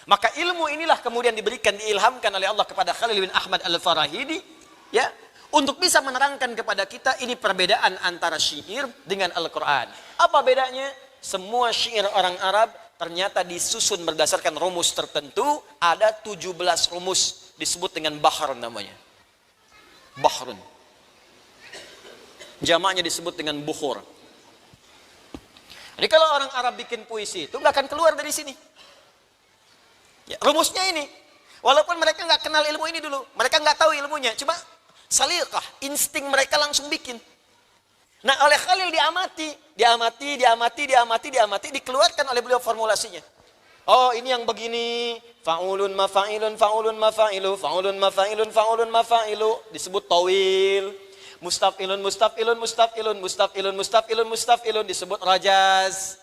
Maka ilmu inilah kemudian diberikan, diilhamkan oleh Allah kepada Khalil bin Ahmad Al-Farahidi, ya, untuk bisa menerangkan kepada kita ini perbedaan antara syair dengan Al-Quran. Apa bedanya? Semua syair orang Arab ternyata disusun berdasarkan rumus tertentu. Ada 17 rumus, disebut dengan bahr namanya. Bahrun. Jamaknya disebut dengan bukhur. Jadi kalau orang Arab bikin puisi itu nggak akan keluar dari sini. Ya, rumusnya ini. Walaupun mereka nggak kenal ilmu ini dulu, mereka nggak tahu ilmunya, cuma salikah, insting mereka langsung bikin. Nah, oleh Khalil diamati, dikeluarkan oleh beliau formulasinya. Oh, ini yang begini, fa'ulun mafa'ilun, fa'ulun mafa'ilu, fa'ulun mafa'ilun, fa'ulun mafa'ilu, disebut tawil. Mustaf'ilun, mustaf'ilun, mustaf'ilun, mustaf'ilun, mustaf'ilun, mustaf'ilun, disebut rajaz.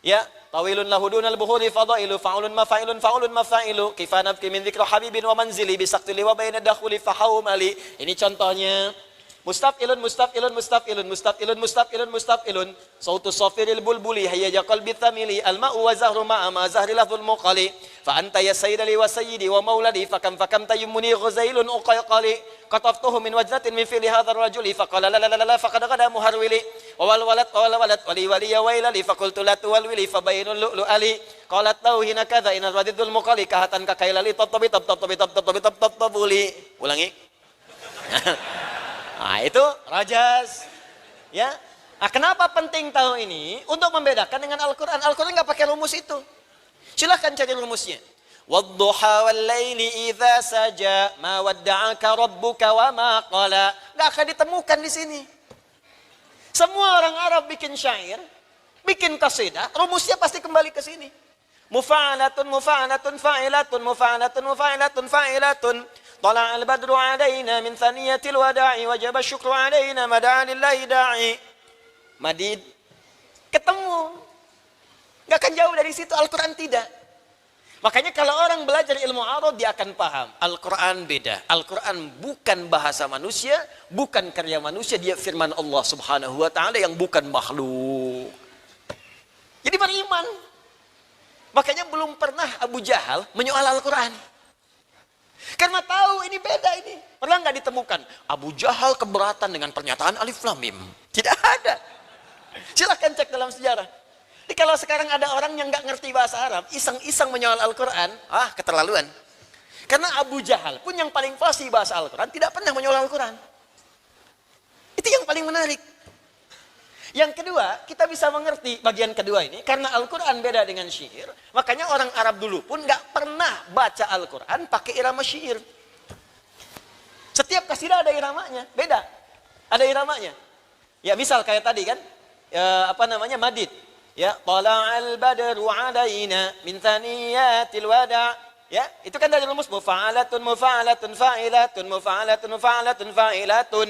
Ya, tawilun lahudunal buhuri fadailu, fa'ulun mafa'ilun, fa'ulun mafa'ilu, kifana nabki min dzikra habibin wa manzili bisaqtili wa baina dakhuli fahawmali. Ini contohnya. Mustaf'ilun, mustaf'ilun, mustaf'ilun, mustaf'ilun, mustaf'ilun, mustaf'ilun, sautu safiril bulbuli hayya qalbi thamili, al-ma'u wa zahru ma'a ma zahri lafzul muqali, fa anta ya sayyidali wa sayyidi wa mauladi, fakam tayyumuni ghuzailun uqayqali, qataftuhu min wajnatin min fi'li hadzal rajuli, faqala la la la la faqad qada muharwili, wa wal walad wali wali ya wailali, faqultu la tuwalwili fabainul lu'ali, qalat lahu hina kadza inal radidul muqali, kahatan kakailali tattabi tabuli. Ulangi. Nah, itu rajaz. Ya. Nah, kenapa penting tahu ini? Untuk membedakan dengan Al-Quran. Al-Quran nggak pakai rumus itu. Silahkan cari rumusnya. Wadduha wal laili idza saja ma wadda'aka rabbuka wa ma qala. Nggak akan ditemukan di sini. Semua orang Arab bikin syair, bikin qasidah, rumusnya pasti kembali ke sini. Mufa'alatun, mufa'alatun, fa'ilatun, mufa'alatun, mufa'alatun, fa'ilatun. طلع البدر علينا من ثنية الوداع وجب الشكر علينا مدعا لله داعي. Madid ketemu, nggak akan jauh dari situ. Al-Quran tidak. Makanya kalau orang belajar ilmu arud, dia akan paham Al-Quran beda. Al-Quran bukan bahasa manusia, bukan karya manusia, dia firman Allah Subhanahu wa ta'ala yang bukan makhluk. Jadi beriman. Makanya belum pernah Abu Jahal menyoal Al-Quran. Karena tahu ini beda ini. Pernah nggak ditemukan Abu Jahal keberatan dengan pernyataan Alif Lam Mim? Tidak ada. Silahkan cek dalam sejarah. Jadi kalau sekarang ada orang yang nggak ngerti bahasa Arab, iseng-iseng menyoal Al-Quran, keterlaluan. Karena Abu Jahal pun yang paling fasih bahasa Al-Quran tidak pernah menyoal Al-Quran. Itu yang paling menarik. Yang kedua, kita bisa mengerti bagian kedua ini, karena Al-Quran beda dengan syair, makanya orang Arab dulu pun nggak pernah baca Al-Quran pakai irama syair. Setiap kasidah ada iramanya, beda. Ada iramanya. Ya misal kayak tadi kan, madid. Ya, tala'al badru alaina min thaniyatil wada'. Ya, itu kan dari rumus mufa'alatun, mufa'alatun, fa'ilatun, mufa'alatun, mufa'alatun, fa'ilatun.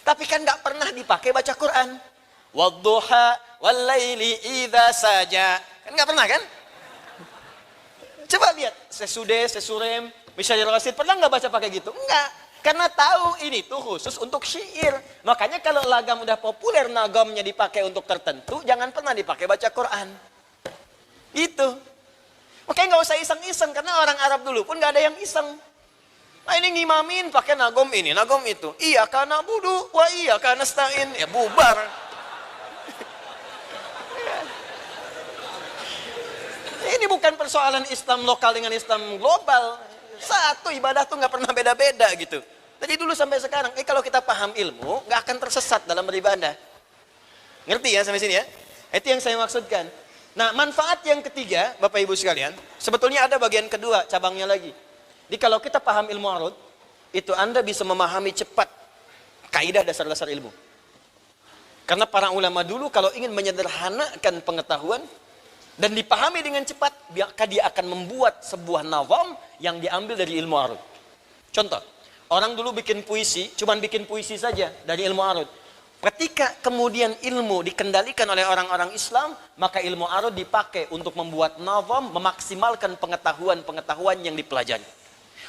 Tapi kan nggak pernah dipakai baca Quran. Wadduha wallaili idza saja. Kan enggak pernah kan? Coba lihat sesude, sesurem, Misyarul Rasid pernah enggak baca pakai gitu? Enggak. Karena tahu ini tuh khusus untuk syair. Makanya kalau lagam udah populer nagamnya dipakai untuk tertentu, jangan pernah dipakai baca Quran. Itu. Makanya enggak usah iseng-iseng karena orang Arab dulu pun enggak ada yang iseng. Nah, ini ngimamin pakai nagom ini, nagom itu. Iya kana budu, wa iya kana stain. Ya bubar. Ini bukan persoalan Islam lokal dengan Islam global. Satu ibadah tuh nggak pernah beda-beda gitu. Dari dulu sampai sekarang, kalau kita paham ilmu, nggak akan tersesat dalam beribadah. Ngerti ya sampai sini ya? Itu yang saya maksudkan. Nah, manfaat yang ketiga, Bapak Ibu sekalian, sebetulnya ada bagian kedua, cabangnya lagi. Jadi kalau kita paham ilmu arud, itu Anda bisa memahami cepat kaidah dasar-dasar ilmu. Karena para ulama dulu kalau ingin menyederhanakan pengetahuan dan dipahami dengan cepat, maka dia akan membuat sebuah nazam yang diambil dari ilmu arud. Contoh, orang dulu bikin puisi, cuman bikin puisi saja dari ilmu arud. Ketika kemudian ilmu dikendalikan oleh orang-orang Islam, maka ilmu arud dipakai untuk membuat nazam, memaksimalkan pengetahuan-pengetahuan yang dipelajari.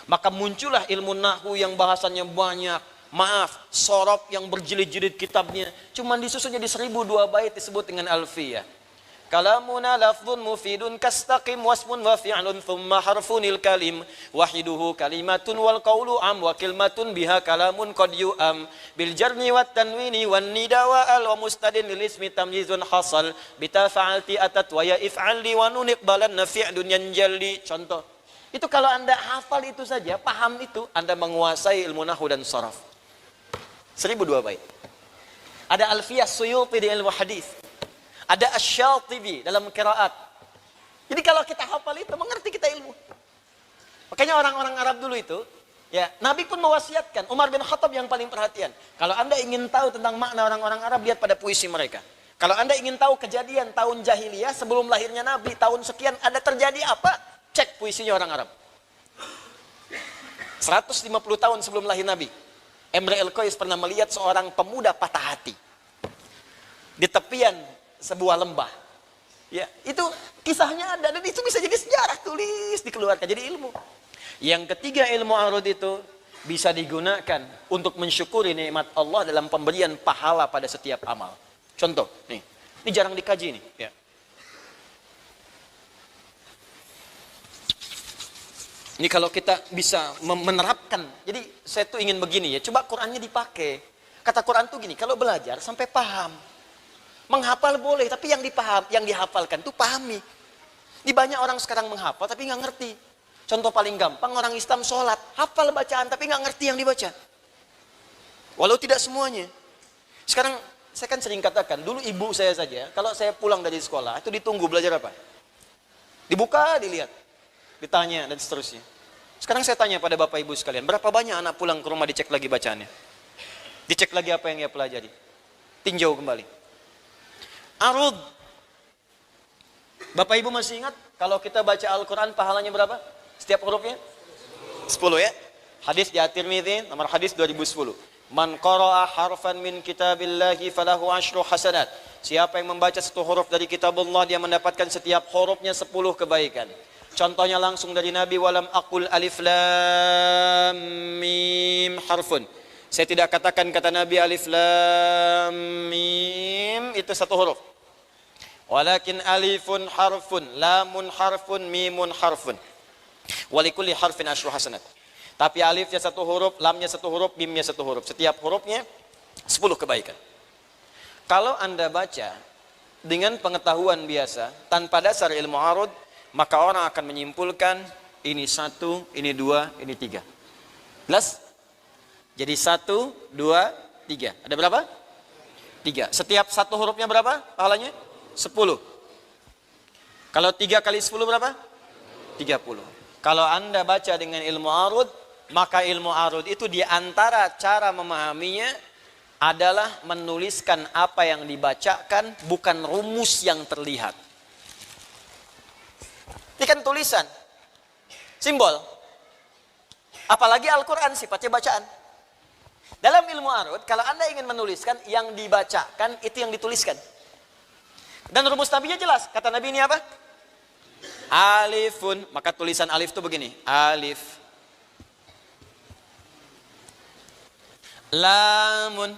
Maka muncullah ilmu nahwu yang bahasanya banyak. Maaf, sorob yang berjilid-jilid kitabnya, cuman disusunnya di 1002 bait disebut dengan alfiyah. Kalamuna lafdhun mufidun kastaqim wasmun wa fi'lun thumma harfunil kalim wahiduhu kalimatun wal qawlu am wa kilmatun biha kalamun qad yu'am bil jarni wat tanwini wan nida wa al wa mustadin lil ismi tamyizun hasal bita fa'alti atat wa ya if'ali wa nun iqbalan fi'lun yanjalli. Contoh. Itu kalau Anda hafal itu saja, paham itu, Anda menguasai ilmu nahwu dan saraf. 1002 bait. Ada Alfiyah Suyuti di ilmu hadis. Ada Asy-Syatibi dalam qiraat. Jadi kalau kita hafal itu, mengerti kita ilmu. Makanya orang-orang Arab dulu itu, ya, Nabi pun mewasiatkan, Umar bin Khattab yang paling perhatian. Kalau Anda ingin tahu tentang makna orang-orang Arab, lihat pada puisi mereka. Kalau Anda ingin tahu kejadian tahun jahiliyah sebelum lahirnya Nabi, tahun sekian ada terjadi apa? Cek puisinya orang Arab. 150 tahun sebelum lahir Nabi, Imre el-Qais pernah melihat seorang pemuda patah hati di tepian sebuah lembah. Ya, itu kisahnya ada dan itu bisa jadi sejarah, tulis, dikeluarkan jadi ilmu. Yang ketiga, ilmu arud itu bisa digunakan untuk mensyukuri nikmat Allah dalam pemberian pahala pada setiap amal. Contoh, nih. Ini jarang dikaji nih, ya. Ini kalau kita bisa menerapkan, jadi saya tuh ingin begini ya, coba Qurannya dipakai. Kata Quran tuh gini, kalau belajar sampai paham. Menghafal boleh, tapi yang dihafalkan tuh pahami. Di banyak orang sekarang menghafal tapi nggak ngerti. Contoh paling gampang, orang Islam sholat, hafal bacaan tapi nggak ngerti yang dibaca. Walau tidak semuanya. Sekarang saya kan sering katakan, dulu ibu saya saja, kalau saya pulang dari sekolah, itu ditunggu belajar apa? Dibuka, dilihat, ditanya dan seterusnya. Sekarang saya tanya pada bapak ibu sekalian, berapa banyak anak pulang ke rumah dicek lagi bacaannya? Dicek lagi apa yang ia pelajari? Tinjau kembali. Arud. Bapak Ibu masih ingat kalau kita baca Al-Quran pahalanya berapa? Setiap hurufnya? 10 ya. Hadis di At-Tirmidzi nomor hadis 2010. Man qara'a harfan min kitabillahi falahu 10 hasanat. Siapa yang membaca satu huruf dari kitabullah, dia mendapatkan setiap hurufnya 10 kebaikan. Contohnya langsung dari Nabi, walam aqul alif lam mim harfun. Saya tidak katakan kata Nabi alif lam mim itu satu huruf. Walakin alifun harfun, lamun harfun, mimun harfun. Walikulli harfin 10 hasanat. Tapi alifnya satu huruf, lamnya satu huruf, mimnya satu huruf. Setiap hurufnya 10 kebaikan. Kalau Anda baca dengan pengetahuan biasa, tanpa dasar ilmu arud, maka orang akan menyimpulkan ini 1, ini 2, ini 3. Jelas? Jadi 1, 2, 3. Ada berapa? 3. Setiap satu hurufnya berapa pahalanya? 10. Kalau 3 kali 10 berapa? 30. Kalau Anda baca dengan ilmu arud, maka ilmu arud itu diantara cara memahaminya adalah menuliskan apa yang dibacakan, bukan rumus yang terlihat. Ini kan tulisan, simbol. Apalagi Al-Quran sifatnya bacaan. Dalam ilmu arud, kalau Anda ingin menuliskan, yang dibacakan itu yang dituliskan. Dan rumus Nabi-nya jelas. Kata Nabi ini apa? Alifun. Maka tulisan alif itu begini. Alif. Lamun.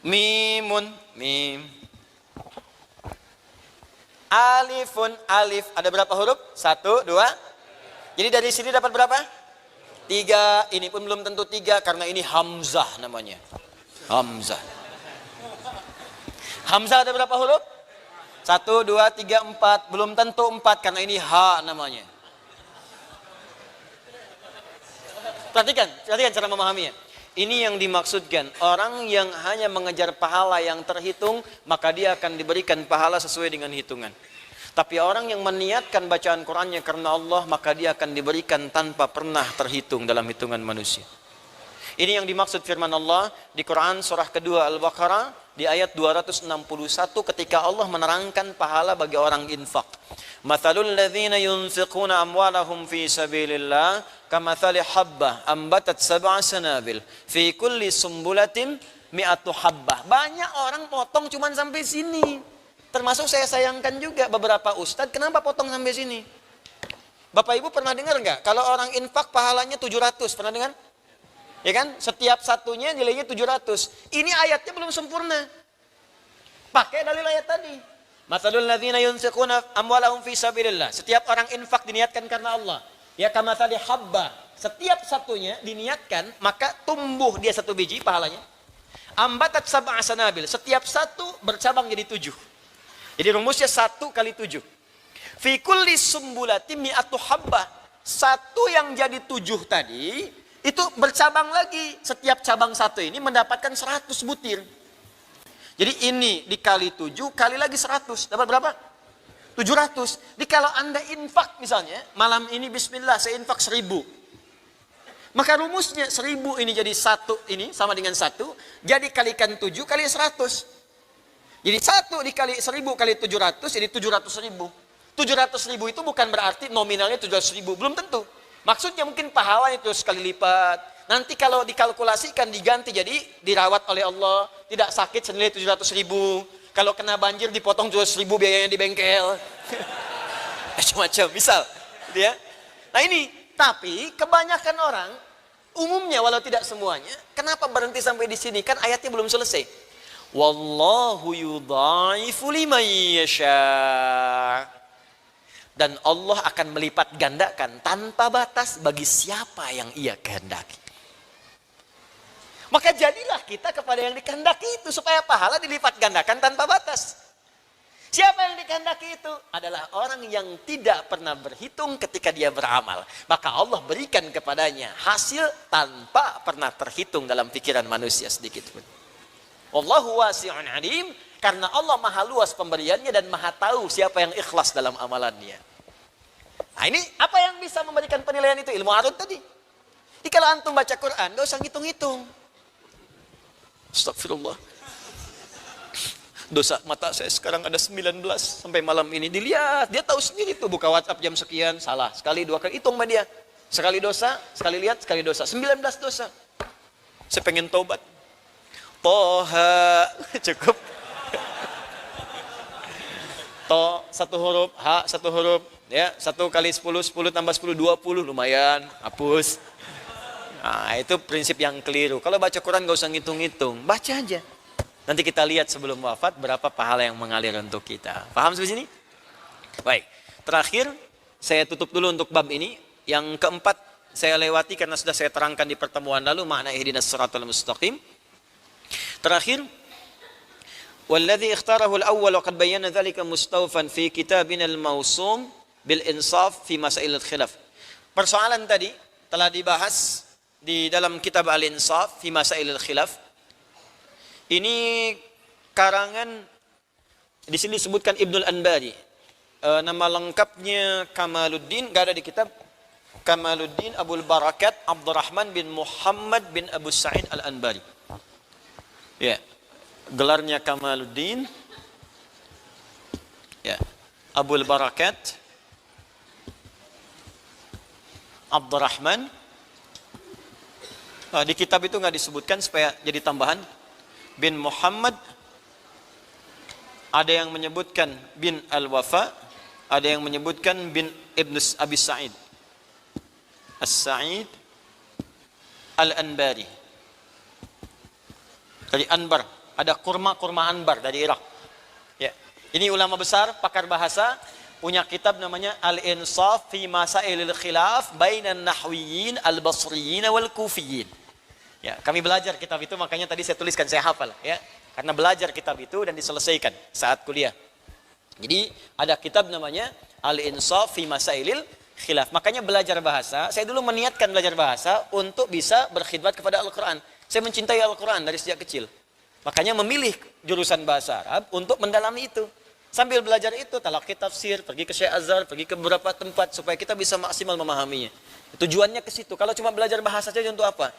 Mimun. Mim. Alifun. Alif. Ada berapa huruf? 1, 2. Jadi dari sini dapat berapa? 3. Ini pun belum tentu 3 karena ini hamzah namanya. Hamzah. Hamzah ada berapa huruf? 1, 2, 3, 4. Belum tentu 4 karena ini H namanya. Perhatikan cara memahaminya. Ini yang dimaksudkan. Orang yang hanya mengejar pahala yang terhitung, maka dia akan diberikan pahala sesuai dengan hitungan. Tapi orang yang meniatkan bacaan Qur'annya karena Allah, maka dia akan diberikan tanpa pernah terhitung dalam hitungan manusia. Ini yang dimaksud firman Allah di Quran surah kedua Al-Baqarah di ayat 261 ketika Allah menerangkan pahala bagi orang infak. Mathalul ladzina yunfiquna amwalahum fi sabilillah kamathali habbah ambatat sab'a sanabil fi kulli sumbulatin mi'atu habbah. Banyak orang potong cuman sampai sini. Termasuk saya sayangkan juga beberapa ustadz, kenapa potong sampai sini? Bapak Ibu pernah dengar nggak? Kalau orang infak pahalanya 700, pernah dengar? Ya kan? Setiap satunya nilainya 700. Ini ayatnya belum sempurna. Pakai dalil ayat tadi. Matsalul ladzina yunfiquna amwalahum fi sabilillah. Setiap orang infak diniatkan karena Allah. Ya kamatsali habba. Setiap satunya diniatkan, maka tumbuh dia satu biji pahalanya. Ambatat sab'a sanabil. Setiap satu bercabang jadi 7. Jadi rumusnya 1 kali 7. Fi kulli sumbulatin mi'atu habbah. Satu yang jadi 7 tadi itu bercabang lagi. Setiap cabang satu ini mendapatkan 100 butir. Jadi ini dikali 7 kali lagi 100. Dapat berapa? 700. Jadi kalau Anda infak misalnya, malam ini bismillah saya infak 1000. Maka rumusnya 1000 ini jadi 1 ini sama dengan 1. Jadi kalikan 7 kali 100. Jadi 1 dikali 1000 kali 700 jadi 700.000. 700.000 itu bukan berarti nominalnya 700.000. Belum tentu. Maksudnya mungkin pahala itu sekali lipat. Nanti kalau dikalkulasikan diganti jadi dirawat oleh Allah, tidak sakit senilai 700.000. Kalau kena banjir dipotong 700.000 biayanya di bengkel. Macam-macam misal, gitu ya. Nah ini, tapi kebanyakan orang umumnya walau tidak semuanya, kenapa berhenti sampai di sini? Kan ayatnya belum selesai. Wallahu yudhaifu liman yasha. Dan Allah akan melipat gandakan tanpa batas bagi siapa yang ia kehendaki. Maka jadilah kita kepada yang dikehendaki itu supaya pahala dilipat gandakan tanpa batas. Siapa yang dikehendaki itu? Adalah orang yang tidak pernah berhitung ketika dia beramal. Maka Allah berikan kepadanya hasil tanpa pernah terhitung dalam pikiran manusia sedikit pun. Wallahu wasi'un alim. Karena Allah maha luas pemberiannya dan maha tahu siapa yang ikhlas dalam amalannya. Nah ini apa yang bisa memberikan penilaian itu? Ilmu arud tadi. Jadi kalau antum baca Quran, gak usah ngitung-ngitung. Astagfirullah. Dosa mata saya sekarang ada 19 sampai malam ini. Dilihat, dia tahu sendiri tuh buka WhatsApp jam sekian, salah. Sekali, 2 kali, hitung sama dia. Sekali dosa, sekali lihat, sekali dosa. 19 dosa. Saya pengen taubat. Toha, cukup. To, 1 huruf, ha, 1 huruf. Ya, 1 kali 10, 10 tambah 10, 20, lumayan, hapus. Nah, itu prinsip yang keliru. Kalau baca Quran gak usah ngitung-ngitung, baca aja. Nanti kita lihat sebelum wafat berapa pahala yang mengalir untuk kita. Paham sampai sini? Baik, terakhir saya tutup dulu untuk bab ini. Yang keempat saya lewati karena sudah saya terangkan di pertemuan lalu, makna ihdinas siratal mustaqim. Terakhir, walladzi ikhtarahu al-awwal wa qad bayyana dzalika mustawfan fi kitabina al-mawsum bil insaf fi masail al-khilaf. Persoalan tadi telah dibahas di dalam kitab Al-Insaf fi masail al-khilaf. Ini karangan di sini disebutkan Ibnul Anbari. Nama lengkapnya Kamaluddin, enggak ada di kitab. Kamaluddin Abul Barakat Abdurrahman bin Muhammad bin Abu Sa'id Al-Anbari. Ya. Gelarnya Kamaluddin. Ya. Abul Barakat Abdurrahman. Di kitab itu nggak disebutkan supaya jadi tambahan. Bin Muhammad. Ada yang menyebutkan bin Al-Wafa. Ada yang menyebutkan bin Ibn Abi Sa'id. As-Sa'id Al-Anbari. Dari Anbar. Ada kurma Anbar dari Irak. Ya. Ini ulama besar, pakar bahasa. Punya kitab namanya Al-Insaf fi Masailil Khilaf Bainan Nahwiyin Al-Basriyin wal Kufiyin. Ya, kami belajar kitab itu, makanya tadi saya tuliskan, saya hafal ya. Karena belajar kitab itu dan diselesaikan saat kuliah. Jadi ada kitab namanya Al-Insaf fi Masailil Khilaf. Makanya belajar bahasa, saya dulu meniatkan belajar bahasa untuk bisa berkhidmat kepada Al-Quran. Saya mencintai Al-Quran dari sejak kecil. Makanya memilih jurusan bahasa Arab untuk mendalami itu. Sambil belajar itu, talaqi tafsir, pergi ke Syekh Azhar, pergi ke beberapa tempat supaya kita bisa maksimal memahaminya. Tujuannya ke situ. Kalau cuma belajar bahasa saja untuk apa?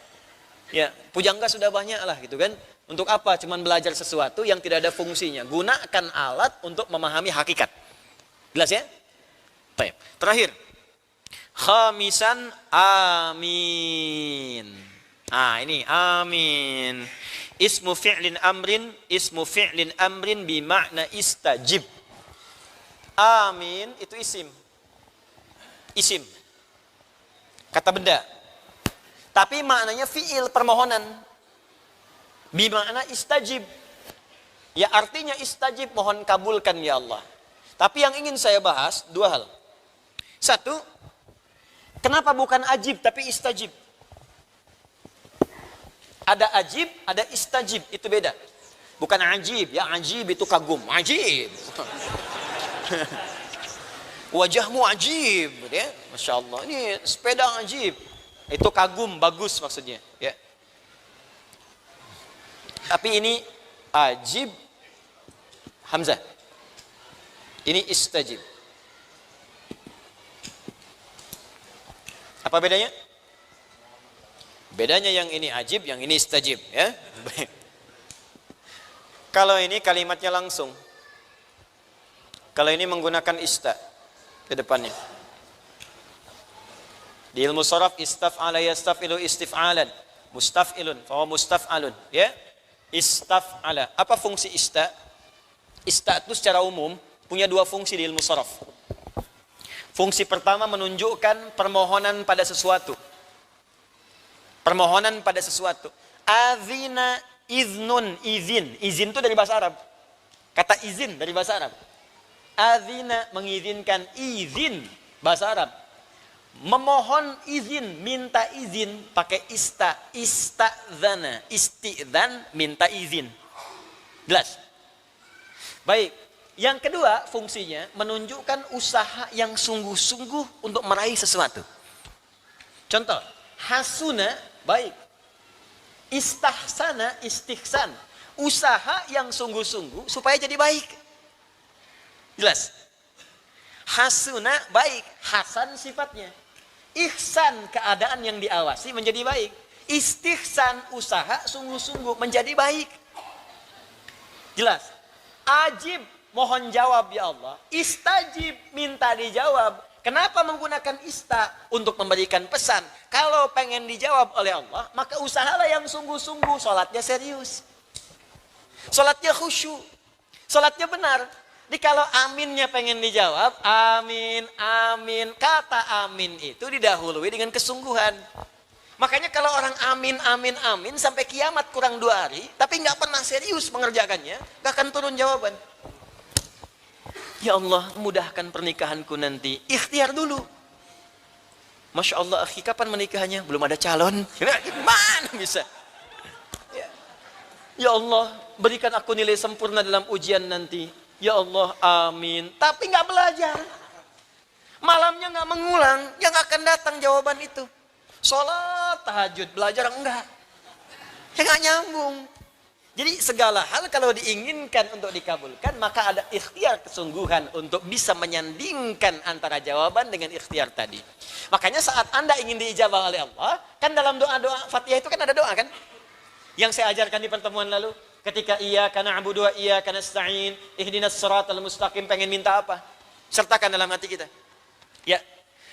Ya, pujangga sudah banyak lah gitu kan. Untuk apa? Cuman belajar sesuatu yang tidak ada fungsinya. Gunakan alat untuk memahami hakikat. Jelas ya? Baik. Terakhir. Khamisan amin. Ini amin. Ismu fi'lin amrin bimakna istajib. Amin itu isim. Isim. Kata benda. Tapi maknanya fi'il, permohonan. Bimakna istajib. Ya artinya istajib, mohon kabulkan ya Allah. Tapi yang ingin saya bahas dua hal. Satu, kenapa bukan ajib tapi istajib? Ada ajib, ada istajib, itu beda. Bukan ajib, ya ajib itu kagum, ajib. Wajahmu ajib, ya. Masya Allah, ini sepeda ajib. Itu kagum, bagus maksudnya, ya. Tapi ini ajib, hamzah. Ini istajib. Apa bedanya? Bedanya yang ini ajib, yang ini istajib, ya. Kalau ini kalimatnya langsung. Kalau ini menggunakan ista ke depannya. Di ilmu sharaf istaf'ala yastaf'ilu istif'alan, mustaf'ilun, fa mustaf'alun, ya. Istaf'ala. Apa fungsi ista? Ista itu secara umum punya dua fungsi di ilmu sharaf. Fungsi pertama menunjukkan permohonan pada sesuatu. Permohonan pada sesuatu. Azina iznun, izin. Izin itu dari bahasa Arab. Kata izin dari bahasa Arab. Azina mengizinkan, izin bahasa Arab. Memohon izin, minta izin pakai ista, istadzana, istidzan, minta izin. Jelas? Baik. Yang kedua fungsinya menunjukkan usaha yang sungguh-sungguh untuk meraih sesuatu. Contoh, hasuna, baik. Istahsana, istihsan. Usaha yang sungguh-sungguh supaya jadi baik. Jelas? Hasuna, baik. Hasan sifatnya. Ihsan, keadaan yang diawasi menjadi baik. Istihsan, usaha sungguh-sungguh menjadi baik. Jelas? Ajib, mohon jawab ya Allah. Istajib, minta dijawab. Kenapa menggunakan ista? Untuk memberikan pesan. Kalau pengen dijawab oleh Allah, maka usahalah yang sungguh-sungguh. Sholatnya serius. Sholatnya khusyuk. Sholatnya benar. Jadi kalau aminnya pengen dijawab, amin, amin. Kata amin itu didahului dengan kesungguhan. Makanya kalau orang amin, amin, amin sampai kiamat kurang 2 hari, tapi nggak pernah serius mengerjakannya, nggak akan turun jawaban. Ya Allah, mudahkan pernikahanku nanti. Ikhtiar dulu. Masya Allah, akhi, kapan menikahnya? Belum ada calon. Gimana bisa? Ya Allah, berikan aku nilai sempurna dalam ujian nanti. Ya Allah, amin. Tapi nggak belajar. Malamnya nggak mengulang, yang akan datang jawaban itu. Sholat, tahajud, belajar enggak. Ya nggak nyambung. Jadi segala hal kalau diinginkan untuk dikabulkan, maka ada ikhtiar kesungguhan untuk bisa menyandingkan antara jawaban dengan ikhtiar tadi. Makanya saat Anda ingin diijabah oleh Allah, kan dalam doa-doa Fatihah itu kan ada doa kan? Yang saya ajarkan di pertemuan lalu, ketika iyyaka na'budu wa iyyaka nasta'in, ihdinas siratal mustaqim, pengen minta apa? Sertakan dalam hati kita. Ya.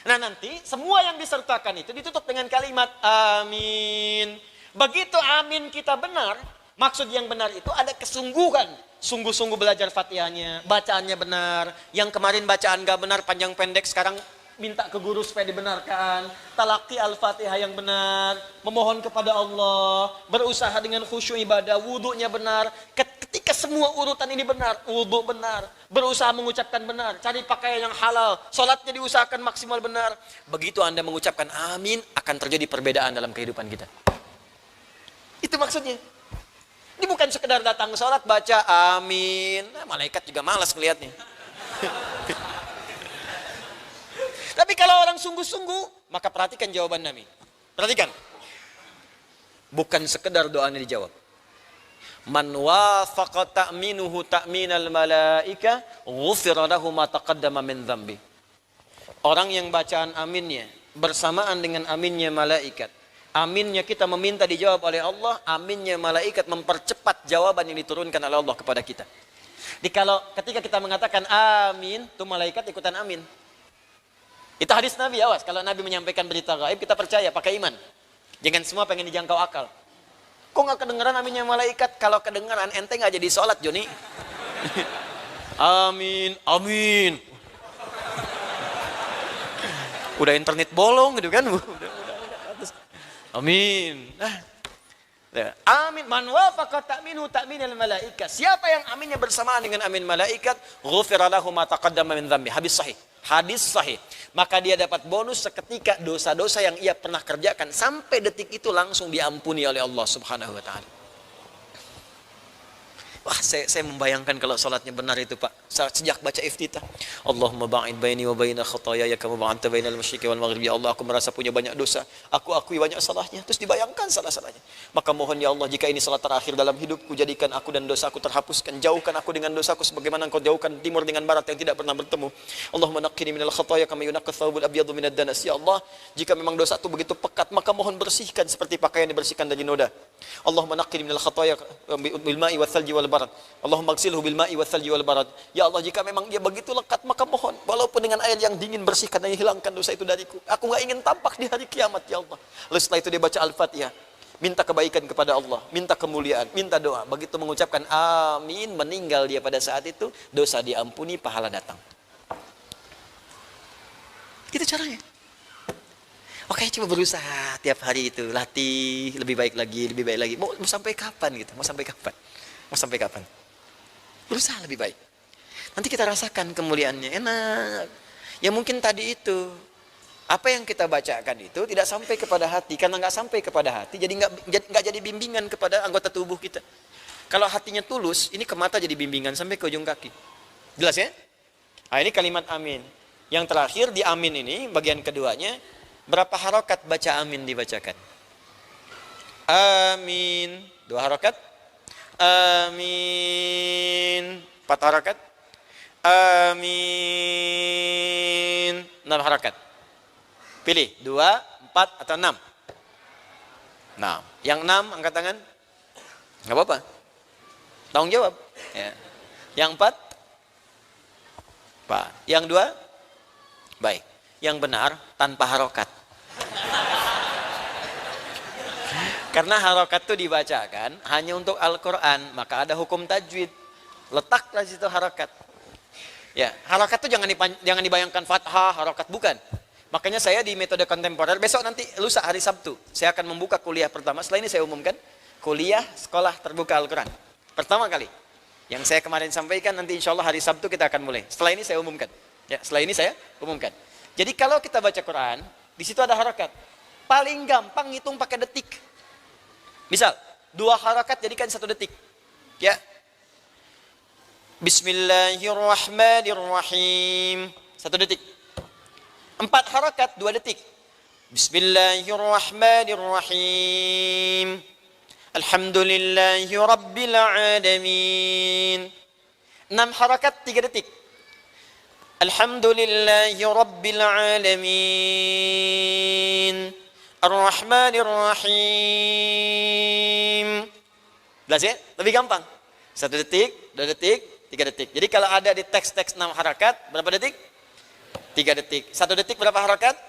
Nah, nanti semua yang disertakan itu ditutup dengan kalimat amin. Begitu amin kita benar, maksud yang benar itu ada kesungguhan. Sungguh-sungguh belajar Fatihahnya, bacaannya benar. Yang kemarin bacaan gak benar, panjang pendek, sekarang minta ke guru supaya dibenarkan. Talaqi al-Fatihah yang benar, memohon kepada Allah, berusaha dengan khusyuk ibadah, wudunya benar. Ketika semua urutan ini benar, wudu benar, berusaha mengucapkan benar, cari pakaian yang halal, sholatnya diusahakan maksimal benar. Begitu Anda mengucapkan amin, akan terjadi perbedaan dalam kehidupan kita. Itu maksudnya. Ini bukan sekedar datang sholat baca amin. Nah, malaikat juga malas ngelihatnya. Tapi kalau orang sungguh-sungguh, maka perhatikan jawaban Nabi. Perhatikan. Bukan sekedar doanya dijawab. Man wafaqa ta'minuhu ta'minal malaika, ghufira lahu ma taqaddama min dzambi. Orang yang bacaan aminnya bersamaan dengan aminnya malaikat. Aminnya kita meminta dijawab oleh Allah, aminnya malaikat mempercepat jawaban yang diturunkan oleh Allah kepada kita. Jadi kalau ketika kita mengatakan amin, tuh malaikat ikutan amin. Itu hadis Nabi, awas. Kalau Nabi menyampaikan berita gaib, kita percaya, pakai iman. Jangan semua pengen dijangkau akal. Kok nggak kedengeran aminnya malaikat? Kalau kedengeran, ente nggak jadi sholat, Joni. Amin, amin. Udah internet bolong gitu kan. Amin. Amin. Man wafaqa ta'minu ta'minal malaikat. Siapa yang aminnya bersamaan dengan amin malaikat, ghufira lahu ma taqaddama min dzambi. Hadis sahih. Hadis sahih. Maka dia dapat bonus seketika dosa-dosa yang ia pernah kerjakan sampai detik itu langsung diampuni oleh Allah Subhanahu wa taala. Wah, saya membayangkan kalau salatnya benar itu, Pak. Sejak baca iftitah, Allahumma ba'id baini wa baina khataaya kama ba'adta bainal masyriqi wal maghribi. Ya Allah, aku merasa punya banyak dosa. Aku akui banyak salahnya. Terus dibayangkan salah-salahnya. Maka mohon ya Allah, jika ini salat terakhir dalam hidupku, jadikan aku dan dosaku terhapuskan. Jauhkan aku dengan dosaku sebagaimana Engkau jauhkan timur dengan barat yang tidak pernah bertemu. Allahumma naqqini minal khataaya kama yunaqqa thawbul abyadu minad danas. Ya Allah, jika memang dosa itu begitu pekat, maka mohon bersihkan seperti pakaian dibersihkan dari noda. Allahumma naqqini minal khataaya bil ma'i wal thalji wal barad. Allahumma ghsilhu bil ma'i wal thalji wal barad. Ya Allah, jika memang dia begitu lekat, maka mohon walaupun dengan air yang dingin bersihkan dan hilangkan dosa itu dariku. Aku enggak ingin tampak di hari kiamat, ya Allah. Lalu setelah itu dia baca Al-Fatihah, minta kebaikan kepada Allah, minta kemuliaan, minta doa. Begitu mengucapkan amin, meninggal dia pada saat itu, dosa diampuni, pahala datang. Itu caranya. Oke, coba berusaha tiap hari itu, latih lebih baik lagi, lebih baik lagi. Mau sampai kapan gitu? Mau sampai kapan? Mau sampai kapan? Berusaha lebih baik. Nanti kita rasakan kemuliaannya, enak. Ya mungkin tadi itu, apa yang kita bacakan itu tidak sampai kepada hati. Karena nggak sampai kepada hati, jadi nggak jadi bimbingan kepada anggota tubuh kita. Kalau hatinya tulus, ini ke mata jadi bimbingan sampai ke ujung kaki. Jelas ya? Nah, ini kalimat amin. Yang terakhir di amin ini, bagian keduanya, berapa harokat baca amin dibacakan? Amin. 2 harokat. Amin. 4 harokat. Amin. 6 harokat. Pilih 2, 4 atau 6. Nah, yang 6 angkat tangan. Gak apa-apa. Tanggung jawab. Ya. Yang 4. Pak. Yang 2. Baik. Yang benar tanpa harokat. Karena harokat itu dibacakan hanya untuk Al-Quran, maka ada hukum tajwid. Letaklah situ harokat. Ya, harokat itu jangan dibayangkan fathah, harokat, bukan. Makanya saya di metode kontemporer, besok nanti lusa hari Sabtu, saya akan membuka kuliah pertama. Setelah ini saya umumkan, kuliah sekolah terbuka Al-Quran. Pertama kali. Yang saya kemarin sampaikan, nanti insya Allah hari Sabtu kita akan mulai. Setelah ini saya umumkan. Ya, setelah ini saya umumkan. Jadi kalau kita baca Quran, di situ ada harokat. Paling gampang ngitung pakai detik. Misal, 2 harokat jadikan 1 detik. Ya. Bismillahirrahmanirrahim. 1 detik. 4 harokat 2 detik. Bismillahirrahmanirrahim. Alhamdulillahi rabbil alamin. 6 harokat 3 detik. Alhamdulillahi rabbil alamin. Ar-Rahmanir Rahim. Jelas ya? Lebih gampang. 1 detik, 2 detik, 3 detik. Jadi kalau ada di teks-teks 6 harakat, berapa detik? 3 detik. 1 detik berapa harakat?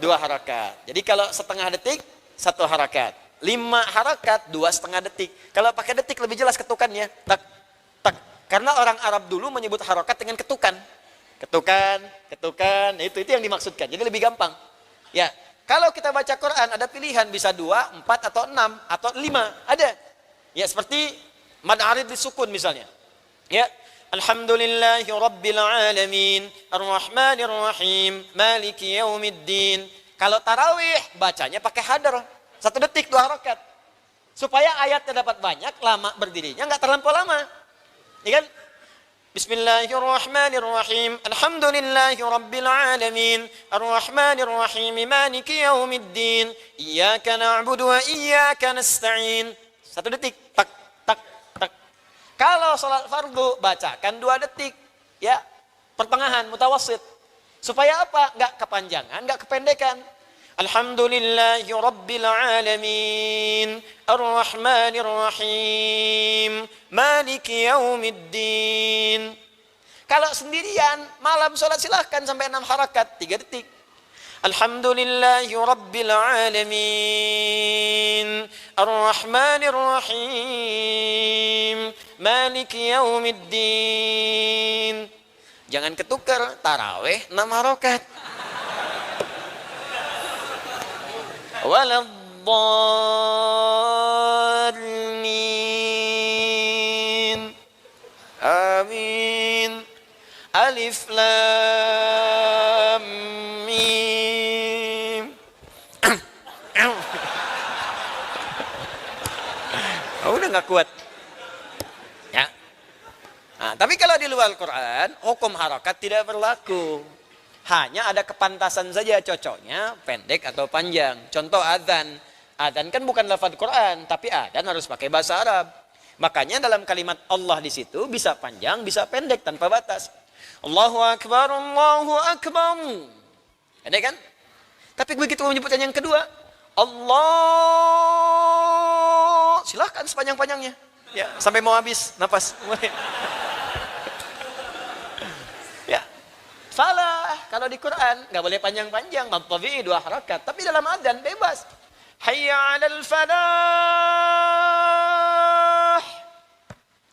2 harakat. Jadi kalau setengah detik, 1 harakat. 5 harakat, 2,5 detik. Kalau pakai detik lebih jelas ketukannya. Tak, tak. Karena orang Arab dulu menyebut harakat dengan ketukan. Ketukan, ketukan. Itu yang dimaksudkan. Jadi lebih gampang. Ya. Kalau kita baca Quran ada pilihan bisa 2, 4 atau 6 atau 5, ada. Ya seperti mad arid disukun misalnya. Ya, alhamdulillahi rabbil alamin, arrahmanir rahim, maliki yaumiddin. Kalau tarawih bacanya pakai hadar. 1 detik 2 rakaat. Supaya ayatnya dapat banyak, lama berdirinya enggak terlampau lama. Ya kan? Bismillahirrahmanirrahim. Alhamdulillahi rabbil alamin. Arrahmanir rahim. Maliki yaumiddin. Iyyaka na'budu wa iyyaka nasta'in. 1 detik. Tak tak tak. Kalau salat fardu bacakan 2 detik. Ya, pertengahan mutawassit. Supaya apa? Enggak kepanjangan, enggak kependekan. Alhamdulillahi rabbil alamin. Arrahmanir rahim. Maliki yaumiddin. Kalau sendirian, malam sholat silahkan sampai 6 harakat, 3 detik. Alhamdulillahi rabbil alamin. Arrahmanir rahim. Maliki yaumiddin. Jangan ketukar, tarawih 6 harakat. Waladdallin. Amin. Alif lam mim. Oh, udah nggak kuat. Ya. Nah, tapi kalau di luar Quran, hukum harakat tidak berlaku. Hanya ada kepantasan saja, cocoknya pendek atau panjang. Contoh adzan. Adzan kan bukan lafaz Quran, tapi adzan harus pakai bahasa Arab. Makanya dalam kalimat Allah di situ bisa panjang, bisa pendek tanpa batas. Allahu akbar, Allahu akbar. Ada kan? Tapi begitu menyebutkan yang kedua, Allah, silahkan sepanjang-panjangnya. Ya, sampai mau habis napas. Ya. Salah, kalau di Quran nggak boleh panjang-panjang, matabi 2 harakat. Tapi dalam adzan bebas. Hayya 'alal falah.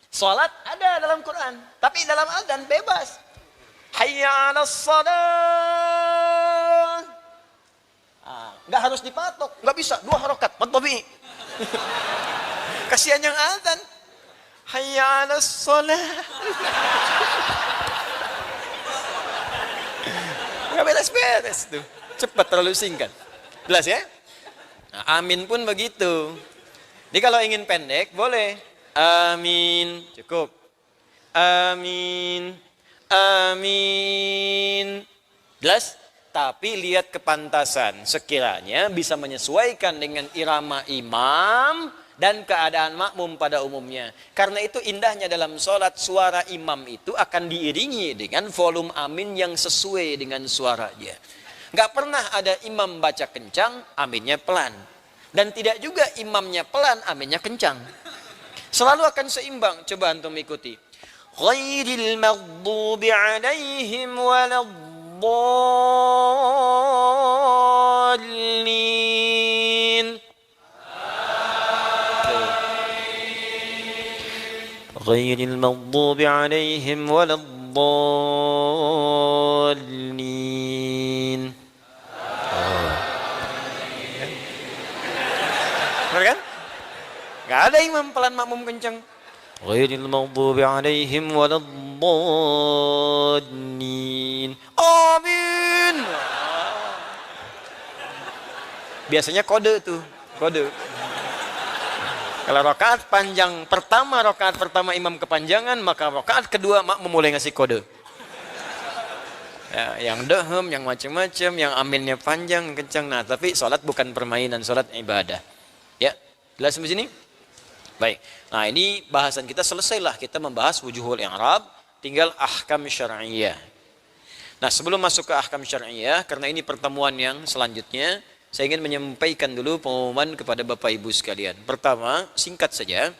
Salat ada dalam Quran, tapi dalam adzan bebas. Hayya 'alas salah. Nggak harus dipatok, nggak bisa 2 harakat, matabi. Kasihan yang adzan. Hayya 'alas salah. Nggak beres-beres tuh. Cepat, terlalu singkat. Jelas ya? Nah, amin pun begitu. Jadi kalau ingin pendek, boleh. Amin. Cukup. Amin. Amin. Jelas? Tapi lihat kepantasan. Sekiranya bisa menyesuaikan dengan irama imam dan keadaan makmum pada umumnya. Karena itu indahnya dalam sholat, suara imam itu akan diiringi dengan volume amin yang sesuai dengan suaranya. Nggak pernah ada imam baca kencang, aminnya pelan. Dan tidak juga imamnya pelan, aminnya kencang. Selalu akan seimbang. Coba antum ikuti. Ghairil maghdubi alaihim waladdallin. Ghairil maghdubi alaihim waladdallin. Benar kan? Gak ada imam pelan makmum kencang. Ghairil maghdubi alaihim waladdallin. Amin. Biasanya kode tuh, kode. Kalau rakaat panjang pertama, rakaat pertama imam kepanjangan, maka rakaat kedua makmum mulai ngasih kode. Ya, yang dehem, yang macam-macam, yang aminnya panjang, kencang. Nah, tapi sholat bukan permainan, sholat ibadah. Ya, jelas sampai sini? Baik. Nah, ini bahasan kita selesailah. Kita membahas wujuhul i'rab, tinggal ahkam syar'iyyah. Nah, sebelum masuk ke ahkam syar'iyyah, karena ini pertemuan yang selanjutnya, saya ingin menyampaikan dulu pengumuman kepada Bapak Ibu sekalian. Pertama, singkat saja.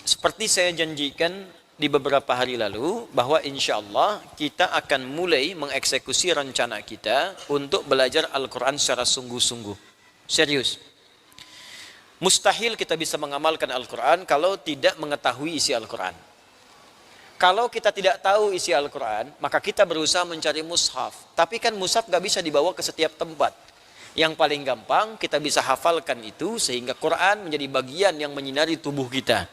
Seperti saya janjikan di beberapa hari lalu, bahwa insya Allah kita akan mulai mengeksekusi rencana kita untuk belajar Al-Quran secara sungguh-sungguh. Serius. Mustahil kita bisa mengamalkan Al-Quran kalau tidak mengetahui isi Al-Quran. Kalau kita tidak tahu isi Al-Quran, maka kita berusaha mencari mushaf. Tapi kan mushaf gak bisa dibawa ke setiap tempat. Yang paling gampang kita bisa hafalkan itu sehingga Quran menjadi bagian yang menyinari tubuh kita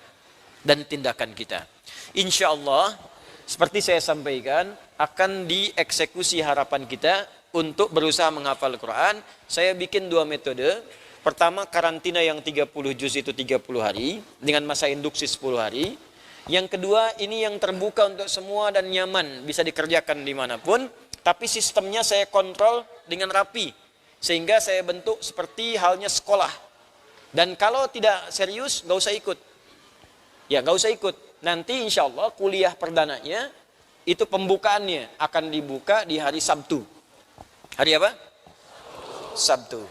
dan tindakan kita. Insya Allah, seperti saya sampaikan, akan dieksekusi harapan kita untuk berusaha menghafal Quran. Saya bikin 2 metode. Pertama, karantina yang 30 juz itu 30 hari dengan masa induksi 10 hari. Yang kedua, ini yang terbuka untuk semua dan nyaman, bisa dikerjakan dimanapun, tapi sistemnya saya kontrol dengan rapi, sehingga saya bentuk seperti halnya sekolah. Dan kalau tidak serius, gak usah ikut. Ya, gak usah ikut. Nanti insya Allah kuliah perdananya, itu pembukaannya akan dibuka di hari Sabtu. Hari apa? Sabtu.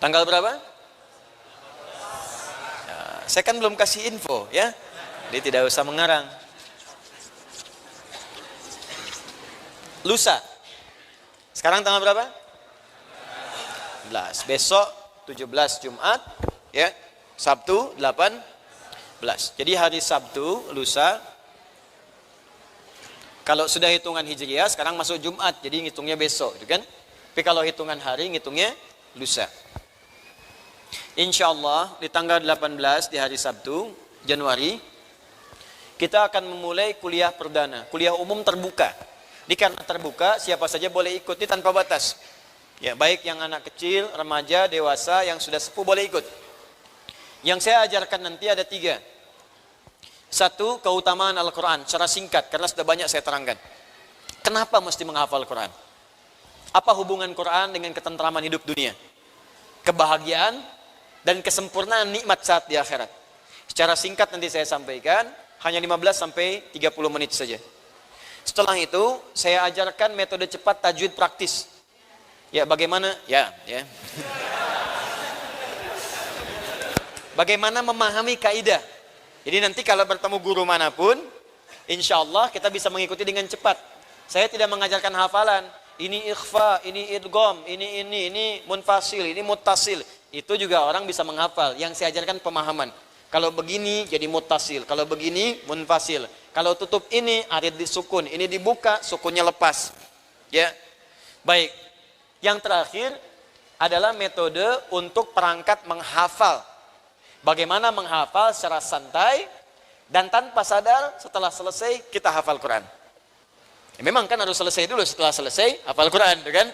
Tanggal berapa? Nah, saya kan belum kasih info ya. Dia tidak usah mengarang. Lusa. Sekarang tanggal berapa? 11. Besok 17 Jumat ya. Sabtu 18. Jadi hari Sabtu, lusa. Kalau sudah hitungan Hijriah sekarang masuk Jumat, jadi ngitungnya besok, gitu kan? Tapi kalau hitungan hari ngitungnya lusa. Insya Allah di tanggal 18 di hari Sabtu Januari kita akan memulai kuliah perdana, kuliah umum terbuka. Ini karena terbuka, siapa saja boleh ikut, ini tanpa batas. Ya, baik yang anak kecil, remaja, dewasa, yang sudah sepuh boleh ikut. Yang saya ajarkan nanti ada 3. 1, keutamaan Al-Quran, secara singkat, karena sudah banyak saya terangkan. Kenapa mesti menghafal Quran? Apa hubungan Quran dengan ketentraman hidup dunia? Kebahagiaan dan kesempurnaan nikmat saat di akhirat. Secara singkat nanti saya sampaikan, hanya 15 sampai 30 menit saja. Setelah itu, saya ajarkan metode cepat tajwid praktis. Ya, bagaimana? Ya. Bagaimana memahami kaidah. Jadi nanti kalau bertemu guru manapun, insya Allah kita bisa mengikuti dengan cepat. Saya tidak mengajarkan hafalan. Ini ikhfa, ini idgham, ini munfasil, ini muttasil. Itu juga orang bisa menghafal. Yang saya ajarkan pemahaman. Kalau begini jadi muttasil, kalau begini munfasil. Kalau tutup ini arid disukun, ini dibuka, sukunnya lepas. Ya. Baik. Yang terakhir adalah metode untuk perangkat menghafal. Bagaimana menghafal secara santai dan tanpa sadar setelah selesai kita hafal Quran. Ya, memang kan harus selesai dulu, setelah selesai hafal Quran, kan?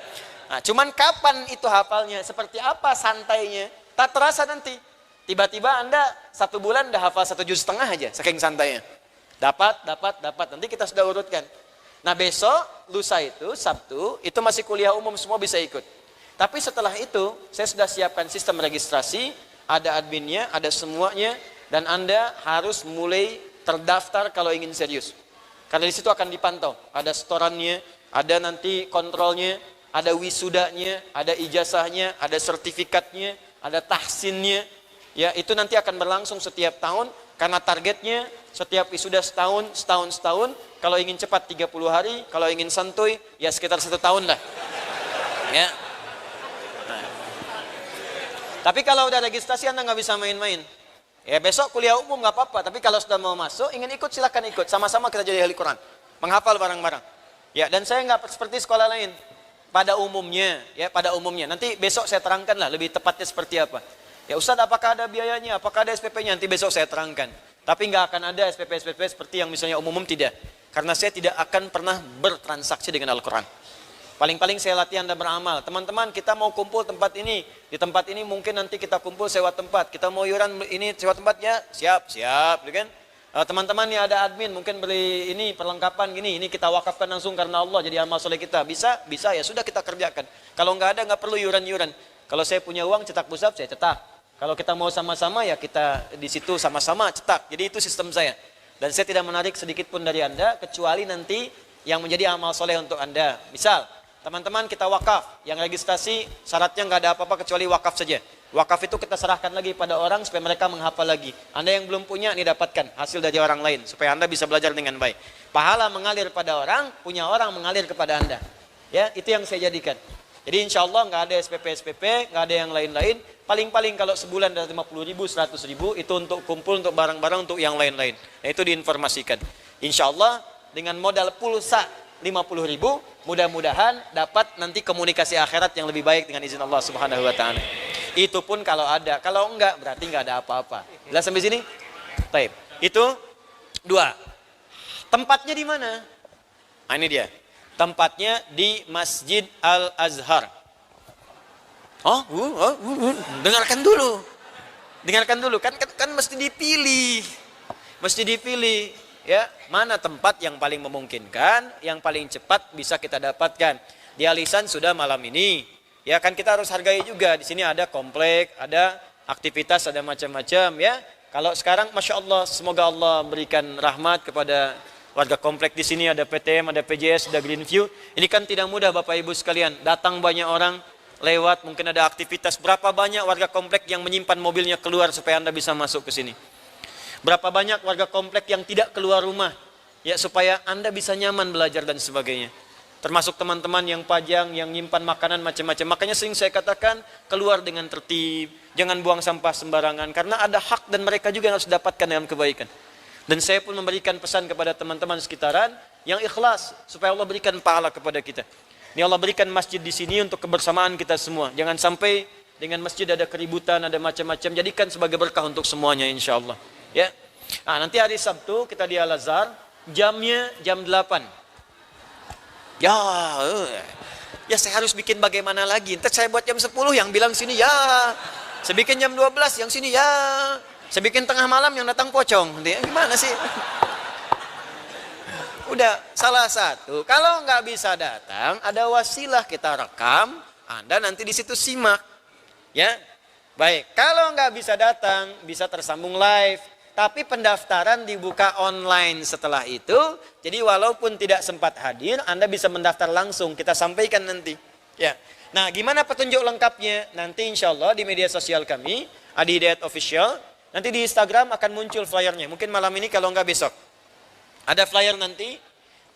Nah, cuman kapan itu hafalnya? Seperti apa santainya? Tak terasa nanti. Tiba-tiba Anda 1 bulan dah hafal 1,5 juz aja, saking santainya. Dapat. Nanti kita sudah urutkan. Nah besok, lusa itu, Sabtu, itu masih kuliah umum, semua bisa ikut. Tapi setelah itu, saya sudah siapkan sistem registrasi, ada adminnya, ada semuanya, dan Anda harus mulai terdaftar kalau ingin serius. Karena di situ akan dipantau, ada setorannya, ada nanti kontrolnya, ada wisudanya, ada ijazahnya, ada sertifikatnya, ada tahsinnya. Ya, itu nanti akan berlangsung setiap tahun karena targetnya setiap wisuda setahun. Kalau ingin cepat 30 hari, kalau ingin santuy ya sekitar 1 tahun lah. Ya. Nah. Tapi kalau udah registrasi Anda nggak bisa main-main. Ya besok kuliah umum nggak apa-apa. Tapi kalau sudah mau masuk, ingin ikut silahkan ikut. Sama-sama kita jadi ahli Quran, menghafal bareng-bareng. Ya, dan saya nggak seperti sekolah lain. Pada umumnya, Nanti besok saya terangkan lah lebih tepatnya seperti apa. Ya Ustaz, apakah ada biayanya? Apakah ada SPP-nya? Nanti besok saya terangkan. Tapi nggak akan ada SPP seperti yang misalnya umum tidak. Karena saya tidak akan pernah bertransaksi dengan Al-Quran. Paling-paling saya latih Anda beramal. Teman-teman, kita mau kumpul tempat ini. Di tempat ini mungkin nanti kita kumpul sewa tempat. Kita mau iuran ini sewa tempatnya? Siap, kan? Teman-teman yang ada admin mungkin beli ini perlengkapan gini. Ini kita wakafkan langsung karena Allah jadi amal soleh kita. Bisa ya sudah kita kerjakan. Kalau nggak ada nggak perlu iuran. Kalau saya punya uang cetak musaf saya cetak. Kalau kita mau sama-sama ya kita di situ sama-sama cetak. Jadi itu sistem saya. Dan saya tidak menarik sedikit pun dari Anda kecuali nanti yang menjadi amal soleh untuk Anda. Misal, teman-teman kita wakaf, yang registrasi syaratnya nggak ada apa-apa kecuali wakaf saja. Wakaf itu kita serahkan lagi pada orang supaya mereka menghafal lagi. Anda yang belum punya ini dapatkan hasil dari orang lain supaya Anda bisa belajar dengan baik. Pahala mengalir pada orang, punya orang mengalir kepada Anda. Ya, itu yang saya jadikan. Jadi insya Allah nggak ada SPP, nggak ada yang lain-lain. Paling-paling kalau sebulan dari 50.000, 100.000 itu untuk kumpul, untuk barang-barang, untuk yang lain-lain. Nah, itu diinformasikan. Insya Allah dengan modal pulsa 50.000, mudah-mudahan dapat nanti komunikasi akhirat yang lebih baik dengan izin Allah Subhanahu Wa Taala. Itu pun kalau ada, kalau enggak berarti nggak ada apa-apa. Jelas sampai sini? Baik. Itu 2. Tempatnya di mana? Nah, ini dia. Tempatnya di Masjid Al-Azhar. Dengarkan dulu. Kan mesti dipilih. Mesti dipilih, ya, mana tempat yang paling memungkinkan, yang paling cepat bisa kita dapatkan. Di Alisan sudah malam ini. Ya kan kita harus hargai juga. Di sini ada komplek, ada aktivitas, ada macam-macam, ya. Kalau sekarang Masya Allah, semoga Allah berikan rahmat kepada warga komplek di sini, ada PTM, ada PJS, ada Greenview. Ini kan tidak mudah Bapak Ibu sekalian. Datang banyak orang lewat, mungkin ada aktivitas. Berapa banyak warga komplek yang menyimpan mobilnya keluar supaya Anda bisa masuk ke sini. Berapa banyak warga komplek yang tidak keluar rumah, ya, supaya Anda bisa nyaman belajar dan sebagainya. Termasuk teman-teman yang pajang, yang nyimpan makanan macam-macam. Makanya sering saya katakan, keluar dengan tertib, jangan buang sampah sembarangan, karena ada hak dan mereka juga yang harus dapatkan dalam kebaikan. Dan saya pun memberikan pesan kepada teman-teman sekitaran yang ikhlas, supaya Allah berikan pahala kepada kita. Ini Allah berikan masjid di sini untuk kebersamaan kita semua. Jangan sampai dengan masjid ada keributan, ada macam-macam. Jadikan sebagai berkah untuk semuanya insya Allah. Ya. Nah, nanti hari Sabtu kita di Al-Azhar, jamnya jam 8. Ya saya harus bikin bagaimana lagi. Ntar saya buat jam 10, yang bilang sini ya. Saya bikin jam 12, yang sini ya. Saya bikin tengah malam, yang datang pocong. Gimana sih? Udah salah satu. Kalau nggak bisa datang, ada wasilah kita rekam. Anda nanti di situ simak. Ya, baik. Kalau nggak bisa datang, bisa tersambung live. Tapi pendaftaran dibuka online setelah itu. Jadi walaupun tidak sempat hadir, Anda bisa mendaftar langsung. Kita sampaikan nanti. Ya. Nah, gimana petunjuk lengkapnya? Nanti insya Allah di media sosial kami, Adi Hidayat Official. Nanti di Instagram akan muncul flyernya. Mungkin malam ini kalau nggak besok. Ada flyer nanti,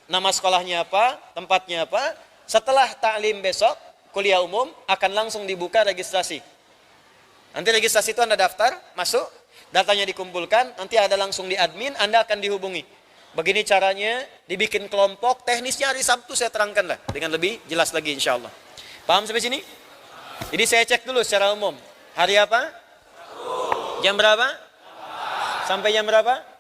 nama sekolahnya apa, tempatnya apa. Setelah taklim besok, kuliah umum, akan langsung dibuka registrasi. Nanti registrasi itu Anda daftar, masuk, datanya dikumpulkan, nanti ada langsung di admin, Anda akan dihubungi. Begini caranya, dibikin kelompok, teknisnya hari Sabtu saya terangkan lah, dengan lebih jelas lagi insya Allah. Paham sampai sini? Jadi saya cek dulu secara umum. Hari apa? Jam berapa? Sampai jam berapa?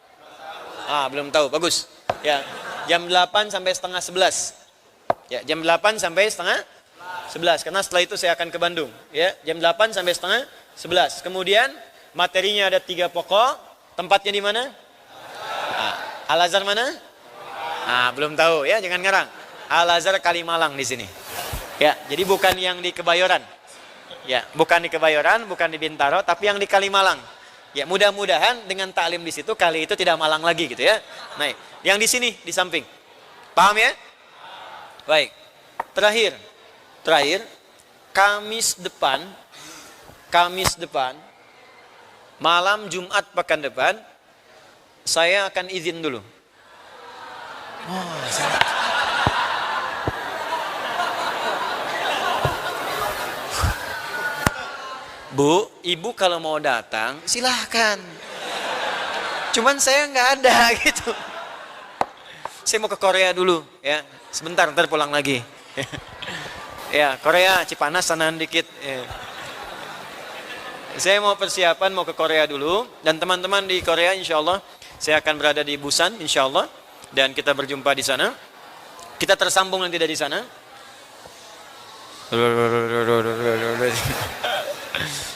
Belum tahu, bagus. Ya, jam 8 sampai setengah 11. Ya, jam 8 sampai setengah 11. Karena setelah itu saya akan ke Bandung. Ya, jam 8 sampai setengah 11. Kemudian materinya ada 3 pokok. Tempatnya di mana? Al-Azhar mana? Belum tahu ya, jangan ngarang. Al-Azhar Kalimalang di sini. Ya, jadi bukan yang di Kebayoran. Ya, bukan di Kebayoran, bukan di Bintaro, tapi yang di Kalimalang. Ya, mudah-mudahan dengan taklim di situ kali itu tidak malang lagi gitu ya. Nah, yang di sini di samping. Paham ya? Baik. Terakhir, Kamis depan, malam Jumat pekan depan, saya akan izin dulu. Bu, ibu kalau mau datang silahkan. Cuman saya nggak ada gitu. Saya mau ke Korea dulu ya. Sebentar, ntar pulang lagi. Ya, Korea, Cipanas sanaan dikit. Ya. Saya mau persiapan mau ke Korea dulu. Dan teman-teman di Korea insya Allah saya akan berada di Busan insya Allah. Dan kita berjumpa di sana. Kita tersambung nanti dari sana.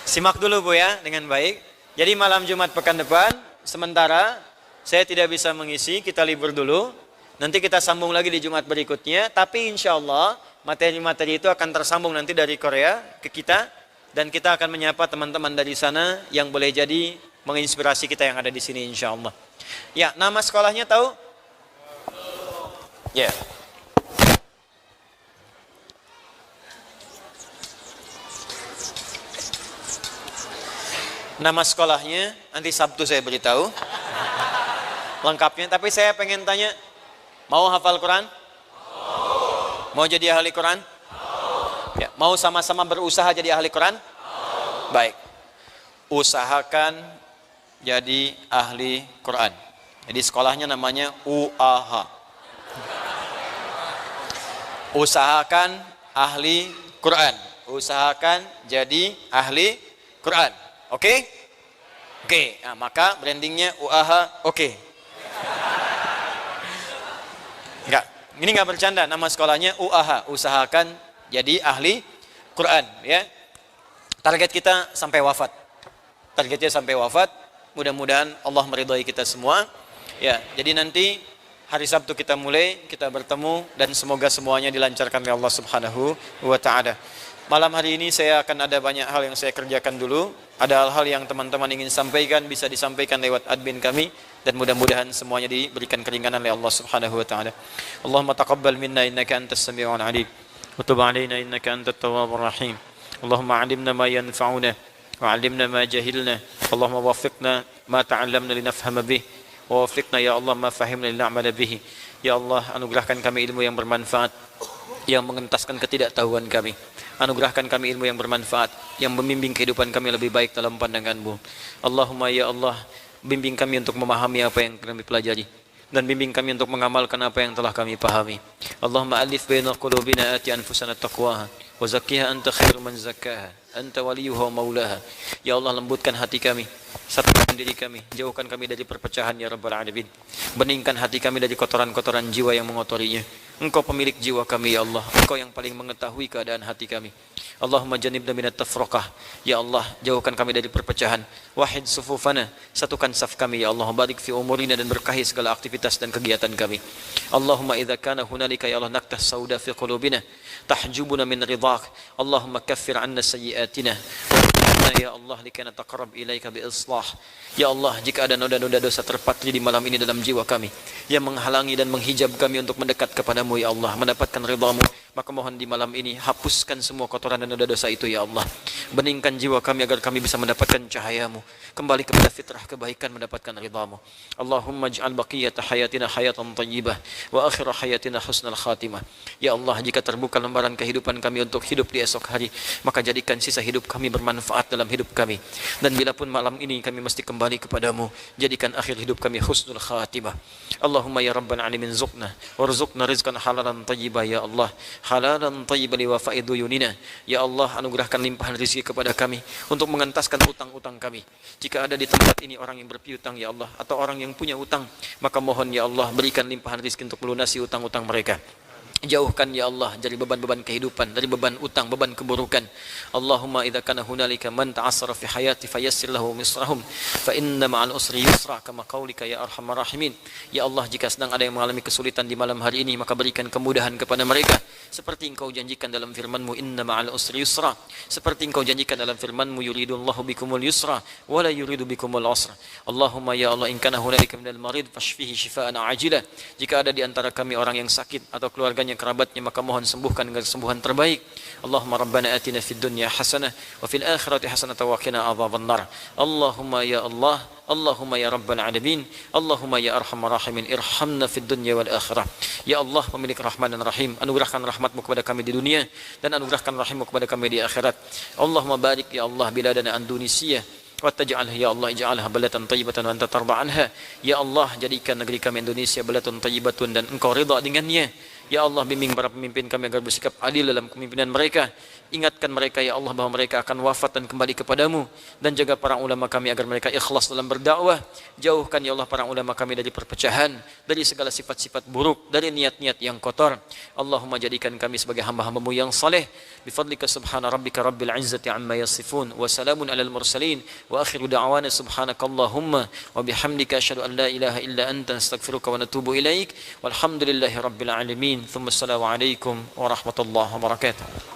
Simak dulu Bu ya dengan baik. Jadi malam Jumat pekan depan sementara saya tidak bisa mengisi, kita libur dulu. Nanti kita sambung lagi di Jumat berikutnya. Tapi insya Allah materi-materi itu akan tersambung nanti dari Korea ke kita. Dan kita akan menyapa teman-teman dari sana yang boleh jadi menginspirasi kita yang ada di sini insya Allah. Ya, nama sekolahnya tahu? Ya. Nama sekolahnya nanti Sabtu saya beritahu lengkapnya. Tapi saya pengen tanya, mau hafal Quran? Mau jadi ahli Quran? Ya, mau sama-sama berusaha jadi ahli Quran? Baik. Usahakan jadi ahli Quran. Jadi sekolahnya namanya UAH. Usahakan ahli Quran. Usahakan jadi ahli Quran. Oke? Oke. Nah, maka brandingnya UAH oke. Enggak. Ini enggak bercanda, nama sekolahnya UAH, usahakan jadi ahli Quran ya. Target kita sampai wafat. Targetnya sampai wafat. mudah-mudahan Allah meridhai kita semua. Ya, jadi nanti hari Sabtu kita mulai, kita bertemu dan semoga semuanya dilancarkan oleh Allah Subhanahu wa taala. Malam hari ini saya akan ada banyak hal yang saya kerjakan dulu. Ada hal-hal yang teman-teman ingin sampaikan bisa disampaikan lewat admin kami dan mudah-mudahan semuanya diberikan keringanan oleh Allah Subhanahu wa taala. Allahumma taqabbal minna innaka antas samiul alim wa tub alaina innaka antat tawwabur rahim. Allahumma 'allimna ma yanfa'una wa 'allimna ma jahilna. Allahumma waffiqna ma ta'allamna linafhama bih wa waffiqna ya Allah ma fahimna lin'amala bihi. Ya Allah, anugerahkan kami ilmu yang bermanfaat yang mengentaskan ketidaktahuan kami. Anugerahkan kami ilmu yang bermanfaat yang membimbing kehidupan kami lebih baik dalam pandangan-Mu. Allahumma ya Allah, bimbing kami untuk memahami apa yang kami pelajari dan bimbing kami untuk mengamalkan apa yang telah kami pahami. Allahumma alif baina qulubina ati anfusana taqwaha wa zakkiha anta khairu man zakkaha anta waliyuha wa maulaha. Ya Allah, lembutkan hati kami, satukan diri kami, jauhkan kami dari perpecahan ya Rabbal Alamin. Beningkan hati kami dari kotoran-kotoran jiwa yang mengotorinya. Engkau pemilik jiwa kami ya Allah, Engkau yang paling mengetahui keadaan hati kami. Allahumma janibna minat tafraqah. Ya Allah, jauhkan kami dari perpecahan. Wahid sufufana, satukan saf kami ya Allah. Barik fi umurina dan berkahi segala aktivitas dan kegiatan kami. Allahumma idza kana hunalika ya Allah naktah sauda fi qulubina tahjubuna min ridhak. Allahumma kaffir 'anna sayyi'atina wa ya Allah likay nataqarrab ilaika bi islah. Ya Allah, jika ada noda-noda dosa terpatri di malam ini dalam jiwa kami yang menghalangi dan menghijab kami untuk mendekat kepadamu ya Allah, mendapatkan ridhamu, maka mohon di malam ini hapuskan semua kotoran dan noda dosa itu ya Allah. Beningkan jiwa kami agar kami bisa mendapatkan cahayamu, kembali kepada fitrah kebaikan, mendapatkan ridhamu. Allahumma ij'al baqiyata hayatina hayatan thayyibah wa akhir hayatina husnal khatimah. Ya Allah, jika terbuka lembaran kehidupan kami untuk hidup di esok hari, maka jadikan sisa hidup kami bermanfaat dalam hidup kami. Dan bila pun malam ini kami mesti kembali kepadamu, jadikan akhir hidup kami husnul khatimah. Allahumma ya Rabbal Alamin zuqna warzuqna rizqan halalan thayyibah ya Allah, halalan thayyiban li wafa'i duyunina. Ya Allah, anugerahkan limpahan rezeki kepada kami untuk mengentaskan utang-utang kami. Jika ada di tempat ini orang yang berpiutang ya Allah, atau orang yang punya utang, maka mohon ya Allah berikan limpahan rezeki untuk melunasi utang-utang mereka. Jauhkan ya Allah dari beban-beban kehidupan, dari beban utang, beban keburukan. Allahumma idza kana hunalika man ta'assara fi hayati fayassir lahu misrahum fa inna ma'al usri yusra kama qaulika ya arhamar rahimin. Ya Allah, jika sedang ada yang mengalami kesulitan di malam hari ini, maka berikan kemudahan kepada mereka seperti Engkau janjikan dalam firman-Mu inna ma'al usri yusra. Seperti Engkau janjikan dalam firman-Mu yuridullahu bikumul yusra wa la yuridu bikumul usra. Allahumma ya Allah, in kana hunalika minal marid fashfihi shifaa'an ajilah. Jika ada di antara kami orang yang sakit atau keluarganya, kerabatnya, maka mohon sembuhkan dengan kesembuhan terbaik. Allahumma rabbana atina fid dunya hasanah wa fil akhirati hasanah wa qina adzabannar. Allahumma ya Allah, Allahumma ya Rabbal Alamin, Allahumma ya Arhamar Rahimin, irhamna fid dunya wal akhirah. Ya Allah, pemilik Rahman dan Rahim, anugerahkan rahmat-Mu kepada kami di dunia dan anugerahkan rahim-Mu kepada kami di akhirat. Allahumma barik ya Allah biladana Indonesia wa taj'alha ya Allah ij'alha balatan thayyibatan wa anta tarda anha. Ya Allah, jadikan negeri kami Indonesia balatan thayyibatun dan Engkau ridha dengannya. Ya Allah, bimbing para pemimpin kami agar bersikap adil dalam kepemimpinan mereka. Ingatkan mereka ya Allah bahwa mereka akan wafat dan kembali kepadamu. Dan jaga para ulama kami agar mereka ikhlas dalam berdakwah. Jauhkan ya Allah para ulama kami dari perpecahan, dari segala sifat-sifat buruk, dari niat-niat yang kotor. Allahumma jadikan kami sebagai hamba-hamba-Mu yang saleh. Bifadlika subhana rabbika rabbil izzati amma yasifun wa salamun alal mursalin wa akhiru da'wana subhanakallahumma wa bihamdika asyhadu an la ilaha illa anta astaghfiruka wa natubu ilaik walhamdulillahi rabbil alamin. Thumma assalamu alaikum warahmatullahi wabarakatuh.